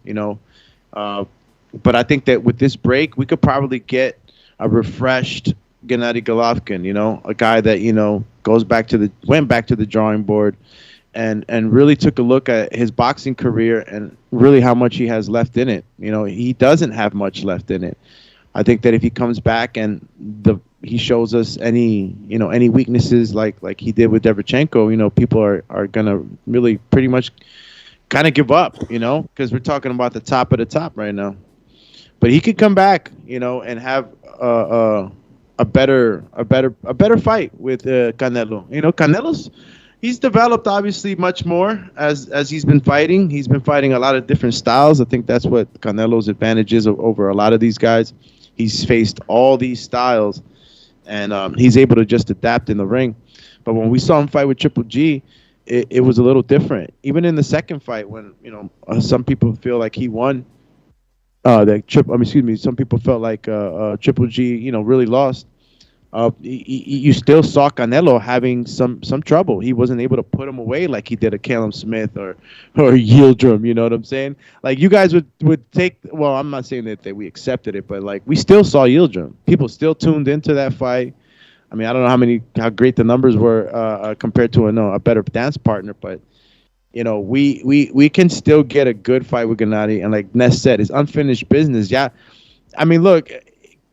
but I think that with this break, we could probably get a refreshed Gennady Golovkin, a guy that, went back to the drawing board and really took a look at his boxing career and really how much he has left in it. He doesn't have much left in it. I think that if he comes back and he shows us any weaknesses like he did with Derevchenko, people are going to really pretty much kind of give up, because we're talking about the top of the top right now. But he could come back, and have a better fight with Canelo. Canelo's he's developed obviously much more as he's been fighting. He's been fighting a lot of different styles. I think that's what Canelo's advantage is over a lot of these guys. He's faced all these styles, and he's able to just adapt in the ring. But when we saw him fight with Triple G, it was a little different. Even in the second fight, when some people feel like he won. Some people felt like Triple G, really lost. You still saw Canelo having some trouble. He wasn't able to put him away like he did a Callum Smith or Yildirim. You know what I'm saying? Like you guys would take. Well, I'm not saying that we accepted it, but like we still saw Yildirim. People still tuned into that fight. I mean, I don't know how great the numbers were compared to a better dance partner, but. We can still get a good fight with Gennady, and like Ness said, it's unfinished business. Yeah, I mean, look,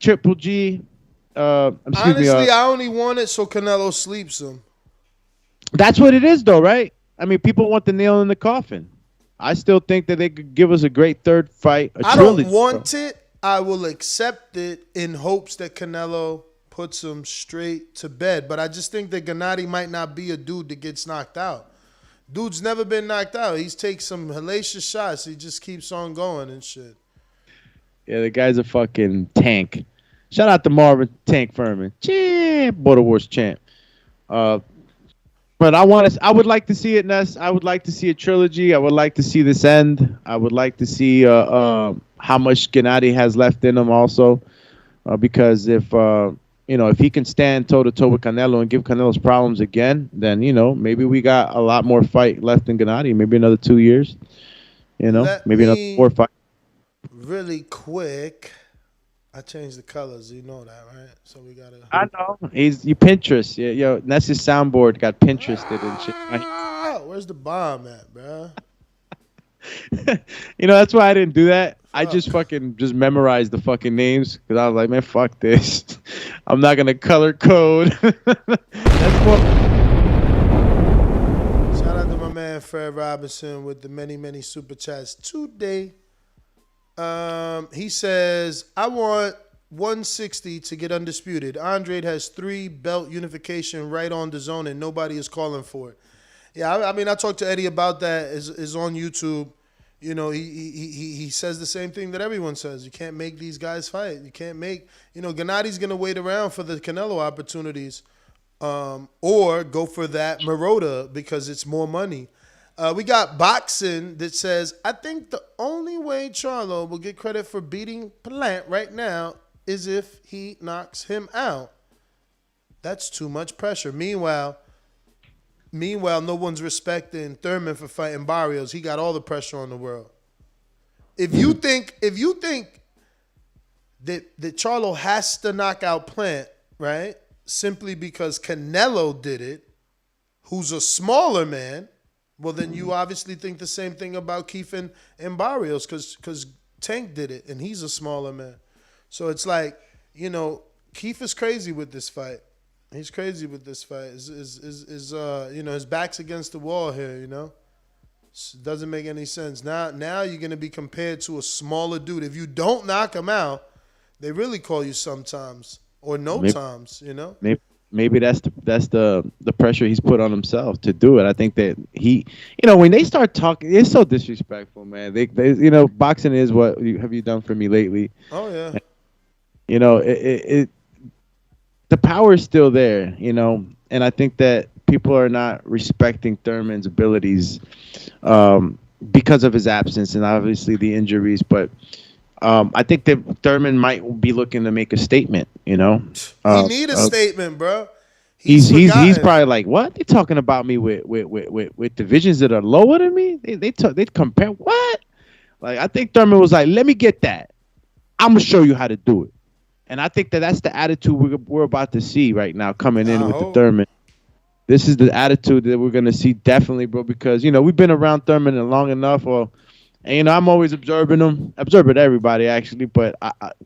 Triple G. Honestly, I only want it so Canelo sleeps him. That's what it is, though, right? I mean, people want the nail in the coffin. I still think that they could give us a great third fight. I don't want it. I will accept it in hopes that Canelo puts him straight to bed. But I just think that Gennady might not be a dude that gets knocked out. Dude's never been knocked out. He's takes some hellacious shots. He just keeps on going and shit. Yeah, the guy's a fucking tank. Shout out to Marvin Tank Thurman, champ, Border Wars champ. But I would like to see it, Ness. I would like to see a trilogy. I would like to see this end. I would like to see how much Gennady has left in him, also, because if he can stand toe to toe with Canelo and give Canelo's problems again, then maybe we got a lot more fight left in Gennady. Maybe another 2 years. Maybe another 4 or 5. Really quick. I changed the colors, you know that, right? So we gotta. I know. You Pinterest. Yeah, yo, Ness's soundboard got Pinterested and shit. Where's the bomb at, bro? That's why I didn't do that. I just memorized the fucking names because I was like, man, fuck this. I'm not gonna color code. That's more. Shout out to my man Fred Robinson with the many super chats today. He says, I want 160 to get undisputed. Andre has 3 belt unification right on Dazn and nobody is calling for it. Yeah, I mean, I talked to Eddie about that. Is on YouTube. He says the same thing that everyone says. You can't make these guys fight. You can't make, Gennady's going to wait around for the Canelo opportunities or go for that Marotta because it's more money. We got boxing that says, I think the only way Charlo will get credit for beating Plant right now is if he knocks him out. That's too much pressure. Meanwhile, no one's respecting Thurman for fighting Barrios. He got all the pressure on the world. If you think that Charlo has to knock out Plant, right, simply because Canelo did it, who's a smaller man, well, then you obviously think the same thing about Keith and Barrios because Tank did it, and he's a smaller man. So it's like, Keith is crazy with this fight. He's crazy with this fight. His back's against the wall here, Doesn't make any sense. Now you're going to be compared to a smaller dude. If you don't knock him out, They really call you sometimes or no Maybe- times, you know? Maybe that's the pressure he's put on himself to do it. I think that he, when they start talking, it's so disrespectful, man. They boxing is what have you done for me lately? Oh, yeah. The power is still there, and I think that people are not respecting Thurman's abilities because of his absence and obviously the injuries. But I think that Thurman might be looking to make a statement. He need a statement, bro. He's probably like, what? They're talking about me with divisions that are lower than me. They compare what? Like, I think Thurman was like, let me get that. I'm gonna show you how to do it. And I think that's the attitude we're about to see right now coming in with the Thurman. This is the attitude that we're gonna see definitely, bro. Because we've been around Thurman long enough, and I'm always observing everybody actually. But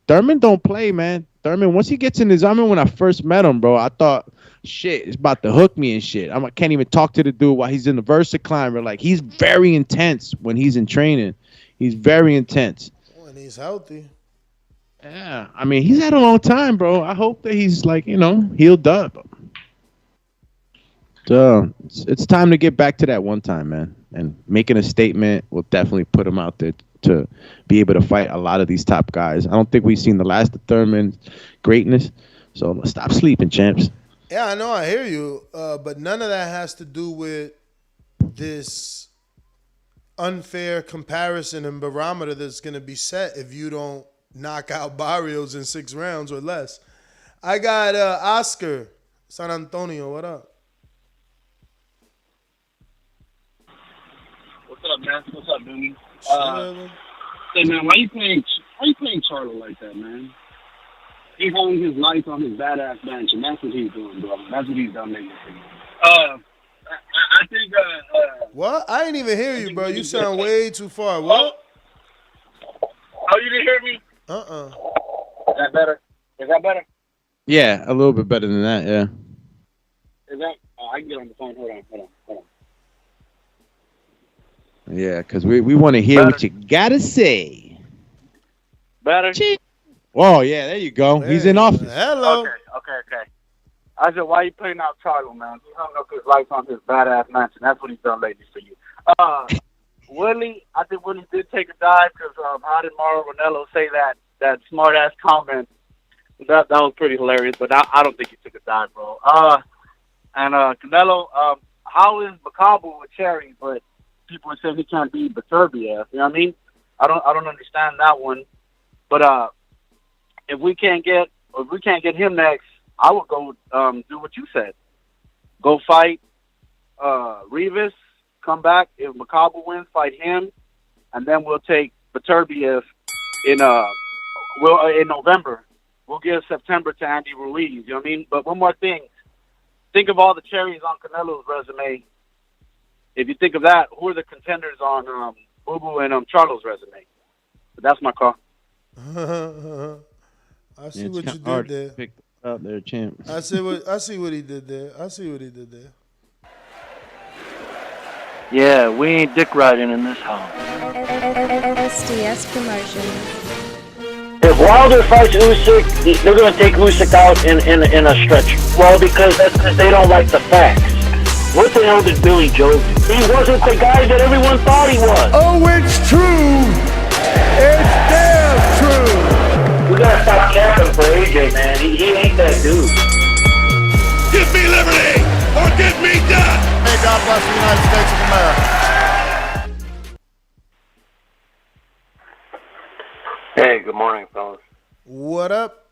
Thurman don't play, man. Thurman, once he gets in his, I remember when I first met him, bro. I thought, shit, it's about to hook me and shit. I can't even talk to the dude while he's in the Versa climber. Like, he's very intense when he's in training. He's very intense. And he's healthy. Yeah, I mean, he's had a long time, bro. I hope that he's like, healed up. So it's time to get back to that one time, man. And making a statement will definitely put him out there to be able to fight a lot of these top guys. I don't think we've seen the last of Thurman's greatness. So stop sleeping, champs. Yeah, I know. I hear you. But none of that has to do with this unfair comparison and barometer that's going to be set if you don't knock out Barrios in 6 rounds or less. I got Oscar, San Antonio. What up? What's up, man? What's up, Dooney? Hey, man, why you playing Charlo like that, man? He hung his life on his badass bench, and that's what he's doing, bro. That's what he's done lately. I think. What? I didn't even hear you, bro. You sound way too far. What? Oh, you didn't hear me? Is that better? Is that better? Yeah, a little bit better than that, yeah. Is that? I can get on the phone. Hold on. Yeah, because we want to hear what you got to say. Better? Oh, yeah, there you go. Hey, he's in office. Hello. Okay. I said, why you putting out Charlo, man? He hung up his life on his badass mansion. That's what he's done lately for you. Willie, I think Willie did take a dive because how did Mauro Ranallo say that smart-ass comment? That was pretty hilarious, but I don't think he took a dive, bro. And Canelo, how is Macabre with Cherry, but people are saying he can't beat Beterbiev, you know what I mean? I don't understand that one. But if we can't get him next, I would go do what you said. Go fight Rivas, come back. If Macabre wins, fight him, and then we'll take Beterbiev in November. We'll give September to Andy Ruiz, you know what I mean? But one more thing. Think of all the cherries on Canelo's resume. If you think of that, who are the contenders on Boo Boo and Charlo's resume? But that's my call. I see what you did there. Picked up there, champ. I see what he did there. Yeah, we ain't dick riding in this house. SDS Promotions. If Wilder fights Usyk, they're going to take Usyk out in a stretcher. Well, because they don't like the facts. What the hell did Billy Joe do? He wasn't the guy that everyone thought he was. Oh, it's true. It's damn true. We got to stop capping for AJ, man. He ain't that dude. Give me liberty or give me death. Hey, God bless the United States of America. Hey, good morning, fellas. What up?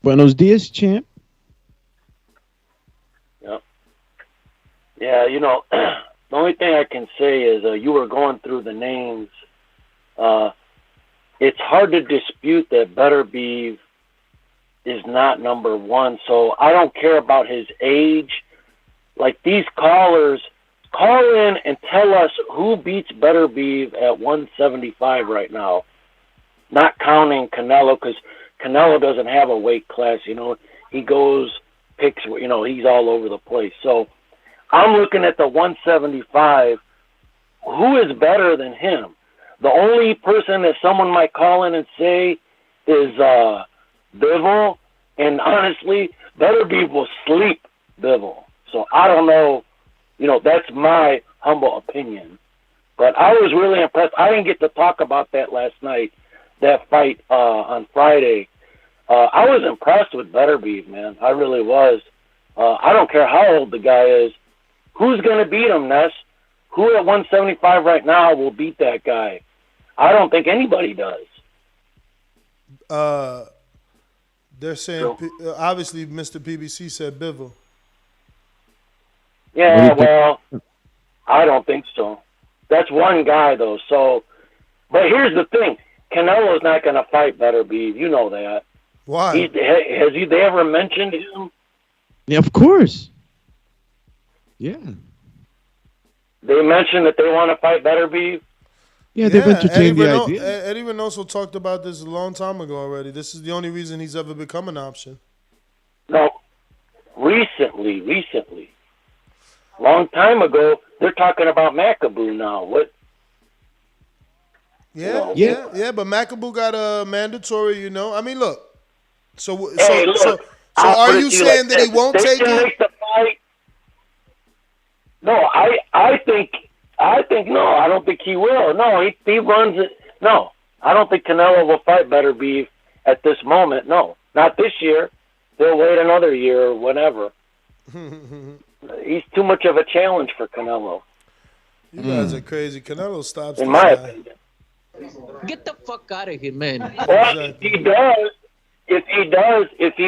Buenos dias, champ. Yep. Yeah, the only thing I can say is you were going through the names. It's hard to dispute that Beterbiev is not number one, so I don't care about his age. Like, these callers, call in and tell us who beats Beterbiev at 175 right now. Not counting Canelo, because Canelo doesn't have a weight class, He picks, he's all over the place. So I'm looking at the 175. Who is better than him? The only person that someone might call in and say is Bivol, and honestly, Beterbiev will sleep Bivol. So I don't know. That's my humble opinion. But I was really impressed. I didn't get to talk about that last night, that fight on Friday. I was impressed with Beterbiev, man. I really was. I don't care how old the guy is. Who's going to beat him, Ness? Who at 175 right now will beat that guy? I don't think anybody does. They're saying, obviously, Mr. PBC said Bivol. Yeah, well, I don't think so. That's one guy, though. So, but here's the thing. Canelo's not going to fight Beterbiev. You know that. Why? Has they ever mentioned him? Yeah, of course. Yeah. They mentioned that they want to fight Beterbiev? Yeah, they've entertained the idea. Eddie Reynoso talked about this a long time ago already. This is the only reason he's ever become an option. No. Recently. Long time ago, they're talking about Macaboo now. What? Yeah, but Macaboo got a mandatory, I mean, look. So are you saying that he won't take it? Make the fight. No, I think no. I don't think he will. No, he runs it. No, I don't think Canelo will fight Beterbiev at this moment. No, not this year. They'll wait another year or whatever. He's too much of a challenge for Canelo. You guys are crazy. Canelo stops. In my opinion. Get the fuck out of here, man. Well, if he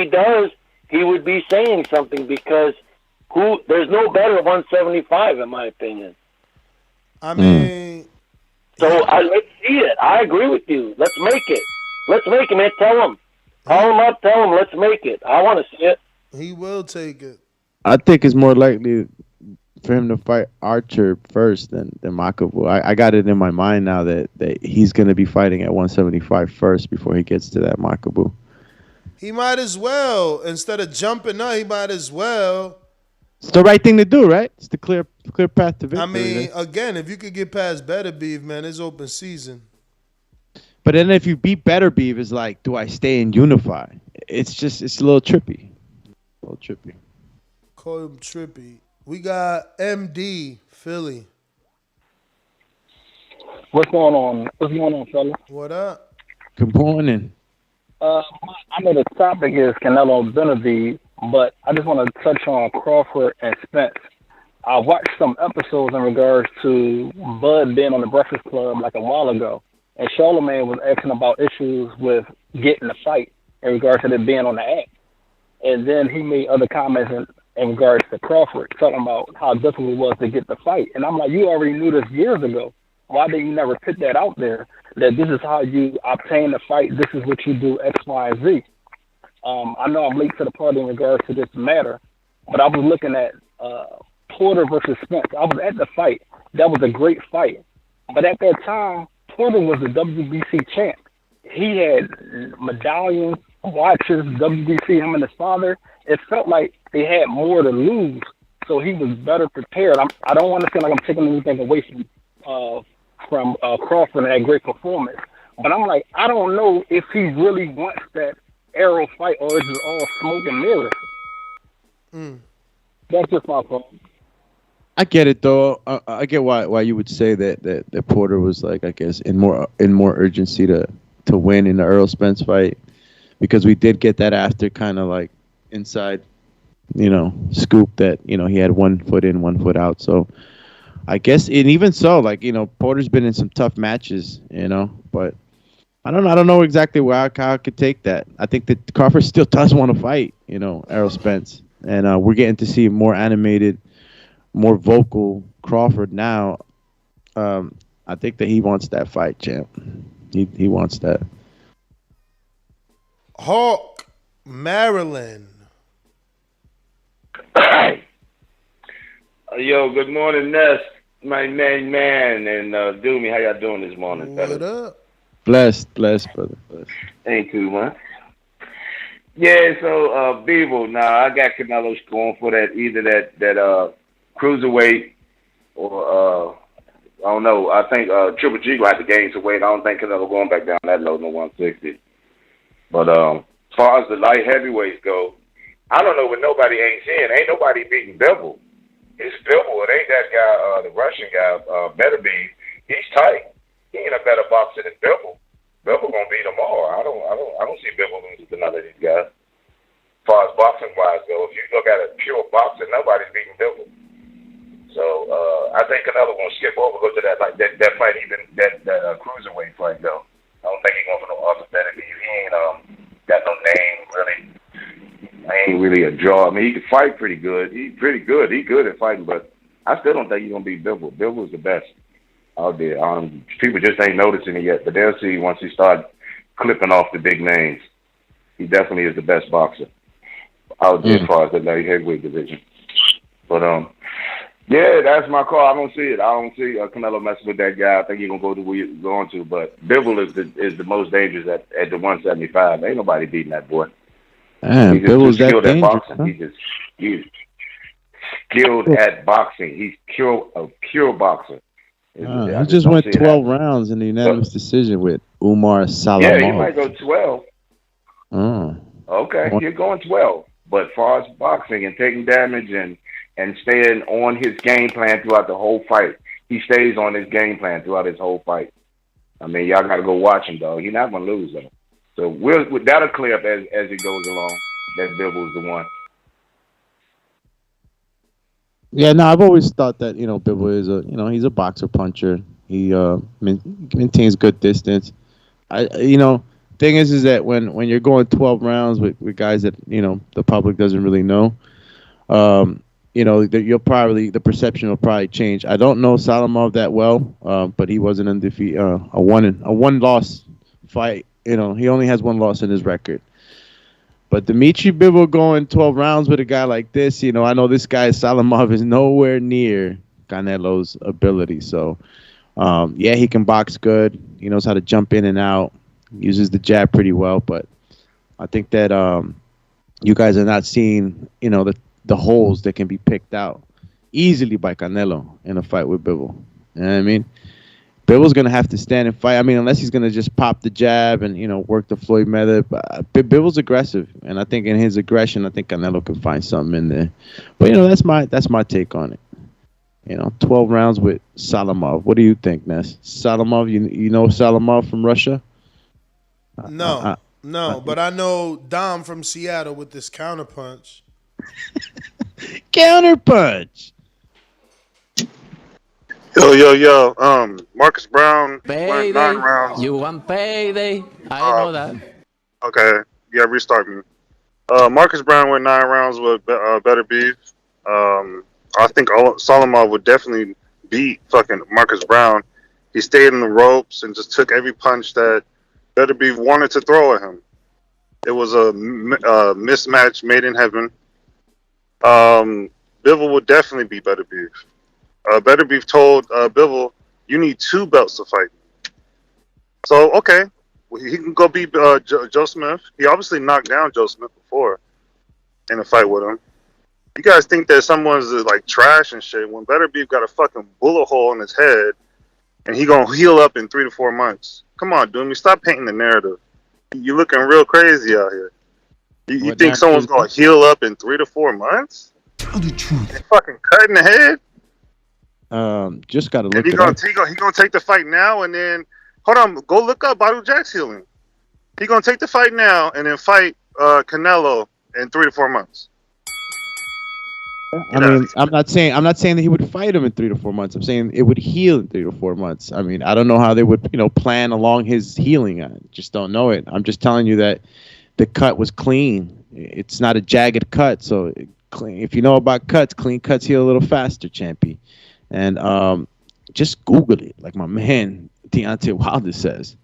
does, he would be saying something because there's no better 175 in my opinion. I mean, so let's see it. I agree with you. Let's make it. Let's make it, man. Tell him. Call him up. Tell him. Let's make it. I want to see it. He will take it. I think it's more likely for him to fight Artur first than Macaboo. I got it in my mind now that he's going to be fighting at 175 first before he gets to that Macaboo. He might as well. Instead of jumping up, he might as well. It's the right thing to do, right? It's the clear path to victory. I mean, again, if you could get past Beterbiev, man, it's open season. But then if you beat Beterbiev, it's like, do I stay and unify? It's a little trippy. Call him trippy. We got MD, Philly. What's going on, fella? What up? Good morning. I know the topic is Canelo Beterbiev, but I just want to touch on Crawford and Spence. I watched some episodes in regards to Bud being on the Breakfast Club like a while ago, and Charlemagne was asking about issues with getting the fight in regards to it being on the act. And then he made other comments in regards to Crawford, talking about how difficult it was to get the fight. And I'm like, you already knew this years ago. Why didn't you never put that out there, that this is how you obtain the fight, this is what you do, X, Y, and Z? I know I'm late to the party in regards to this matter, but I was looking at Porter versus Spence. I was at the fight. That was a great fight. But at that time, Porter was the WBC champ. He had medallions, watches, WBC, him and his father. It felt like they had more to lose, so he was better prepared. I don't want to feel like I'm taking anything away from Crawford and that great performance, but I'm like, I don't know if he really wants that arrow fight or is it all smoke and mirrors. That's just my fault. I get it though. I get why you would say that Porter was like, I guess, in more urgency to win in the Earl Spence fight, because we did get that after kind of like inside, scoop that he had 1 foot in, 1 foot out. So I guess, and even so, like, Porter's been in some tough matches, but I don't know exactly how I could take that. I think that Crawford still does want to fight, Errol Spence, and we're getting to see more animated, more vocal Crawford now. I think that he wants that fight, champ. He wants that. Hawk, Maryland. Yo, good morning, Ness, my main man, and Doomy. How y'all doing this morning, What up? Blessed, brother. Blessed. Ain't too much. Yeah, so Beeble. Now I got Canelo going for that, either that cruiserweight or I don't know. I think Triple G will have to gain some weight. I don't think Canelo going back down that low, no 160. But far as the light heavyweights go, I don't know what nobody ain't seeing. Ain't nobody beating Bivol. It's Bivol. It ain't that guy, the Russian guy, Beterbiev. He's tight. He ain't a better boxer than Bivol. Bivol gonna beat them all. I don't see Bivol losing to none of these guys. As far as boxing wise go, if you look at a pure boxer, nobody's beating Bivol. So I think Canelo gonna skip over, go to that fight, even that cruiserweight fight though. I don't think he's going for no Artur Beterbiev. He ain't got no name really. I ain't really a draw. I mean, he can fight pretty good. He's pretty good. He's good at fighting, but I still don't think he's gonna beat Bivol. Bivol's the best out there. People just ain't noticing it yet, but they'll see once he start clipping off the big names. He definitely is the best boxer out there as far as the light heavyweight division. But yeah, that's my call. I don't see it. I don't see Canelo messing with that guy. I think he's gonna go to where he's going to. But Bivol is the most dangerous at the 175. Ain't nobody beating that boy. Man, Bivol's that dangerous. Huh? He's skilled at boxing. He's a pure boxer. He just went 12 rounds in the unanimous decision with Umar Salamov. Yeah, he might go 12. Oh. Okay, you're going 12. But as far as boxing and taking damage and staying on his game plan throughout the whole fight, he stays on his game plan throughout his whole fight. I mean, y'all got to go watch him, dog. He's not going to lose, though. So that'll clear up as it goes along. That Bivol's the one. Yeah, no, I've always thought that, Bivol is he's a boxer puncher. He maintains good distance. Thing is that when you're going 12 rounds with guys that, the public doesn't really know, the perception will probably change. I don't know Salamov that well, but he wasn't undefeated, a one-loss fight. He only has one loss in his record. But Dimitri Bivol going 12 rounds with a guy like this, I know this guy Salamov is nowhere near Canelo's ability. So, he can box good. He knows how to jump in and out. Uses the jab pretty well. But I think that you guys are not seeing, the holes that can be picked out easily by Canelo in a fight with Bivol. You know what I mean? Bivol's going to have to stand and fight. I mean, unless he's going to just pop the jab and, work the Floyd method. But Bivol's aggressive. And I think in his aggression, I think Canelo can find something in there. But, that's my take on it. 12 rounds with Salamov. What do you think, Ness? Salamov, you know Salamov from Russia? No, but I know Dom from Seattle with this counterpunch. Counterpunch! Yo. Marcus Brown went 9 rounds. You want payday? I know that. Okay. Yeah, restart me. Marcus Brown went 9 rounds with Beterbiev. I think Salamov would definitely beat fucking Marcus Brown. He stayed in the ropes and just took every punch that Beterbiev wanted to throw at him. It was a mismatch made in heaven. Bivol would definitely beat Beterbiev. Beterbiev told Bivol, "You need 2 belts to fight." So okay, he can go beat Joe Smith. He obviously knocked down Joe Smith before in a fight with him. You guys think that someone's like trash and shit when Beterbiev got a fucking bullet hole in his head and he gonna heal up in 3 to 4 months? Come on, Doomy, stop painting the narrative. You looking real crazy out here. You think someone's gonna heal up in 3 to 4 months? Tell the truth. They fucking cut in the head. Just gotta look. And he gonna take the fight now and then. Hold on, go look up Badu Jack's healing. He gonna take the fight now and then fight Canelo in 3 to 4 months. I mean, I'm not saying that he would fight him in 3 to 4 months. I'm saying it would heal in 3 to 4 months. I mean, I don't know how they would, plan along his healing. I just don't know it. I'm just telling you that the cut was clean. It's not a jagged cut, so if you know about cuts, clean cuts heal a little faster, Champy. And just Google it, like my man Deontay Wilder says.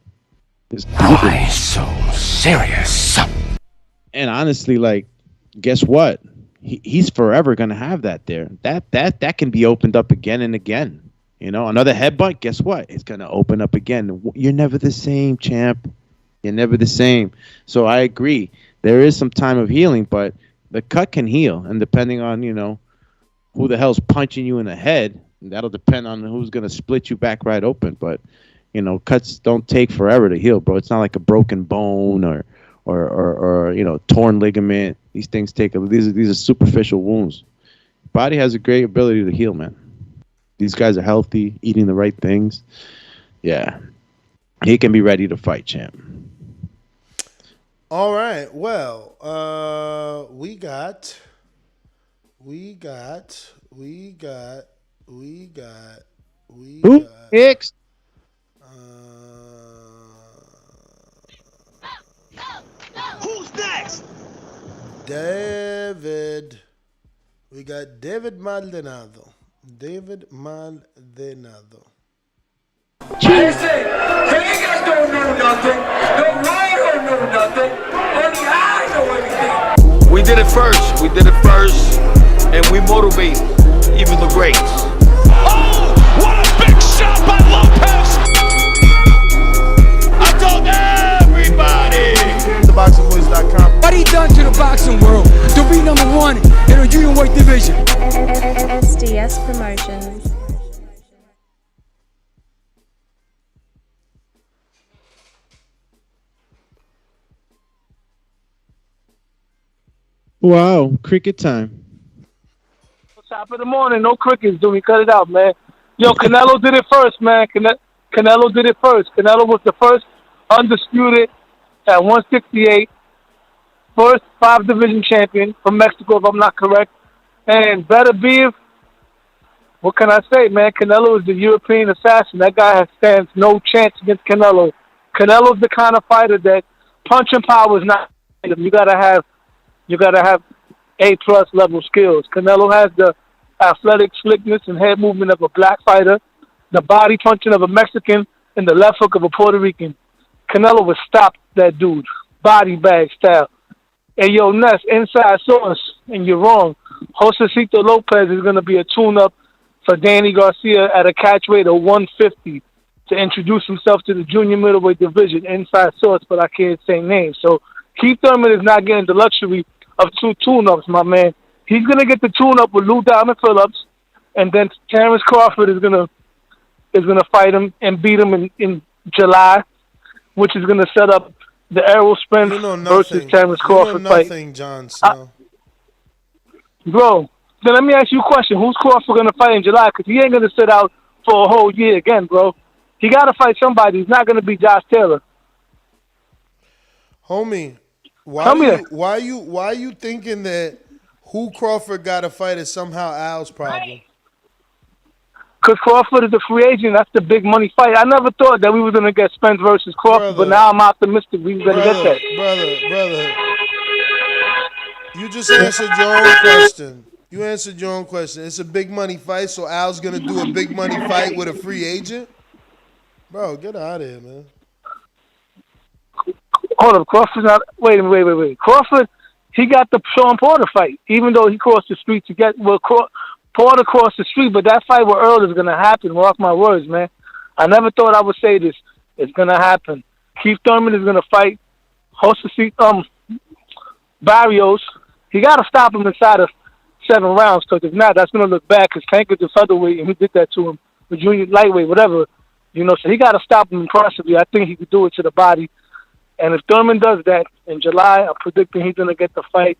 Why so serious? And honestly, like, guess what? He's forever gonna have that there. That can be opened up again and again. Another headbutt. Guess what? It's gonna open up again. You're never the same, champ. You're never the same. So I agree. There is some time of healing, but the cut can heal, and depending on who the hell's punching you in the head, that'll depend on who's gonna split you back right open. But cuts don't take forever to heal, bro. It's not like a broken bone or torn ligament. These things these are superficial wounds. Body has a great ability to heal, man. These guys are healthy, eating the right things. Yeah, he can be ready to fight, champ. All right. Well, we got. Who next? Who's next? David. We got David Maldonado. Listen, they guys don't know nothing. No, I don't know nothing. Only I know everything. We did it first, and we motivate even the greats. Oh, what a big shot by Lopez! I told everybody. TheBoxingVoice.com. What he done to the boxing world to be number one in a junior weight division? SDS Promotions. Wow, cricket time. Top of the morning, no crickets, do we cut it out, man? Yo, Canelo did it first, man. Canelo did it first. Canelo was the first undisputed at 168, first 5-division champion from Mexico, if I'm not correct. And Beterbiev, what can I say, man? Canelo is the European assassin. That guy stands no chance against Canelo. Canelo's the kind of fighter that punching power is not. You gotta have A+ level skills. Canelo has the athletic slickness and head movement of a black fighter, the body punching of a Mexican, and the left hook of a Puerto Rican. Canelo would stop that dude, body bag style. Hey, yo, Ness, inside source, and you're wrong. Josecito Lopez is going to be a tune-up for Danny Garcia at a catch weight of 150 to introduce himself to the junior middleweight division. Inside source, but I can't say names. So Keith Thurman is not getting the luxury of 2 tune-ups, my man. He's going to get the tune-up with Lou Diamond Phillips, and then Terrence Crawford is gonna fight him and beat him in July, which is going to set up the Errol Spence versus Terrence Crawford fight. John Snow. Bro, then let me ask you a question. Who's Crawford going to fight in July? Because he ain't going to sit out for a whole year again, bro. He got to fight somebody. He's not going to be Josh Taylor. Homie, why are you thinking that who Crawford got to fight is somehow Al's problem? Because Crawford is a free agent. That's the big money fight. I never thought that we were going to get Spence versus Crawford, but now I'm optimistic we were going to get that. Brother, you just answered your own question. You answered your own question. It's a big money fight, so Al's going to do a big money fight with a free agent? Bro, get out of here, man. Hold up, Crawford's not. Wait. Crawford, he got the Sean Porter fight, even though he crossed the street to get. Well, Porter crossed the street, but that fight with Earl is gonna happen. Mark my words, man. I never thought I would say this. It's gonna happen. Keith Thurman is gonna fight Barrios. He gotta stop him inside of 7 rounds, because if not, that's gonna look bad. Because Tank is the featherweight, and he did that to him, the junior lightweight, whatever. So he gotta stop him impressively. I think he could do it to the body. And if Thurman does that in July, I'm predicting he's going to get the fight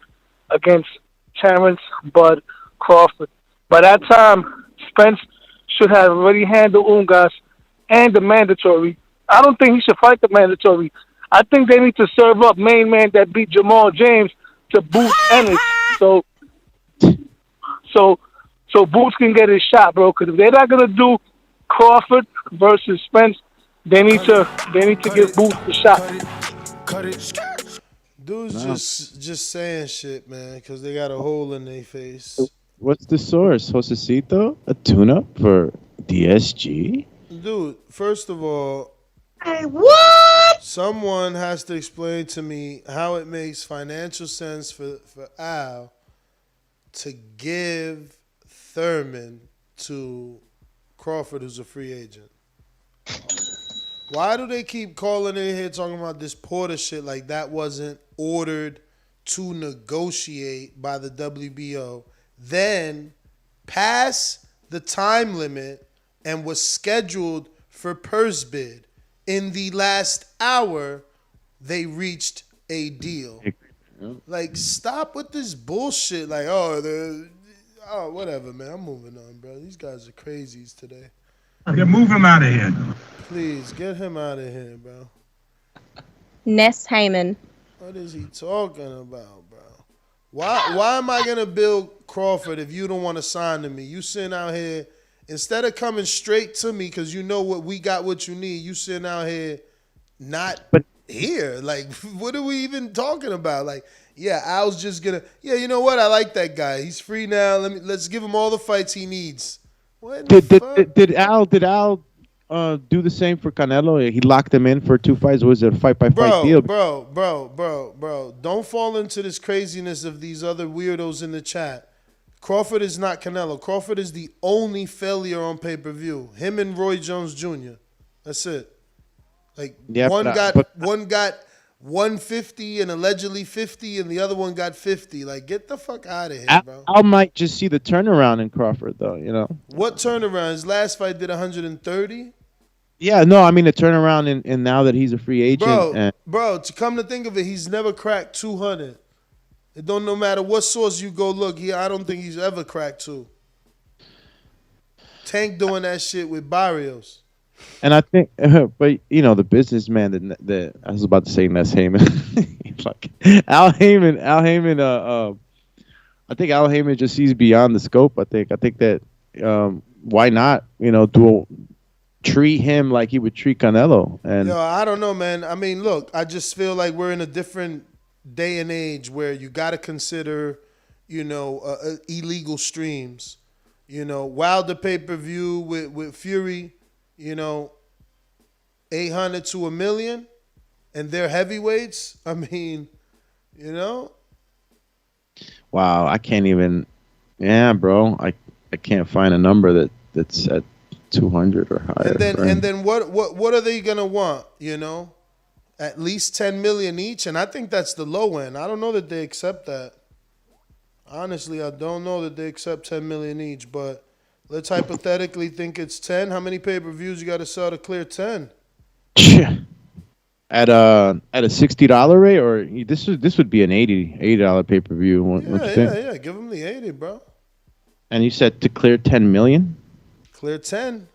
against Terrence Bud Crawford. By that time, Spence should have already handled Ungas and the mandatory. I don't think he should fight the mandatory. I think they need to serve up main man that beat Jamal James to Boots Ennis. So Boots can get his shot, bro. Because if they're not going to do Crawford versus Spence, they need to give Boots the shot. Cut it. Dude's just saying shit, man, because they got a hole in their face. What's the source? Josecito? A tune-up for DSG? Dude, first of all, hey, what? Someone has to explain to me how it makes financial sense for Al to give Thurman to Crawford, who's a free agent. Why do they keep calling in here talking about this Porter shit like that wasn't ordered to negotiate by the WBO, then pass the time limit and was scheduled for purse bid? In the last hour, they reached a deal. Like, stop with this bullshit. Like, oh, whatever, man. I'm moving on, bro. These guys are crazies today. Yeah, move him out of here. Please, get him out of here, bro. Ness Heyman. What is he talking about, bro? Why am I going to build Crawford if you don't want to sign to me? You sitting out here, instead of coming straight to me because you know we got what you need, you sitting out here not here. Like, what are we even talking about? Like, yeah, Al's just going to, yeah, you know what? I like that guy. He's free now. Let's give him all the fights he needs. What Did Al do the same for Canelo? He locked him in for 2 fights. Or was it a fight-by-fight deal? Bro, don't fall into this craziness of these other weirdos in the chat. Crawford is not Canelo. Crawford is the only failure on pay-per-view. Him and Roy Jones Jr. That's it. Like, yeah, one got 150 and allegedly 50, and the other one got 50. Like, get the fuck out of here, bro. Al might just see the turnaround in Crawford, though, you know? What turnaround? His last fight did 130? Yeah, no, I mean the turnaround in now that he's a free agent. Bro, to come to think of it, he's never cracked 200. It don't no matter what source you go look. I don't think he's ever cracked 2. Tank doing that shit with Barrios. And I think, but you know, the businessman that I was about to say Ness Heyman. Fuck. Al Heyman. I think Al Heyman just sees beyond the scope. I think that why not? You know, treat him like he would treat Canelo. And yo, I don't know, man. I mean, look, I just feel like we're in a different day and age where you got to consider, you know, illegal streams. You know, Wilder pay-per-view with Fury. You know, 800 to 1 million, and they're heavyweights. I mean, you know. Wow, I can't even. Yeah, bro, I can't find a number that's at 200 or higher. And then what are they gonna want? You know, at least 10 million each, and I think that's the low end. I don't know that they accept that. Honestly, I don't know that they accept 10 million each, but. Let's hypothetically think it's 10. How many pay-per-views you got to sell to clear 10? At a $60 rate, or this would be an $80 pay-per-view. Yeah. Give them the 80, bro. And you said to clear 10 million? Clear 10.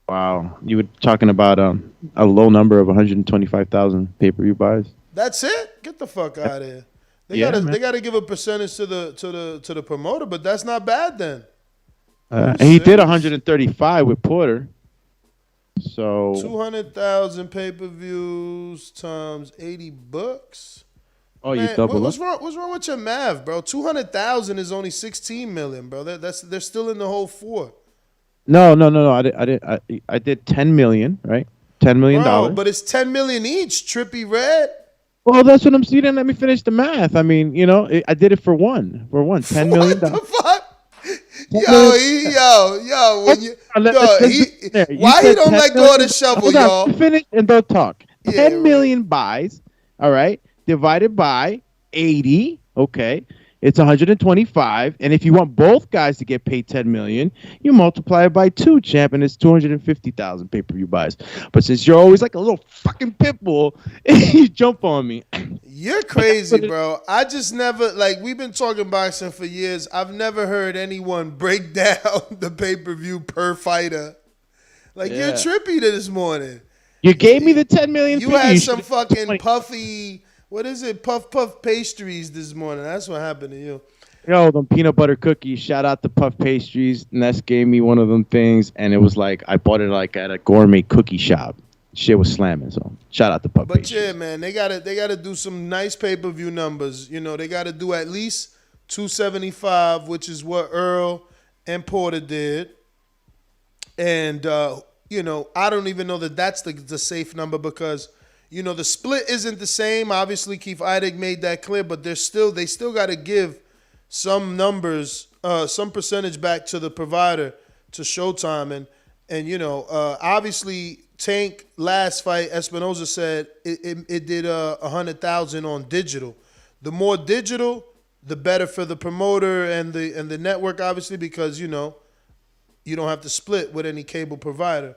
Wow, you were talking about a low number of 125,000 pay-per-view buys. That's it. Get the fuck out of here. They gotta give a percentage to the promoter, but that's not bad then. And he did 135 with Porter. So 200,000 pay-per-views times $80. Oh, man, you double what's wrong with your math, bro? 200,000 is only 16 million, bro. They're still in the whole 4. No. I did 10 million, right? $10 million. Bro, but it's 10 million each. Trippy Red. Well, that's what I'm saying. Let me finish the math. I mean, you know, I did it for $10 million. What the fuck? Yo, why he don't let go of the shovel, y'all? Finish and don't talk. 10 million buys, all right, divided by 80, okay, it's 125. And if you want both guys to get paid 10 million, you multiply it by 2, champ, and it's 250,000 pay-per-view buys. But since you're always like a little fucking pit bull, you jump on me. You're crazy, bro. I just never, like, we've been talking boxing for years. I've never heard anyone break down the pay-per-view per fighter. Like, you're trippy this morning. You gave me the 10 million. You had some fucking puffy, what is it, puff pastries this morning. That's what happened to you. Yo, them peanut butter cookies. Shout out to Puff Pastries. Ness gave me one of them things, and it was like, I bought it like at a gourmet cookie shop. Shit was slamming, so shout out to Puff Pastries. But yeah, man, they gotta do some nice pay-per-view numbers. You know, they gotta do at least 275, which is what Earl and Porter did. And you know, I don't even know that that's the safe number because, you know, the split isn't the same. Obviously, Keith Ideg made that clear, but they still got to give some numbers, some percentage back to the provider, to Showtime, and you know, obviously Tank last fight, Espinoza said it did 100,000 on digital. The more digital, the better for the promoter and the network, obviously, because you know you don't have to split with any cable provider.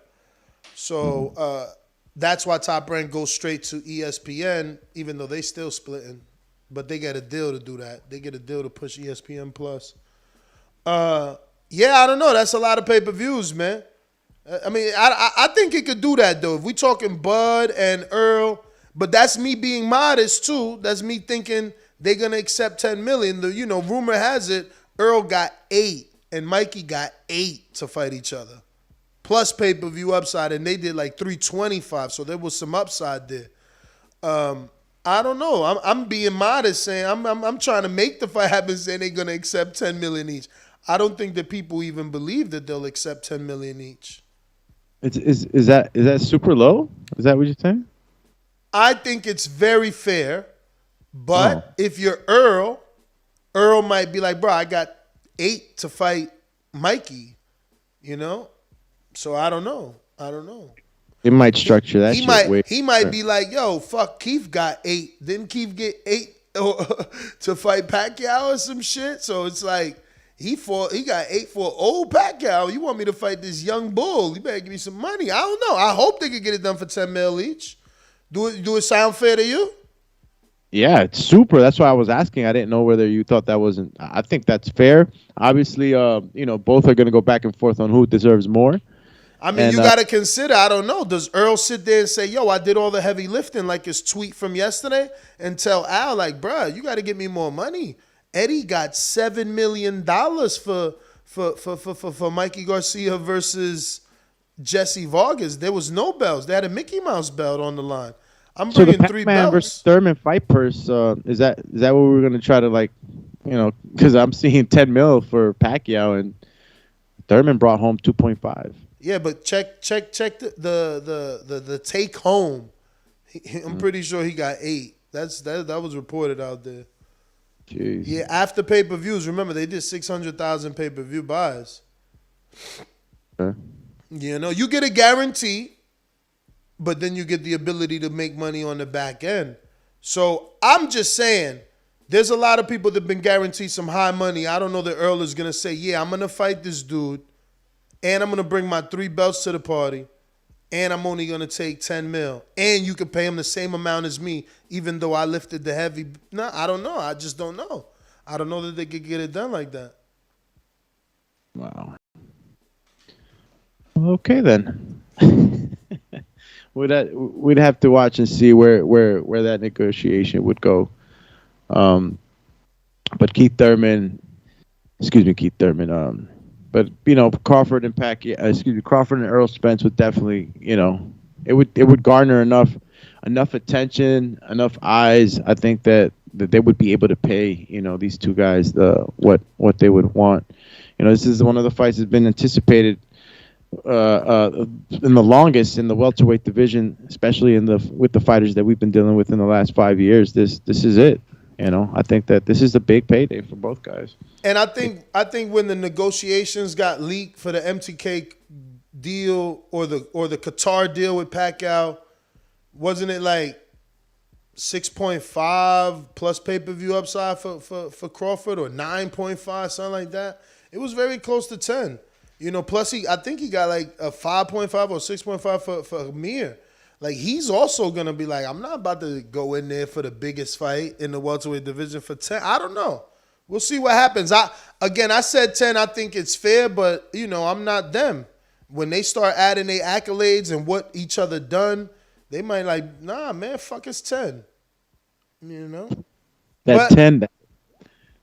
So That's why Top Rank goes straight to ESPN, even though they still splitting. But they get a deal to do that. They get a deal to push ESPN Plus. Yeah, I don't know. That's a lot of pay-per-views, man. I mean, I think it could do that, though. If we talking Bud and Earl, but that's me being modest, too. That's me thinking they're going to accept $10 million. Rumor has it Earl got 8 and Mikey got 8 to fight each other. Plus pay-per-view upside, and they did like 325, so there was some upside there. I don't know. I'm being modest, saying I'm trying to make the fight happen, saying they're going to accept $10 million each. I don't think that people even believe that they'll accept $10 million each. Is that super low? Is that what you're saying? I think it's very fair, but if you're Earl might be like, bro, I got 8 to fight Mikey, So I don't know. It might structure that. He might be like, yo, fuck, Keith got 8. Didn't Keith get 8 to fight Pacquiao or some shit? So it's like he got 8 for old Pacquiao. You want me to fight this young bull? You better give me some money. I don't know. I hope they could get it done for $10 million each. Do it sound fair to you? Yeah, it's super. That's why I was asking. I didn't know whether you thought that wasn't. I think that's fair. Obviously, both are going to go back and forth on who deserves more. I mean, you got to consider, I don't know, does Earl sit there and say, yo, I did all the heavy lifting like his tweet from yesterday, and tell Al, like, bruh, you got to give me more money. Eddie got $7 million for Mikey Garcia versus Jesse Vargas. There was no belts. They had a Mickey Mouse belt on the line. I'm bringing 3 belts. Versus Thurman fight purse, is that what we're going to try to, because I'm seeing $10 million for Pacquiao, and Thurman brought home 2.5. Yeah, but check the take home. I'm pretty sure he got 8. That was reported out there. Jeez. Yeah, after pay-per-views, remember they did 600,000 pay-per-view buys. Okay. You get a guarantee, but then you get the ability to make money on the back end. So I'm just saying, there's a lot of people that have been guaranteed some high money. I don't know that Earl is gonna say, yeah, I'm gonna fight this dude. And I'm going to bring my 3 belts to the party. And I'm only going to take 10 mil. And you can pay him the same amount as me, even though I lifted the heavy. No, I don't know. I just don't know. I don't know that they could get it done like that. Wow. Okay, then. We'd have to watch and see where that negotiation would go. But Keith Thurman. But Crawford and Crawford and Earl Spence would definitely, it would garner enough attention, enough eyes. I think that they would be able to pay, these two guys what they would want. This is one of the fights that's been anticipated in the longest in the welterweight division, especially with the fighters that we've been dealing with in the last 5 years. This is it. I think that this is a big payday for both guys. And I think when the negotiations got leaked for the MTK deal or the Qatar deal with Pacquiao, wasn't it like 6.5 plus pay-per-view upside for Crawford, or 9.5, something like that? It was very close to 10. Plus I think he got like a 5.5 or 6.5 for Amir. Like, he's also going to be like, I'm not about to go in there for the biggest fight in the welterweight division for 10. I don't know. We'll see what happens. I said 10. I think it's fair, but, I'm not them. When they start adding their accolades and what each other done, they might like, nah, man, fuck, it's 10. That 10,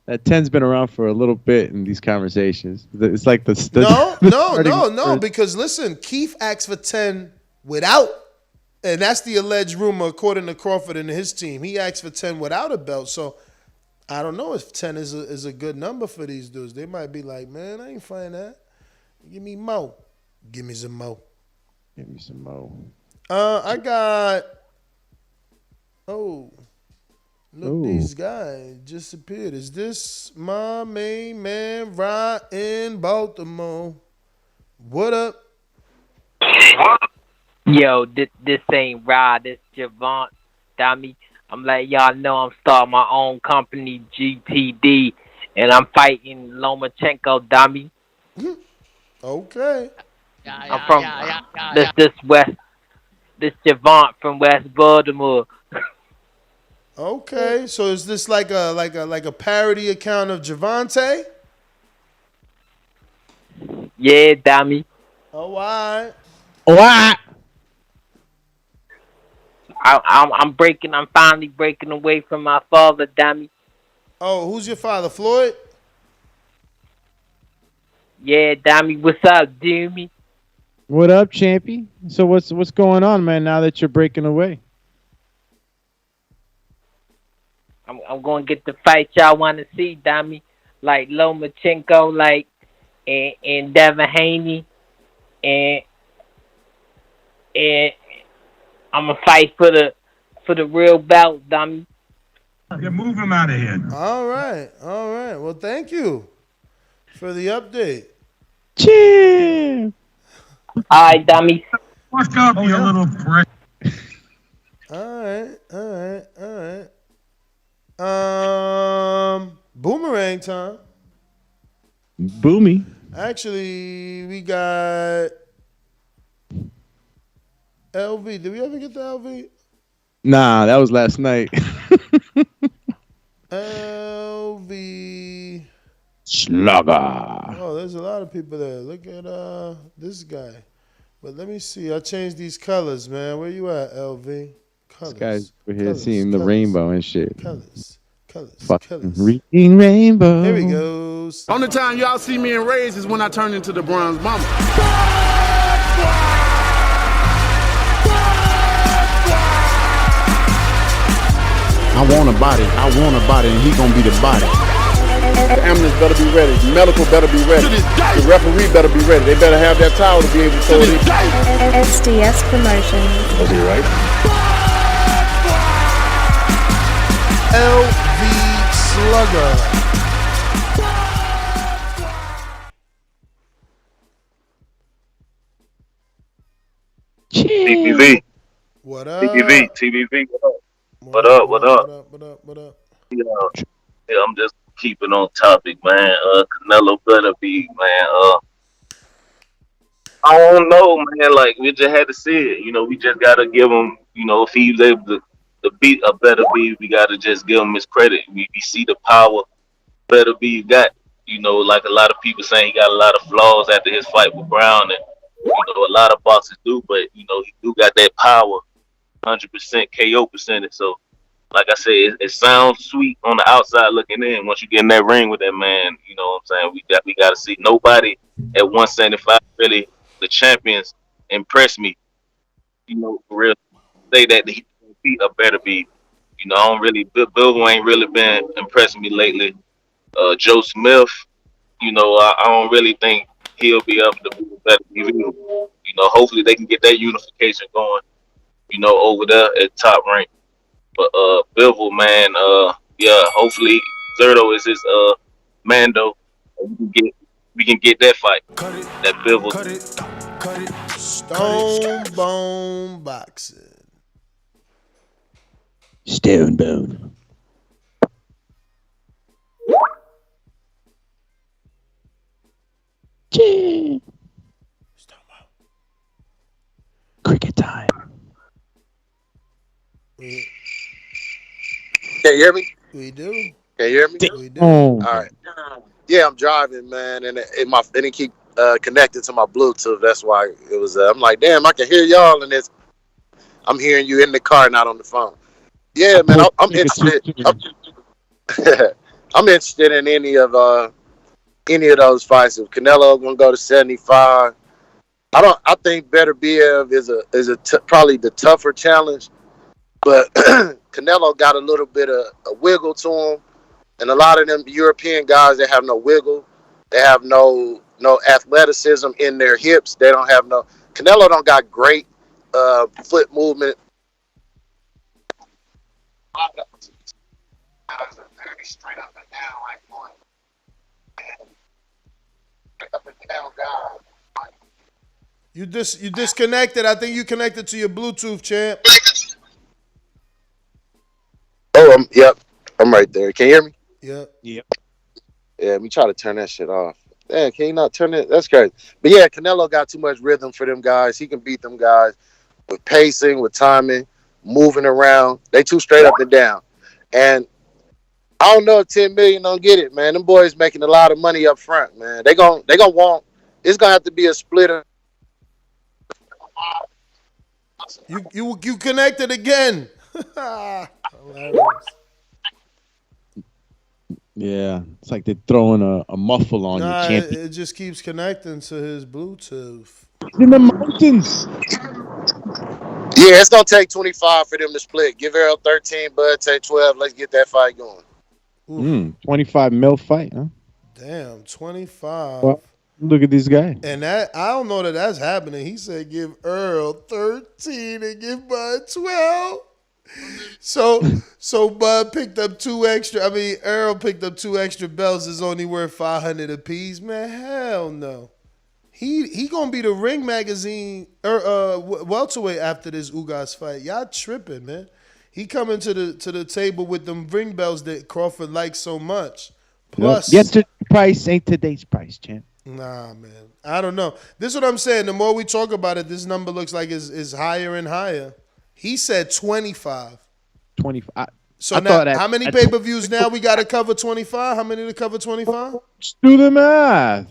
that 10's been around for a little bit in these conversations. It's like No, because listen, Keith asked for 10 without. And that's the alleged rumor, according to Crawford and his team. He asked for 10 without a belt. So I don't know if 10 is a good number for these dudes. They might be like, man, I ain't fighting that. Give me more. Give me some more. Give me some more. I got. Oh, look, these guys disappeared. Is this my main man right in Baltimore? What up? Yo, this ain't Rod, this Javant, dummy. I'm letting y'all know I'm starting my own company, GTD, and I'm fighting Lomachenko, dummy. Okay. I'm from this West this Javant from West Baltimore. Okay, so is this like a parody account of Javante? Yeah, dummy. Oh, why? What? I'm finally breaking away from my father, dummy. Oh, who's your father, Floyd? Yeah, dummy. What's up, Doomy? What up, Champy? So what's going on, man? Now that you're breaking away, I'm going to get the fight y'all want to see, dummy. Like Lomachenko, like and Devin Haney, and I'm gonna fight for the real belt, dummy. Yeah, move him out of here. All right. Well, thank you for the update. Cheers. All right, dummy. What's up, you little prick? All right. Boomerang time. Boomy. Actually, we got LV. Did we ever get the LV? Nah, that was last night. LV Slugger. Oh, there's a lot of people there. Look at this guy. But let me see. I changed these colors, man. Where you at, LV? Colors. This guy's over here seeing the rainbow and shit. Colors. Fucking reading rainbow. Here he goes. Only time y'all see me in rage is when I turn into the bronze mama. I want a body, and he gonna be the body. The ambulance better be ready. The medical better be ready. The referee better be ready. They better have that towel to be able to throw it in. SDS Promotions. Was he right? LV Slugger. TBV. What up? TBV, what up? What up? Yeah, I'm just keeping on topic, man. Canelo better be, man. I don't know, man. Like, we just had to see it. You know, we just gotta give him, you know, if he's able to beat a better be, we gotta just give him his credit. We see the power better be got. You know, like a lot of people saying he got a lot of flaws after his fight with Brown, and you know, a lot of boxers do, but you know, he do got that power, 100% KO percentage. So, like I said, it sounds sweet on the outside looking in. Once you get in that ring with that man, you know what I'm saying? We got to see. Nobody at 175 really, the champions, impressed me. You know, for real, say that he beat a better be. You know, I don't really, Bill ain't really been impressing me lately. Joe Smith, you know, I don't really think he'll be able to be a better be. You know, hopefully they can get that unification going, you know, over there at top rank. But Bivol, man, yeah, hopefully Zerto is his Mando. We can get that fight. That Bivol. Stone Bone Boxing. Stone Bone. Cricket time. Can you hear me? We do. Can you hear me? We do. All right. Yeah, I'm driving, man, and it didn't keep connected to my Bluetooth. That's why it was. I'm like, damn, I can hear y'all, and I'm hearing you in the car, not on the phone. Yeah, man, I'm interested. I'm interested in any of those fights. If Canelo gonna go to 75, I think Beterbiev is probably the tougher challenge, but Canelo got a little bit of a wiggle to him, and a lot of them European guys, they have no wiggle, they have no athleticism in their hips. They don't have no. Canelo don't got great foot movement. Straight up and down like one. Up and down guy. You disconnected. I think you connected to your Bluetooth, champ. Oh, yep. I'm right there. Can you hear me? Yep. Yeah, let me try to turn that shit off. Man, can you not turn it? That's crazy. But yeah, Canelo got too much rhythm for them guys. He can beat them guys. with pacing, with timing, moving around. They too straight up and down. And I don't know if 10 million don't get it, man. Them boys making a lot of money up front, man. They gonna want. It's gonna have to be a split. You connected again. Yeah, it's like they're throwing a muffle on Nah, you, champion. it just keeps connecting to his Bluetooth. In the mountains. Yeah, it's gonna take 25 for them to split. Give Errol 13, Bud take 12. Let's get that fight going. 25 mil fight, huh? Damn, 25. Well, look at this guy. And that I don't know that that's happening. He said give Earl 13 and give Bud 12. So Bud picked up 2 extra. I mean, Earl picked up 2 extra belts. It's only worth 500 apiece. Man, hell no. He gonna be the Ring Magazine welterweight after this Ugas fight. Y'all tripping, man. He coming to the table with them ring belts that Crawford likes so much. Plus, yesterday's price ain't today's price, champ. Nah, man. I don't know. This is what I'm saying. The more we talk about it, this number looks like is higher and higher. He said 25. 25. So now, how many pay-per-views now we got to cover 25? How many to cover 25? Just do the math.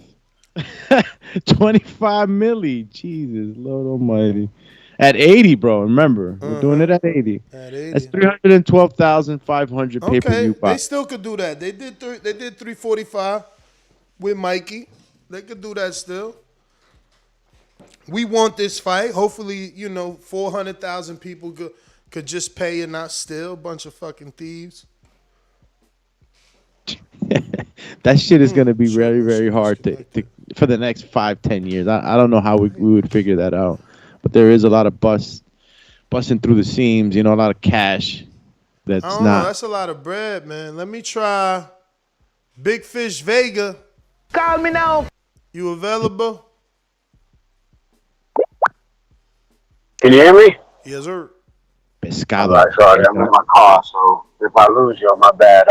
25 milli. Jesus, Lord almighty. At 80, bro. Remember, we're doing it at 80. At 80. That's 312,500 pay-per-view Okay, they still could do that. They did 345 with Mikey. They could do that still. We want this fight. Hopefully, 400,000 people could just pay and not steal. Bunch of fucking thieves. That shit is going to be very, very hard to for the next 5-10 years. I don't know how we would figure that out. But there is a lot of busting through the seams, a lot of cash that's I don't know. That's a lot of bread, man. Let me try Big Fish Vega. Call me now. You available? Can you hear me? Yes, sir. Pescado. All right, sorry, I'm in my car, so if I lose you, my bad.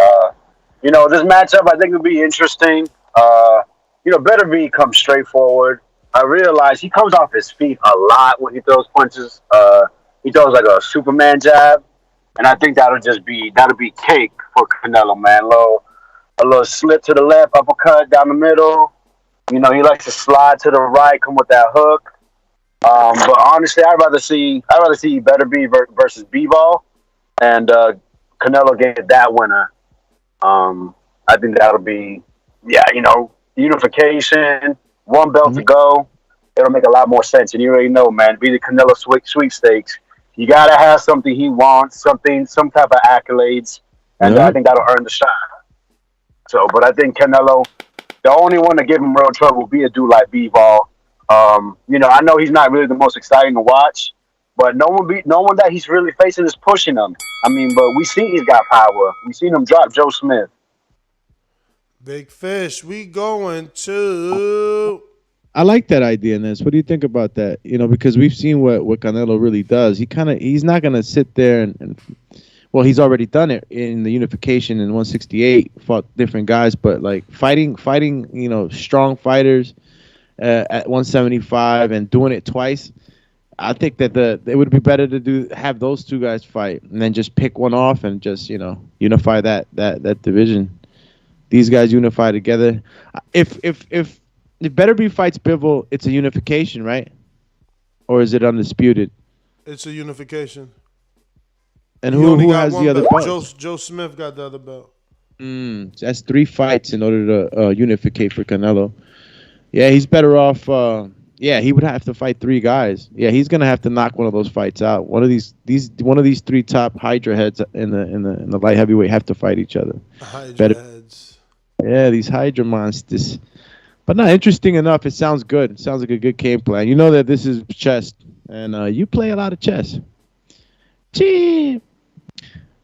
This matchup I think will be interesting. Beterbiev comes straightforward. I realize he comes off his feet a lot when he throws punches. He throws like a Superman jab, and I think that'll be cake for Canelo, man. A little slip to the left, uppercut down the middle. He likes to slide to the right, come with that hook. But honestly, I'd rather see Beterbiev versus B-Ball, and Canelo get that winner. I think that'll be unification. 1 belt to go. It'll make a lot more sense. And you already know, man, be the Canelo sweepstakes. You got to have something he wants, some type of accolades. And I think that'll earn the shot. So, but I think Canelo, the only one to give him real trouble will be a dude like B-Ball. I know he's not really the most exciting to watch, but no one that he's really facing is pushing him. I mean, but we see he's got power. We seen him drop Joe Smith. Big Fish, we going to... I like that idea, Ness. What do you think about that? Because we've seen what Canelo really does. He's not going to sit there and well, he's already done it in the unification in 168, fought different guys, but like fighting, strong fighters at 175 and doing it twice. I think that it would be better to have those 2 guys fight and then just pick one off and just, unify that division. These guys unify together. If Beterbiev fights Bivol, it's a unification, right? Or is it undisputed? It's a unification. And who has the other belt? Joe Smith got the other belt. That's 3 fights in order to unificate for Canelo. Yeah, he's better off. He would have to fight 3 guys. Yeah, he's gonna have to knock one of those fights out. One of these 3 top Hydra heads in the light heavyweight have to fight each other. Hydra heads. Yeah, these Hydra monsters. But not interesting enough. It sounds good. It sounds like a good game plan. You know that this is chess, and you play a lot of chess. Gee.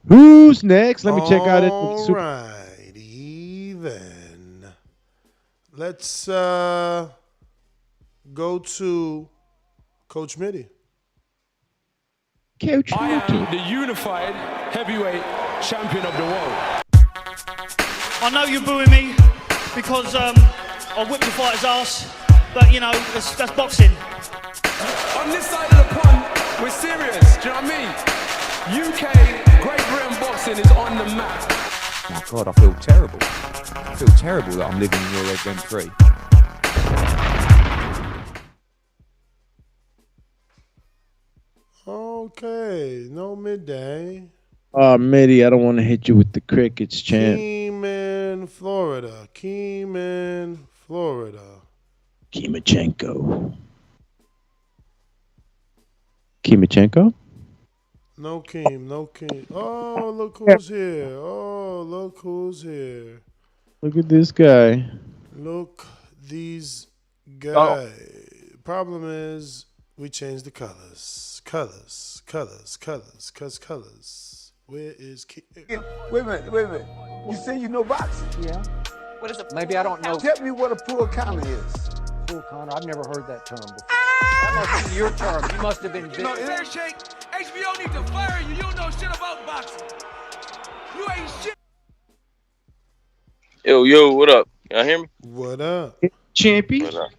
Who's next? Let me check out it. All righty then. Let's go to Coach Mitty. I am the unified heavyweight champion of the world. I know you're booing me because I whipped the fighter's ass, but that's boxing. On this side of the pond, We're serious. Do you know what I mean? UK, Great Britain boxing is on the map. My God, I feel terrible. I feel terrible that I'm living in your red rent free. Okay, no midday. Mitty, I don't want to hit you with the crickets, champ. Keeman, Florida. Kimachenko. Kimachenko? No Keem. Oh, look who's here. Look at this guy. Look these guys. Problem is, we changed the colors. Colors. Where is Keem? Wait a minute. You say you know boxing? Yeah. What is it? Maybe I don't know. Tell me what a pool counter is. Pool counter? I've never heard that term before. That must be your term. You must have been. No, fair shake. HBO need to fire you. You don't know shit about boxing. You ain't shit. Yo, what up? Y'all hear me? What up? Champion. What up?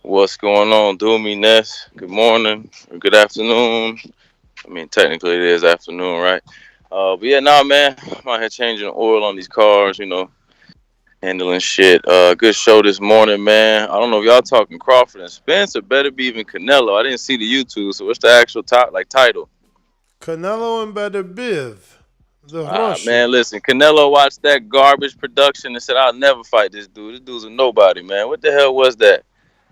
What's going on? Doomy Ness. Good morning or good afternoon. I mean, technically it is afternoon, right? But yeah, man. I'm out here changing the oil on these cars, handling shit. Good show this morning, man. I don't know if y'all talking Crawford and Spence or Beterbiev and Canelo. I didn't see the YouTube, so what's the actual title? Canelo and Beterbiev. The Russian. Man, listen, Canelo watched that garbage production and said, I'll never fight this dude. This dude's a nobody, man. What the hell was that?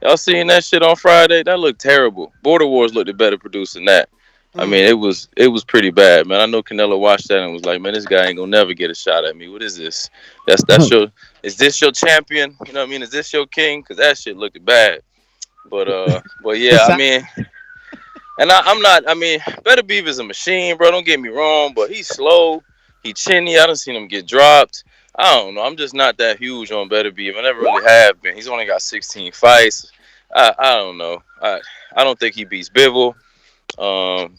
Y'all seen that shit on Friday? That looked terrible. Border Wars looked better produced than that. I mean, it was pretty bad, man. I know Canelo watched that and was like, man, this guy ain't gonna never get a shot at me. What is this? That's your. Is this your champion? You know what I mean? Is this your king? Because that shit looked bad. But yeah, I mean, and I'm not. I mean, Beterbiev is a machine, bro. Don't get me wrong, but he's slow. He chinny. I done seen him get dropped. I don't know. I'm just not that huge on Beterbiev. I never really have been. He's only got 16 fights. I don't know. I don't think he beats Bivol. I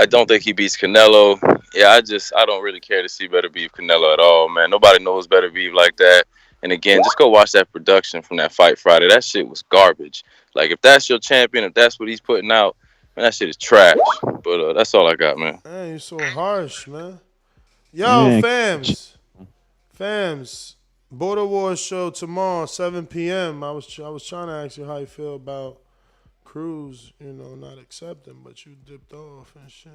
don't think he beats Canelo. Yeah, I don't really care to see Beterbiev Canelo at all, man. Nobody knows Beterbiev like that. And again, just go watch that production from that fight Friday. That shit was garbage. Like, if that's your champion, if that's what he's putting out, man, that shit is trash. But that's all I got, man. Man, you're so harsh, man. Yo, fams. Border Wars show tomorrow, 7 p.m. I was trying to ask you how you feel about Cruz, not accepting, but you dipped off and shit.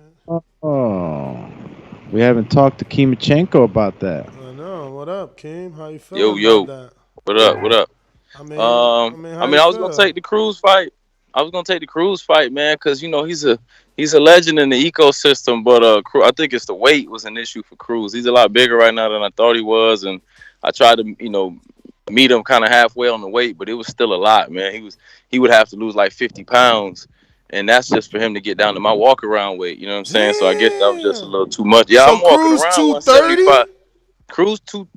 Oh, we haven't talked to Kimachenko about that. I know. What up, Kim? How you feeling about that? What up? I was gonna take the Cruz fight. Man, because he's a legend in the ecosystem. But I think it's the weight was an issue for Cruz. He's a lot bigger right now than I thought he was, and I tried to meet him kind of halfway on the weight, but it was still a lot, man. He would have to lose like 50 pounds, and that's just for him to get down to my walk around weight. You know what I'm saying? So I guess that was just a little too much. Yeah, so I'm walking Cruz around 230. Cruz two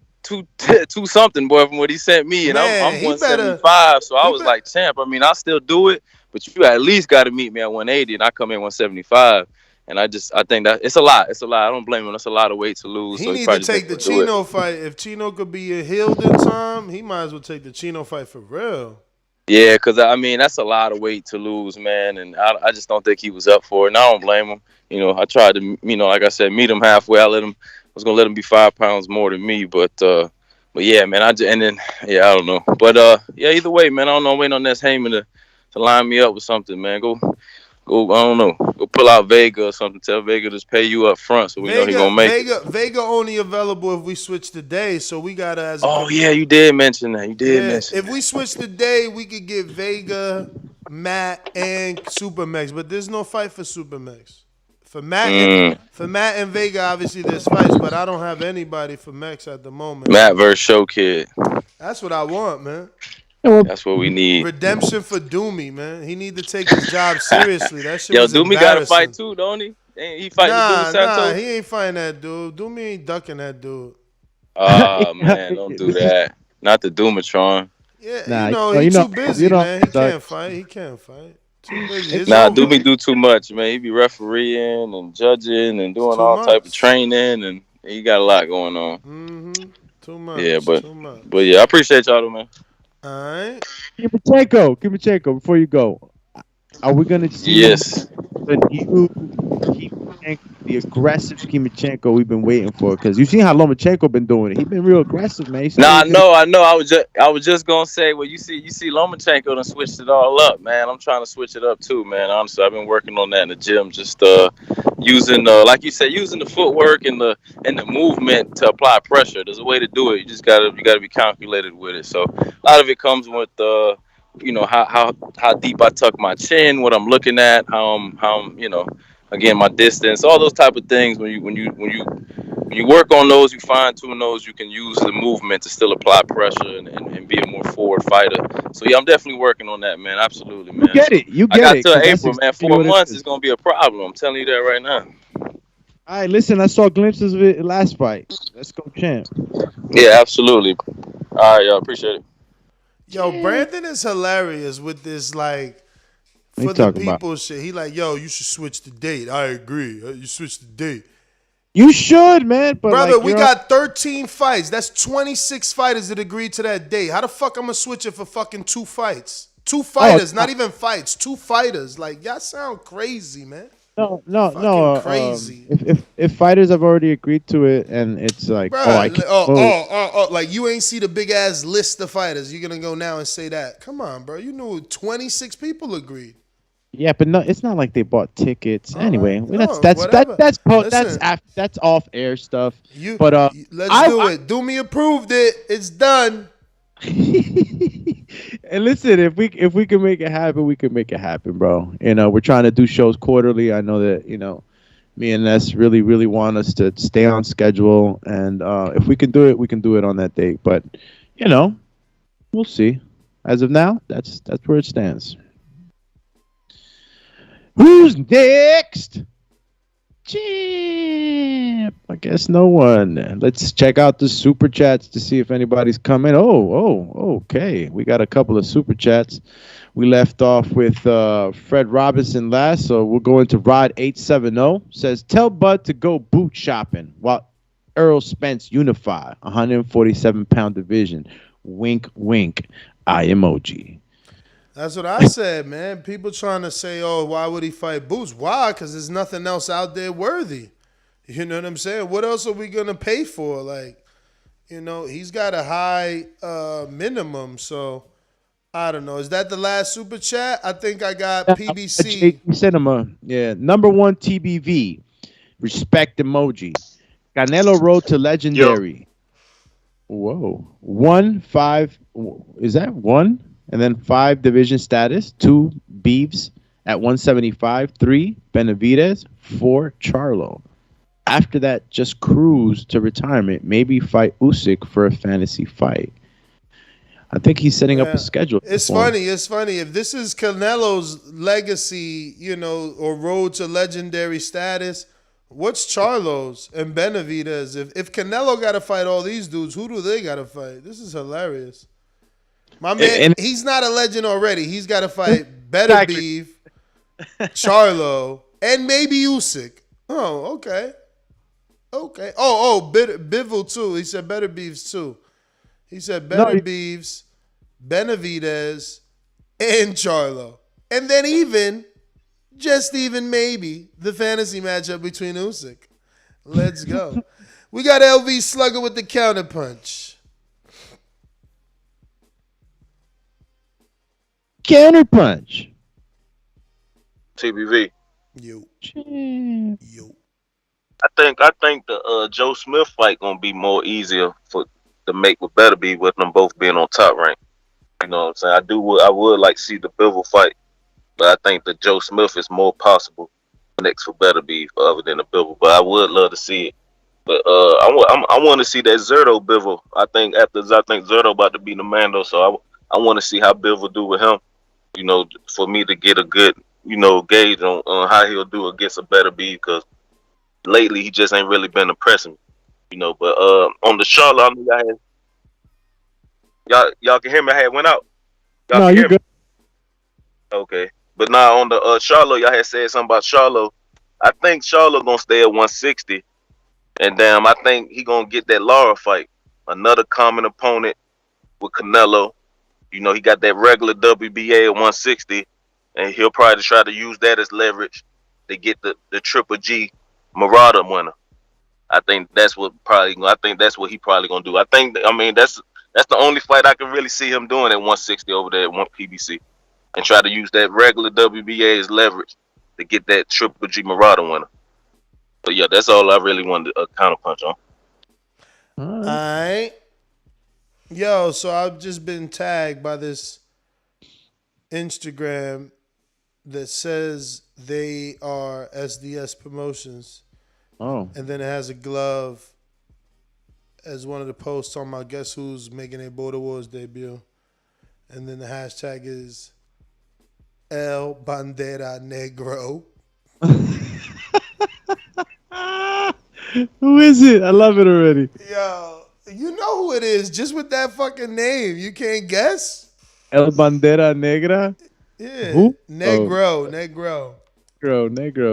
something, boy, from what he sent me, and I'm 175. So I was like, champ. I mean, I still do it, but you at least got to meet me at 180, and I come in 175. And I think that it's a lot. I don't blame him. That's a lot of weight to lose. He need to take the Chino fight. If Chino could be healed in time, he might as well take the Chino fight for real. Yeah, because, I mean, that's a lot of weight to lose, man. And I just don't think he was up for it. And I don't blame him. I tried to, like I said, meet him halfway. I was going to let him be 5 pounds more than me. But yeah, man, I don't know. But, yeah, either way, man, I don't know. I'm waiting on Ness Heyman to line me up with something, man. Go, I don't know. Go pull out Vega or something. Tell Vega to just pay you up front so we know he's going to make it. Vega only available if we switch the day, so we got to... yeah, you did mention that. If we switch the day, we could get Vega, Matt, and Supermax, but there's no fight for Supermax. For Matt and Vega, obviously there's fights, but I don't have anybody for Max at the moment. Matt versus Show Kid. That's what I want, man. That's what we need. Redemption for Doomy, man. He need to take his job seriously. That shit was Doomy got to fight too, don't he? Ain't he fighting Doomy Santos? Nah, he ain't fighting that dude. Doomy ain't ducking that dude. Oh, man, don't do that. Not the Doomatron. Yeah, he's too busy, man. He can't fight. Too busy. Doomy do too much, man. He be refereeing and judging and doing all type of training, and he got a lot going on. Mm-hmm. Too much. Yeah, but yeah, I appreciate y'all, though, man. All right. Kimachenko, before you go, are we gonna see? Yes. the new Kimachenko, the aggressive Kimachenko we've been waiting for. Because you've seen how Lomachenko been doing it. He's been real aggressive, man. He said Nah, I he was know. I was just gonna say, well, you see Lomachenko done switched it all up, man. I'm trying to switch it up too, man. Honestly, I've been working on that in the gym, just using, like you said, using the footwork and the movement to apply pressure. There's a way to do it. You just gotta be calculated with it. So a lot of it comes with how deep I tuck my chin, what I'm looking at, how I'm again, my distance, all those type of things. When you work on those, you fine tune those, you can use the movement to still apply pressure and be a more forward fighter. So yeah, I'm definitely working on that, man. Absolutely, man. You I get got it. till 'Cause that's April, man. exactly 4 what it months is. is gonna be a problem. I'm telling you that right now. All right, listen, I saw glimpses of it last fight. Let's go, champ. Yeah, absolutely. All right, y'all. Appreciate it. Yo, Brandon is hilarious with this, like, What you for the talking about? people shit. He like, yo, you should switch the date. I agree. You switch the date. You should, man. But Brother, like, we got 13 fights. That's 26 fighters that agreed to that date. How the fuck I'm gonna switch it for fucking 2 fights? 2 fighters, not even fights. 2 fighters. Like, y'all sound crazy, man. No. Crazy. If fighters have already agreed to it, and it's like, Bruh, oh, I can't. like you ain't see the big ass list of fighters. You're gonna go now and say that? Come on, bro. You knew 26 people agreed. Yeah, but no, it's not like they bought tickets. Anyway, No, that's whatever. that's off air stuff. You, but let's do it. Do me approved it. It's done. And listen, if we can make it happen, we can make it happen, bro. We're trying to do shows quarterly. I know that me and Ness really want us to stay on schedule, and if we can do it, we can do it on that date. But we'll see. As of now, that's where it stands. Who's next? Champ. I guess no one. Let's check out the super chats to see if anybody's coming. Okay. We got a couple of super chats. We left off with Fred Robinson last, so we'll go into Rod 870. Says, tell Bud to go boot shopping while Earl Spence unify 147-pound division. Wink, wink. Eye emoji. That's what I said, man. People trying to say, oh, why would he fight Boots? Why? Because there's nothing else out there worthy. You know what I'm saying? What else are we going to pay for? Like, he's got a high minimum. So, I don't know. Is that the last super chat? I think I got PBC. Cinema. Yeah. Number 1 TBV. Respect emoji. Canelo Road to Legendary. Whoa. 1-5. Is that 1? And then 5 division status, 2 Beeves at 175, 3 Benavidez, 4 Charlo. After that, just cruise to retirement. Maybe fight Usyk for a fantasy fight. I think he's setting up a schedule. It's funny. If this is Canelo's legacy, or road to legendary status, what's Charlo's and Benavidez? If Canelo got to fight all these dudes, who do they got to fight? This is hilarious. My man, he's not a legend already. He's got to fight Beterbiev, Charlo, and maybe Usyk. Oh, okay. Bivol too. He said Beterbiev's too. He said Beterbiev, Benavidez, and Charlo. And then just even maybe, the fantasy matchup between Usyk. Let's go. We got LV Slugger with the counterpunch. Counterpunch. TBV. You. I think the Joe Smith fight gonna be more easier to make with Beterbiev with them both being on top rank. You know what I'm saying? I would like to see the Bivol fight, but I think the Joe Smith is more possible next for Beterbiev other than the Bivol. But I would love to see it. But I want to see that Zerto Bivol. I think Zerto about to be the Mando, so I want to see how Bivol do with him. For me to get a good, gauge on how he'll do against a Beterbiev, because lately he just ain't really been impressing me. But on the Charlo, I know y'all can hear me. I had went out. No, you're good. Okay, but now on the Charlo, y'all had said something about Charlo. I think Charlo gonna stay at 160, and damn, I think he gonna get that Lara fight, another common opponent with Canelo. He got that regular WBA at 160, and he'll probably try to use that as leverage. to get the Triple G Marauder winner. I think that's what he probably gonna do. I mean that's the only fight I can really see him doing at 160 over there at one PBC, and try to use that regular WBA as leverage to get that Triple G Marauder winner. But yeah, that's all I really wanted to counterpunch on. All right. Yo, so I've just been tagged by this Instagram that says they are SDS Promotions. Oh. And then it has a glove as one of the posts talking about guess who's making a Border Wars debut. And then the hashtag is El Bandera Negro. Who is it? I love it already. Yo, you know who it is just with that fucking name. You can't guess? El Bandera Negra? Yeah. Who? Negro. Negro.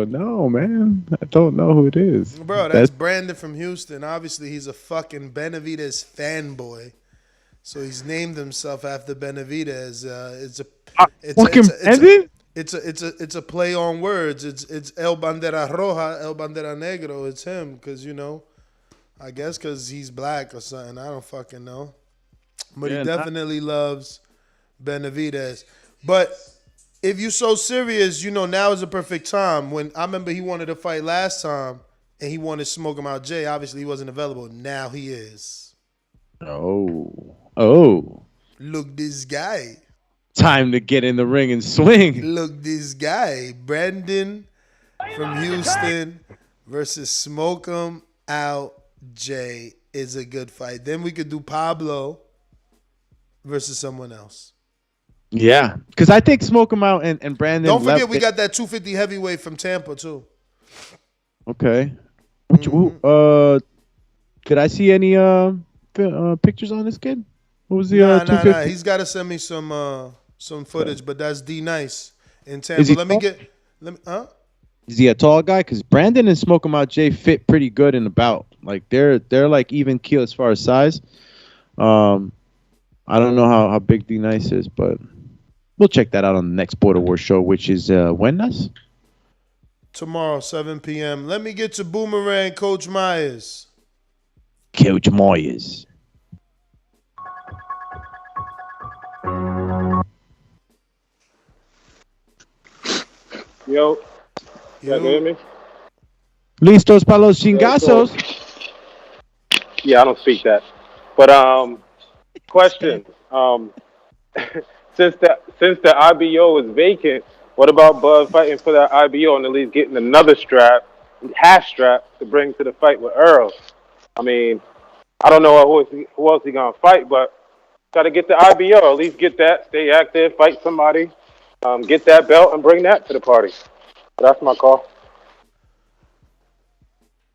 No, man. I don't know who it is. Bro, that's Brandon from Houston. Obviously, he's a fucking Benavidez fanboy. So he's named himself after Benavidez. It's a play on words. It's El Bandera Roja, El Bandera Negro. It's him because, I guess because he's black or something. I don't fucking know. But he definitely loves Benavidez. But if you're so serious, now is the perfect time. When I remember he wanted to fight last time and he wanted to smoke him out Jay. Obviously, he wasn't available. Now he is. Oh. Look, this guy. Time to get in the ring and swing. Look, this guy. Brandon from Houston versus Smoke 'em Out Jay is a good fight. Then we could do Pablo versus someone else. Yeah, because I think Smoke 'em Out and Brandon. Don't forget we got that 250 heavyweight from Tampa too. Okay. Could I see any pictures on this kid? What was the 250? Nah. He's got to send me some footage, but that's D Nice in Tampa. Is he a tall guy? Because Brandon and Smoke 'em Out Jay fit pretty good in the bout. Like they're like even keel as far as size. I don't know how big D Nice is, but we'll check that out on the next Border War show, which is when, Nas? Tomorrow, 7 p.m. Let me get to Boomerang, Coach Myers. Coach Myers. Yo. You hear me? Listos para los chingazos. Yeah, I don't speak that. But question. Since the IBO is vacant, what about Bud fighting for that IBO and at least getting another half strap to bring to the fight with Earl? I mean, I don't know who else he gonna fight, but gotta get the IBO, at least get that, stay active, fight somebody, get that belt and bring that to the party. That's my call.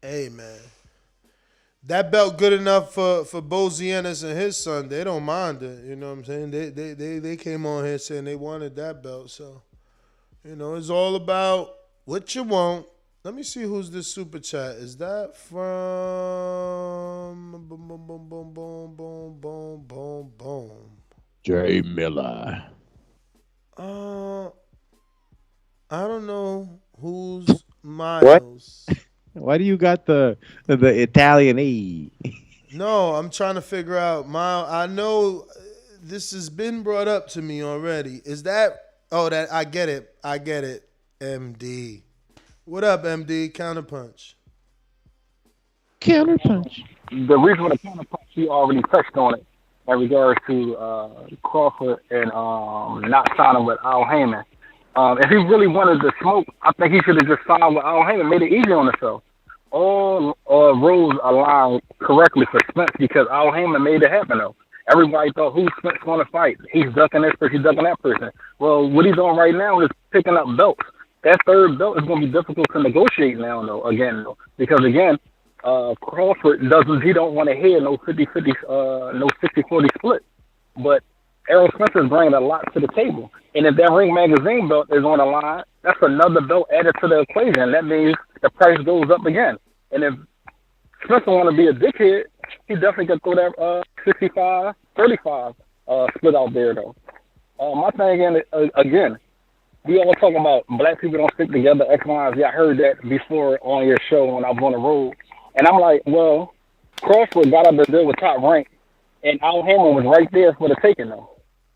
Hey man, that belt good enough for Bozianis and his son. They don't mind it. You know what I'm saying? They came on here saying they wanted that belt. So, it's all about what you want. Let me see who's this super chat. Is that from boom. Jay Miller. I don't know who's Miles. What? Why do you got the Italian E? No, I'm trying to figure out. I know this has been brought up to me already. Is that? Oh, that I get it. MD. What up, MD? Counterpunch. The reason for the counterpunch, you already touched on it in regards to Crawford and not signing with Al Heyman. If he really wanted to smoke, I think he should have just signed with Al Heyman, made it easier on himself. All rules aligned correctly for Spence because Al Heyman made it happen, though. Everybody thought, who's Spence going to fight? He's ducking this person, he's ducking that person. Well, what he's doing right now is picking up belts. That third belt is going to be difficult to negotiate now, though, because, again, Crawford don't want to hear no 50-50, no 60-40 split. But Errol Spencer's bringing a lot to the table. And if that Ring Magazine belt is on the line, that's another belt added to the equation. That means the price goes up again. And if Spencer want to be a dickhead, he definitely can throw that 65-35 split out there, though. My thing again, we always talking about black people don't stick together, X, Y, and Z. I heard that before on your show when I was on the road. And I'm like, well, Crawford got up to deal with Top Rank, and Al Hammond was right there for the taking, though.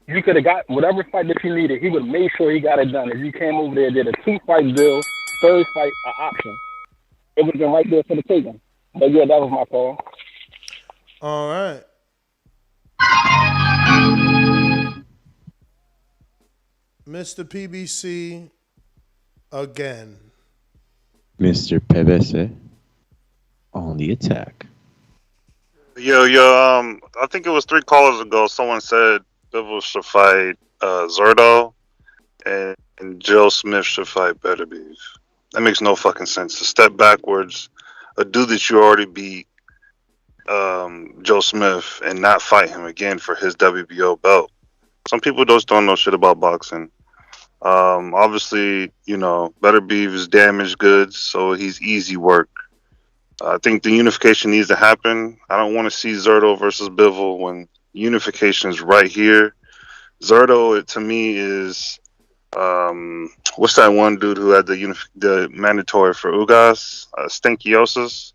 You could have got whatever fight that you needed. He would have made sure he got it done. If you came over there and did a 2-fight deal, third fight, an option, it would have been right there for the taking. But yeah, that was my call. All right. Mr. PBC again. Mr. PBC on the attack. Yo, I think it was 3 callers ago. Someone said Bivol should fight Zerto, and Joe Smith should fight Beterbiev. That makes no fucking sense. To step backwards, a dude that you already beat, Joe Smith, and not fight him again for his WBO belt. Some people just don't know shit about boxing. Obviously, Beterbiev is damaged goods, so he's easy work. I think the unification needs to happen. I don't want to see Zerto versus Bivol when unification is right here. Zerto, to me, is what's that one dude who had the mandatory for Ugas? Stankiosis.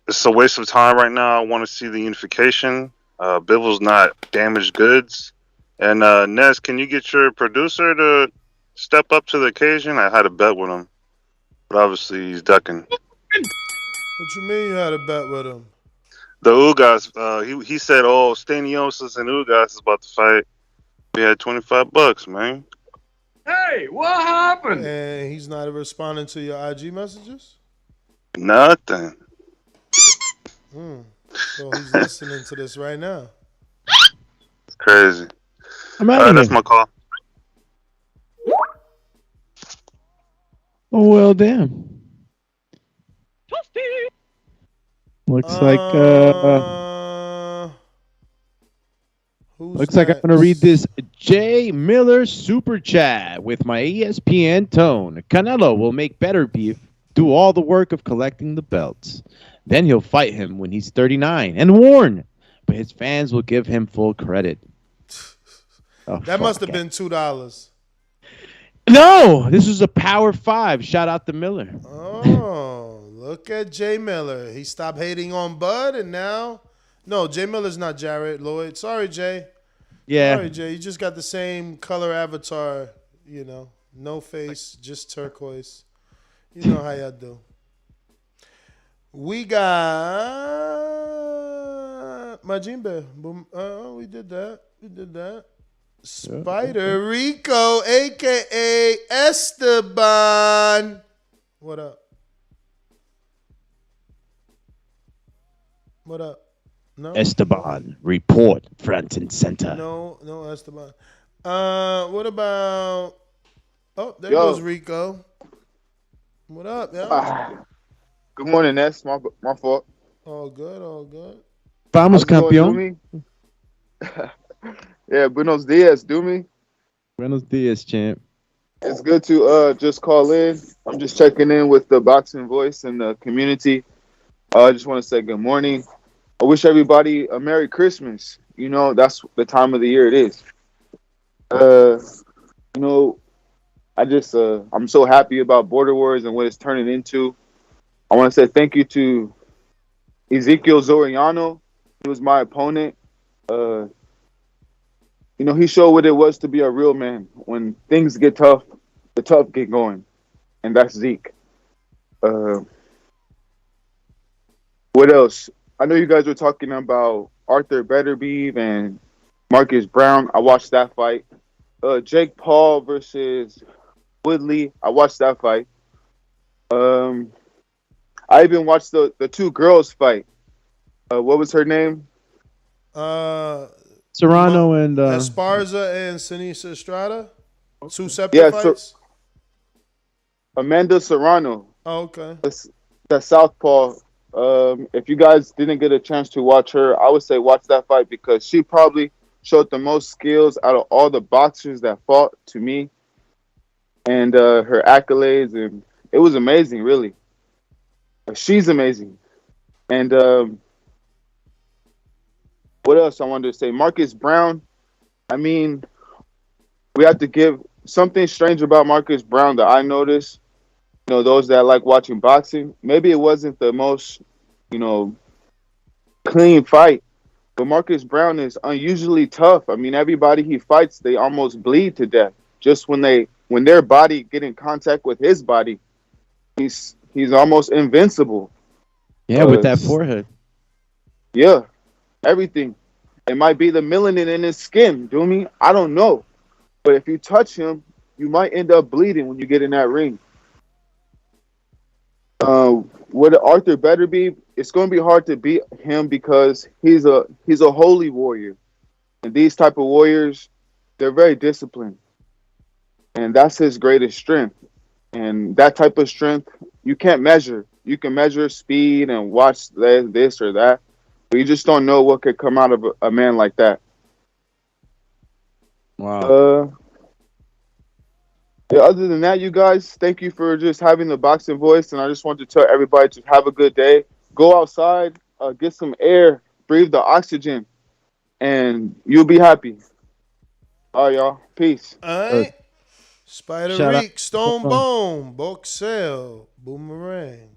It's a waste of time right now. I want to see the unification. Bivol's not damaged goods. And Nez, can you get your producer to step up to the occasion? I had a bet with him, but obviously he's ducking. What you mean you had a bet with him? The Ugas, he said, Staniosis and Ugas is about to fight. We had $25, man. Hey, what happened? And he's not responding to your IG messages? Nothing. So he's listening to this right now. It's crazy. That's my call. Oh, well, damn. Looks like I'm gonna read this Jay Miller super chat with my ESPN tone. Canelo will make Beterbiev do all the work of collecting the belts. Then he'll fight him when he's 39 and warn, but his fans will give him full credit. That must have been $2. No, this was a Power 5. Shout out to Miller. Oh, look at Jay Miller. He stopped hating on Bud, and now... No, Jay Miller's not Jarrett Lloyd. Sorry, Jay. Yeah. Sorry, Jay. You just got the same color avatar, No face, just turquoise. You know how y'all do. We got Majimbe. We did that. Spider Rico, a.k.a. Esteban. What up? No. Esteban, report front and center. No, Esteban. What about... Oh, there goes Rico. What up, yo? Good morning, Ness. My fault. All good. Vamos, campeón. Yeah, buenos dias, do me. Buenos dias, champ. It's good to just call in. I'm just checking in with the Boxing Voice and the community. I just want to say good morning. I wish everybody a Merry Christmas. That's the time of the year it is. I'm so happy about Border Wars and what it's turning into. I want to say thank you to Ezekiel Zoriano. He was my opponent. He showed what it was to be a real man. When things get tough, the tough get going. And that's Zeke. What else? I know you guys were talking about Artur Beterbiev and Marcus Brown. I watched that fight. Jake Paul versus Woodley. I watched that fight. I even watched the 2 girls fight. What was her name? Serrano and Esparza and Sinisa Estrada. 2 separate fights. Amanda Serrano. Oh, okay. That southpaw. If you guys didn't get a chance to watch her, I would say watch that fight because she probably showed the most skills out of all the boxers that fought to me. And her accolades, and it was amazing, really. She's amazing. And what else I wanted to say? Marcus Brown, I mean, we have to give something strange about Marcus Brown that I noticed. Those that like watching boxing, maybe it wasn't the most, you know, clean fight, but Marcus Brown is unusually tough. I mean, everybody he fights, they almost bleed to death. Just when their body get in contact with his body, he's almost invincible. Yeah, with that forehead. Yeah, everything. It might be the melanin in his skin, do me? I don't know. But if you touch him, you might end up bleeding when you get in that ring. With Artur Beterbiev, it's going to be hard to beat him because he's a holy warrior, and these type of warriors, they're very disciplined, and that's his greatest strength. And that type of strength you can't measure. You can measure speed and watch this or that, but you just don't know what could come out of a man like that. Wow. Yeah, other than that, you guys, thank you for just having the boxing voice, and I just want to tell everybody to have a good day. Go outside, get some air, breathe the oxygen, and you'll be happy. All right, y'all. Peace. All right. Spider Shout out. Reek, Stone Bone, Boxel, Boomerang.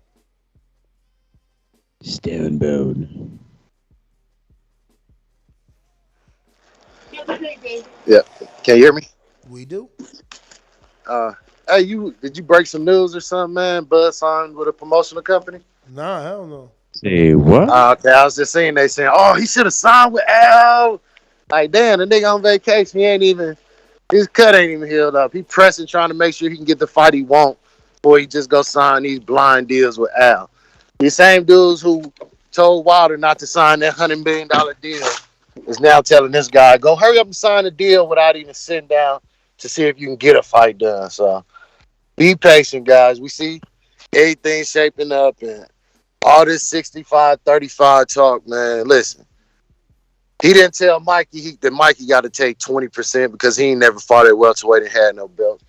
Stone Bone. Yeah. Can you hear me? We do. Hey, did you break some news or something, man? Bud signed with a promotional company? Nah, hell no. Say what? Okay, I was just saying they saying, oh, he should have signed with Al. Like, damn, the nigga on vacation, his cut ain't even healed up. He pressing, trying to make sure he can get the fight he want before he just go sign these blind deals with Al. These same dudes who told Wilder not to sign that $100 million deal is now telling this guy, go hurry up and sign a deal without even sitting down to see if you can get a fight done. So be patient, guys. We see everything shaping up and all this 65-35 talk, man. Listen, he didn't tell Mikey that Mikey got to take 20% because he ain't never fought at welterweight and had no belt.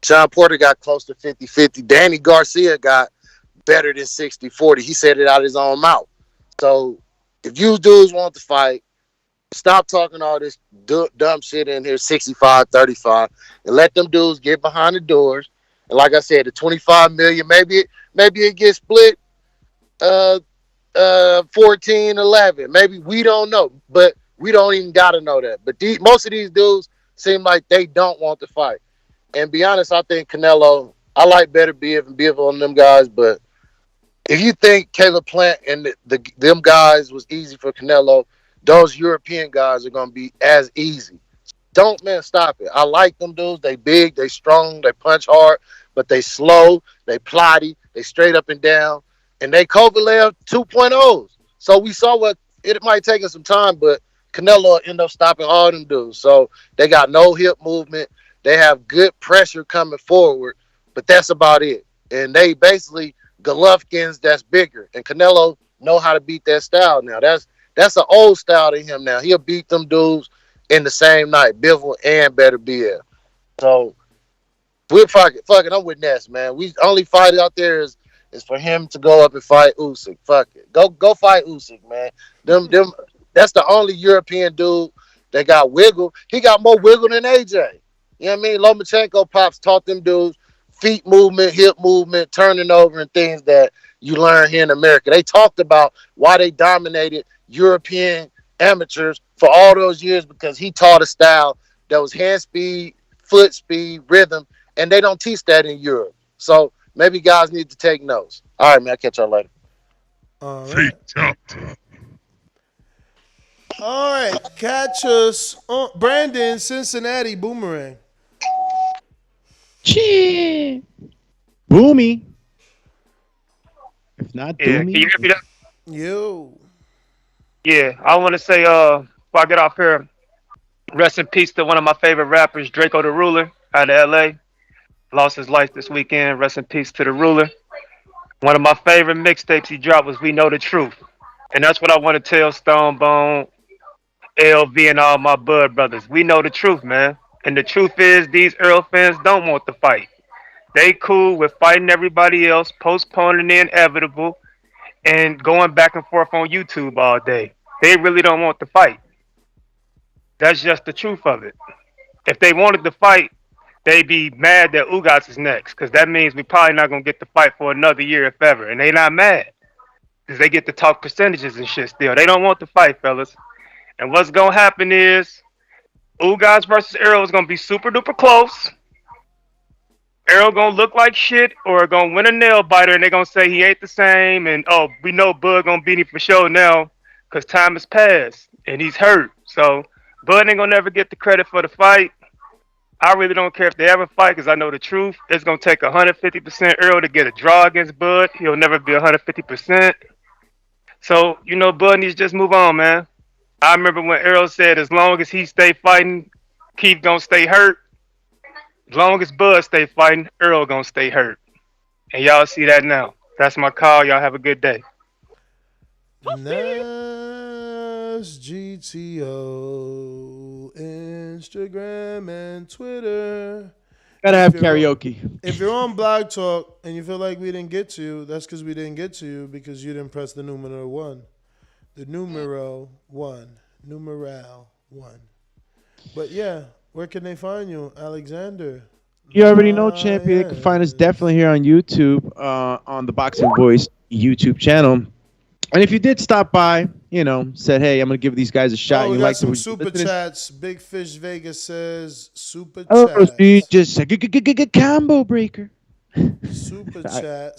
Sean Porter got close to 50-50. Danny Garcia got better than 60-40. He said it out of his own mouth. So if you dudes want to fight, stop talking all this dumb shit in here, 65-35, and let them dudes get behind the doors. And like I said, the $25 million, maybe it gets split 14-11. Maybe we don't know, but we don't even gotta know that. But most of these dudes seem like they don't want to fight. And be honest, I think Canelo, I like Beterbiev and Bivol on them guys, but if you think Caleb Plant and them guys was easy for Canelo, those European guys are gonna be as easy. Don't, man, stop it. I like them dudes. They big, they strong, they punch hard, but they slow, they plotty, they straight up and down, and they Kovalev 2.0s. So we saw what it might take us some time, but Canelo end up stopping all them dudes. So they got no hip movement. They have good pressure coming forward, but that's about it. And they basically Golovkins that's bigger, and Canelo know how to beat that style now. That's an old style to him now. He'll beat them dudes in the same night, Bivol and Beterbiev. So we'll fuck it. I'm with Ness, man. We only fight out there is for him to go up and fight Usyk. Fuck it. Go fight Usyk, man. Them that's the only European dude that got wiggle. He got more wiggle than AJ. You know what I mean? Lomachenko Pops taught them dudes feet movement, hip movement, turning over, and things that you learn here in America. They talked about why they dominated European amateurs for all those years because he taught a style that was hand speed, foot speed, rhythm, and they don't teach that in Europe. So maybe guys need to take notes. All right, man. I'll catch y'all later. All right. All right. Catch us on Brandon, Cincinnati, Boomerang. Chee. Boomy. If not Yeah, Boomy. can you hear me? Yo. Yeah, I want to say, before I get off here, rest in peace to one of my favorite rappers, Draco the Ruler, out of L.A. Lost his life this weekend. Rest in peace to the Ruler. One of my favorite mixtapes he dropped was We Know the Truth. And that's what I want to tell Stone Bone, LV, and all my Bud brothers. We know the truth, man. And the truth is these Earl fans don't want to fight. They cool with fighting everybody else, postponing the inevitable, and going back and forth on YouTube all day. They really don't want to fight. That's just the truth of it. If they wanted to fight, they'd be mad that Ugas is next, because that means we probably not gonna get the fight for another year, if ever. And they not mad, because they get to talk percentages and shit still. They don't want the fight, fellas. And what's gonna happen is Ugas versus Errol is gonna be super duper close. Errol gonna look like shit or gonna win a nail biter, and they gonna say he ain't the same. And oh, we know Bud gonna beat him for sure now, because time has passed and he's hurt. So Bud ain't gonna never get the credit for the fight. I really don't care if they ever fight, because I know the truth. It's gonna take 150% Errol to get a draw against Bud. He'll never be 150%. So Bud needs to just move on, man. I remember when Errol said, as long as he stay fighting, Keith gonna stay hurt. As long as Bud stay fighting, Earl gonna stay hurt. And y'all see that now. That's my call. Y'all have a good day. Nas GTO, Instagram and Twitter. Gotta have karaoke. If you're on Blog Talk and you feel like we didn't get to you, that's because we didn't get to you because you didn't press the numero 1. The numero 1. Numeral 1. But yeah, where can they find you, Alexander? You already know, champion. You can find us definitely here on YouTube, on the Boxing Voice YouTube channel. And if you did stop by, said, hey, I'm going to give these guys a shot. We you got like some super chats. Big Fish Vegas says super chat. Oh, you just a combo breaker. Super chat.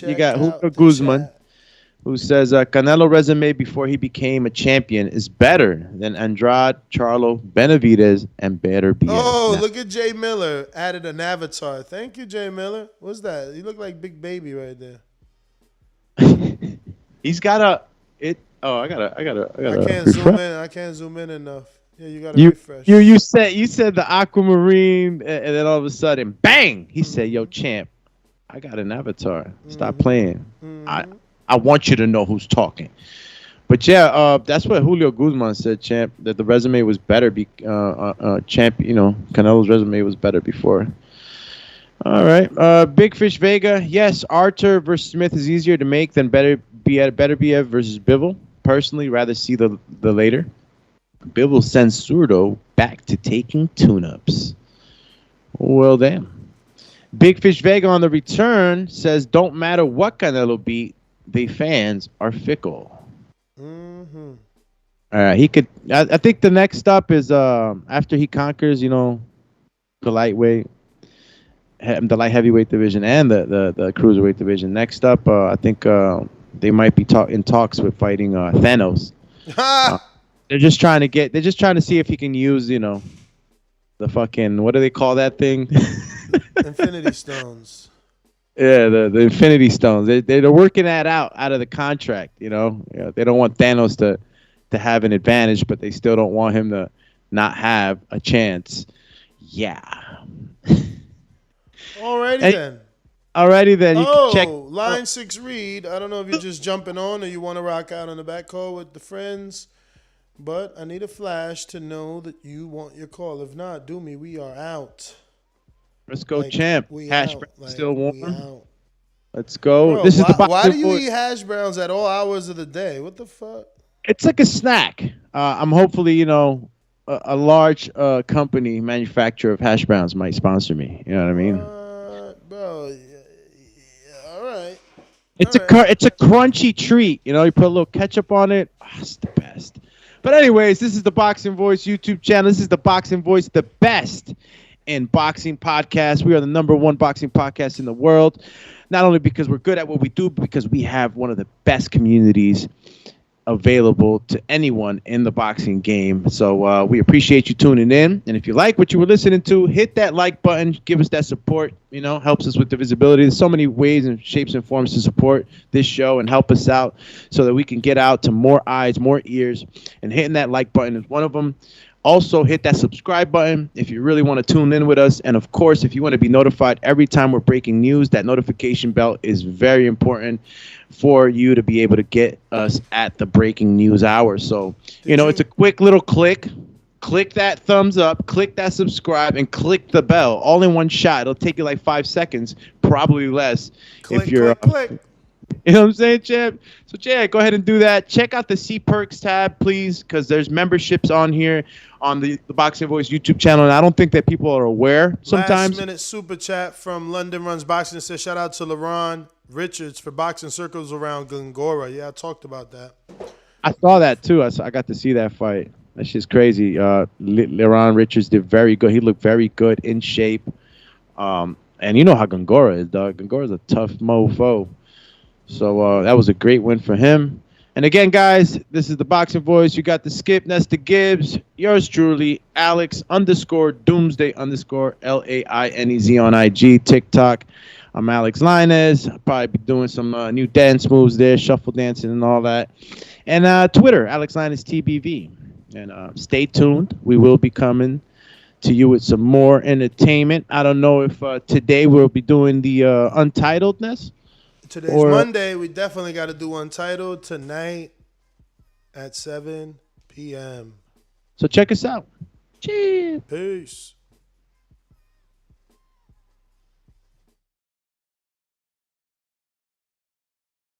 You got Julio Guzman, who says Canelo resume before he became a champion is better than Andrade, Charlo, Benavidez, and Beterbiev. Oh, look at Jay Miller. Added an avatar. Thank you, Jay Miller. What's that? You look like Big Baby right there. He's got I can't zoom in. I can't zoom in enough. Yeah, you gotta refresh. You said the aquamarine, and then all of a sudden, bang! He said, "Yo, champ, I got an avatar. Stop playing. I want you to know who's talking." But yeah, that's what Julio Guzman said, champ. That the resume was better. Champ, Canelo's resume was better before. All right, Big Fish Vega. Yes, Artur versus Smith is easier to make than Beterbiev versus Bivol. Personally, rather see the later. Bivol sends Surdo back to taking tune-ups. Well, damn. Big Fish Vega on the return says, don't matter what Canelo beat, the fans are fickle. All right, he could. I think the next up is after he conquers, the lightweight, the light heavyweight division, and the cruiserweight division. Next up, I think they might be in talks with fighting Thanos. They're just trying to see if he can use, the fucking, what do they call that thing? Infinity Stones. Yeah, the Infinity Stones. They're working that out of the contract, They don't want Thanos to have an advantage, but they still don't want him to not have a chance. Yeah. Alrighty then. You can check. Line 6 read. I don't know if you're just jumping on or you want to rock out on the back call with the friends, but I need a flash to know that you want your call. If not, do me. We are out. Let's go, champ. Hash brown still warm. Out. Let's go. Bro, this is the why do you eat hash browns at all hours of the day? What the fuck? It's like a snack. I'm hopefully, a large company manufacturer of hash browns might sponsor me. You know what I mean? Bro, all right. It's a crunchy treat. You put a little ketchup on it. Oh, it's the best. But anyways, this is the Boxing Voice YouTube channel. This is the Boxing Voice, the best in boxing podcast. We are the #1 boxing podcast in the world. Not only because we're good at what we do, but because we have one of the best communities available to anyone in the boxing game. So we appreciate you tuning in. And if you like what you were listening to, hit that like button. Give us that support. Helps us with the visibility. There's so many ways and shapes and forms to support this show and help us out so that we can get out to more eyes, more ears. And hitting that like button is one of them. Also, hit that subscribe button if you really want to tune in with us. And, of course, if you want to be notified every time we're breaking news, that notification bell is very important for you to be able to get us at the breaking news hour. So, it's a quick little click. Click that thumbs up, click that subscribe, and click the bell all in one shot. It'll take you like 5 seconds, probably less. Click. You know what I'm saying, champ? So, yeah, go ahead and do that. Check out the C Perks tab, please, because there's memberships on here on the Boxing Voice YouTube channel, and I don't think that people are aware sometimes. Last minute super chat from London Runs Boxing says, shout out to LaRon Richards for boxing circles around Gongora. Yeah, I talked about that. I saw that, too. I got to see that fight. That shit's crazy. LaRon Richards did very good. He looked very good, in shape. And you know how Gongora is, dog. Gongora's a tough mofo. So that was a great win for him. And again, guys, this is the Boxing Voice. You got the Skip, Nesta Gibbs, yours truly, Alex_Doomsday_LAINEZ on IG, TikTok. I'm Alex Linez. I'll probably be doing some new dance moves there, shuffle dancing and all that. And Twitter, Alex Linez TBV. And stay tuned. We will be coming to you with some more entertainment. I don't know if today we'll be doing the Untitledness. Today's Monday. We definitely got to do Untitled tonight at 7 p.m. So check us out. Cheers. Peace.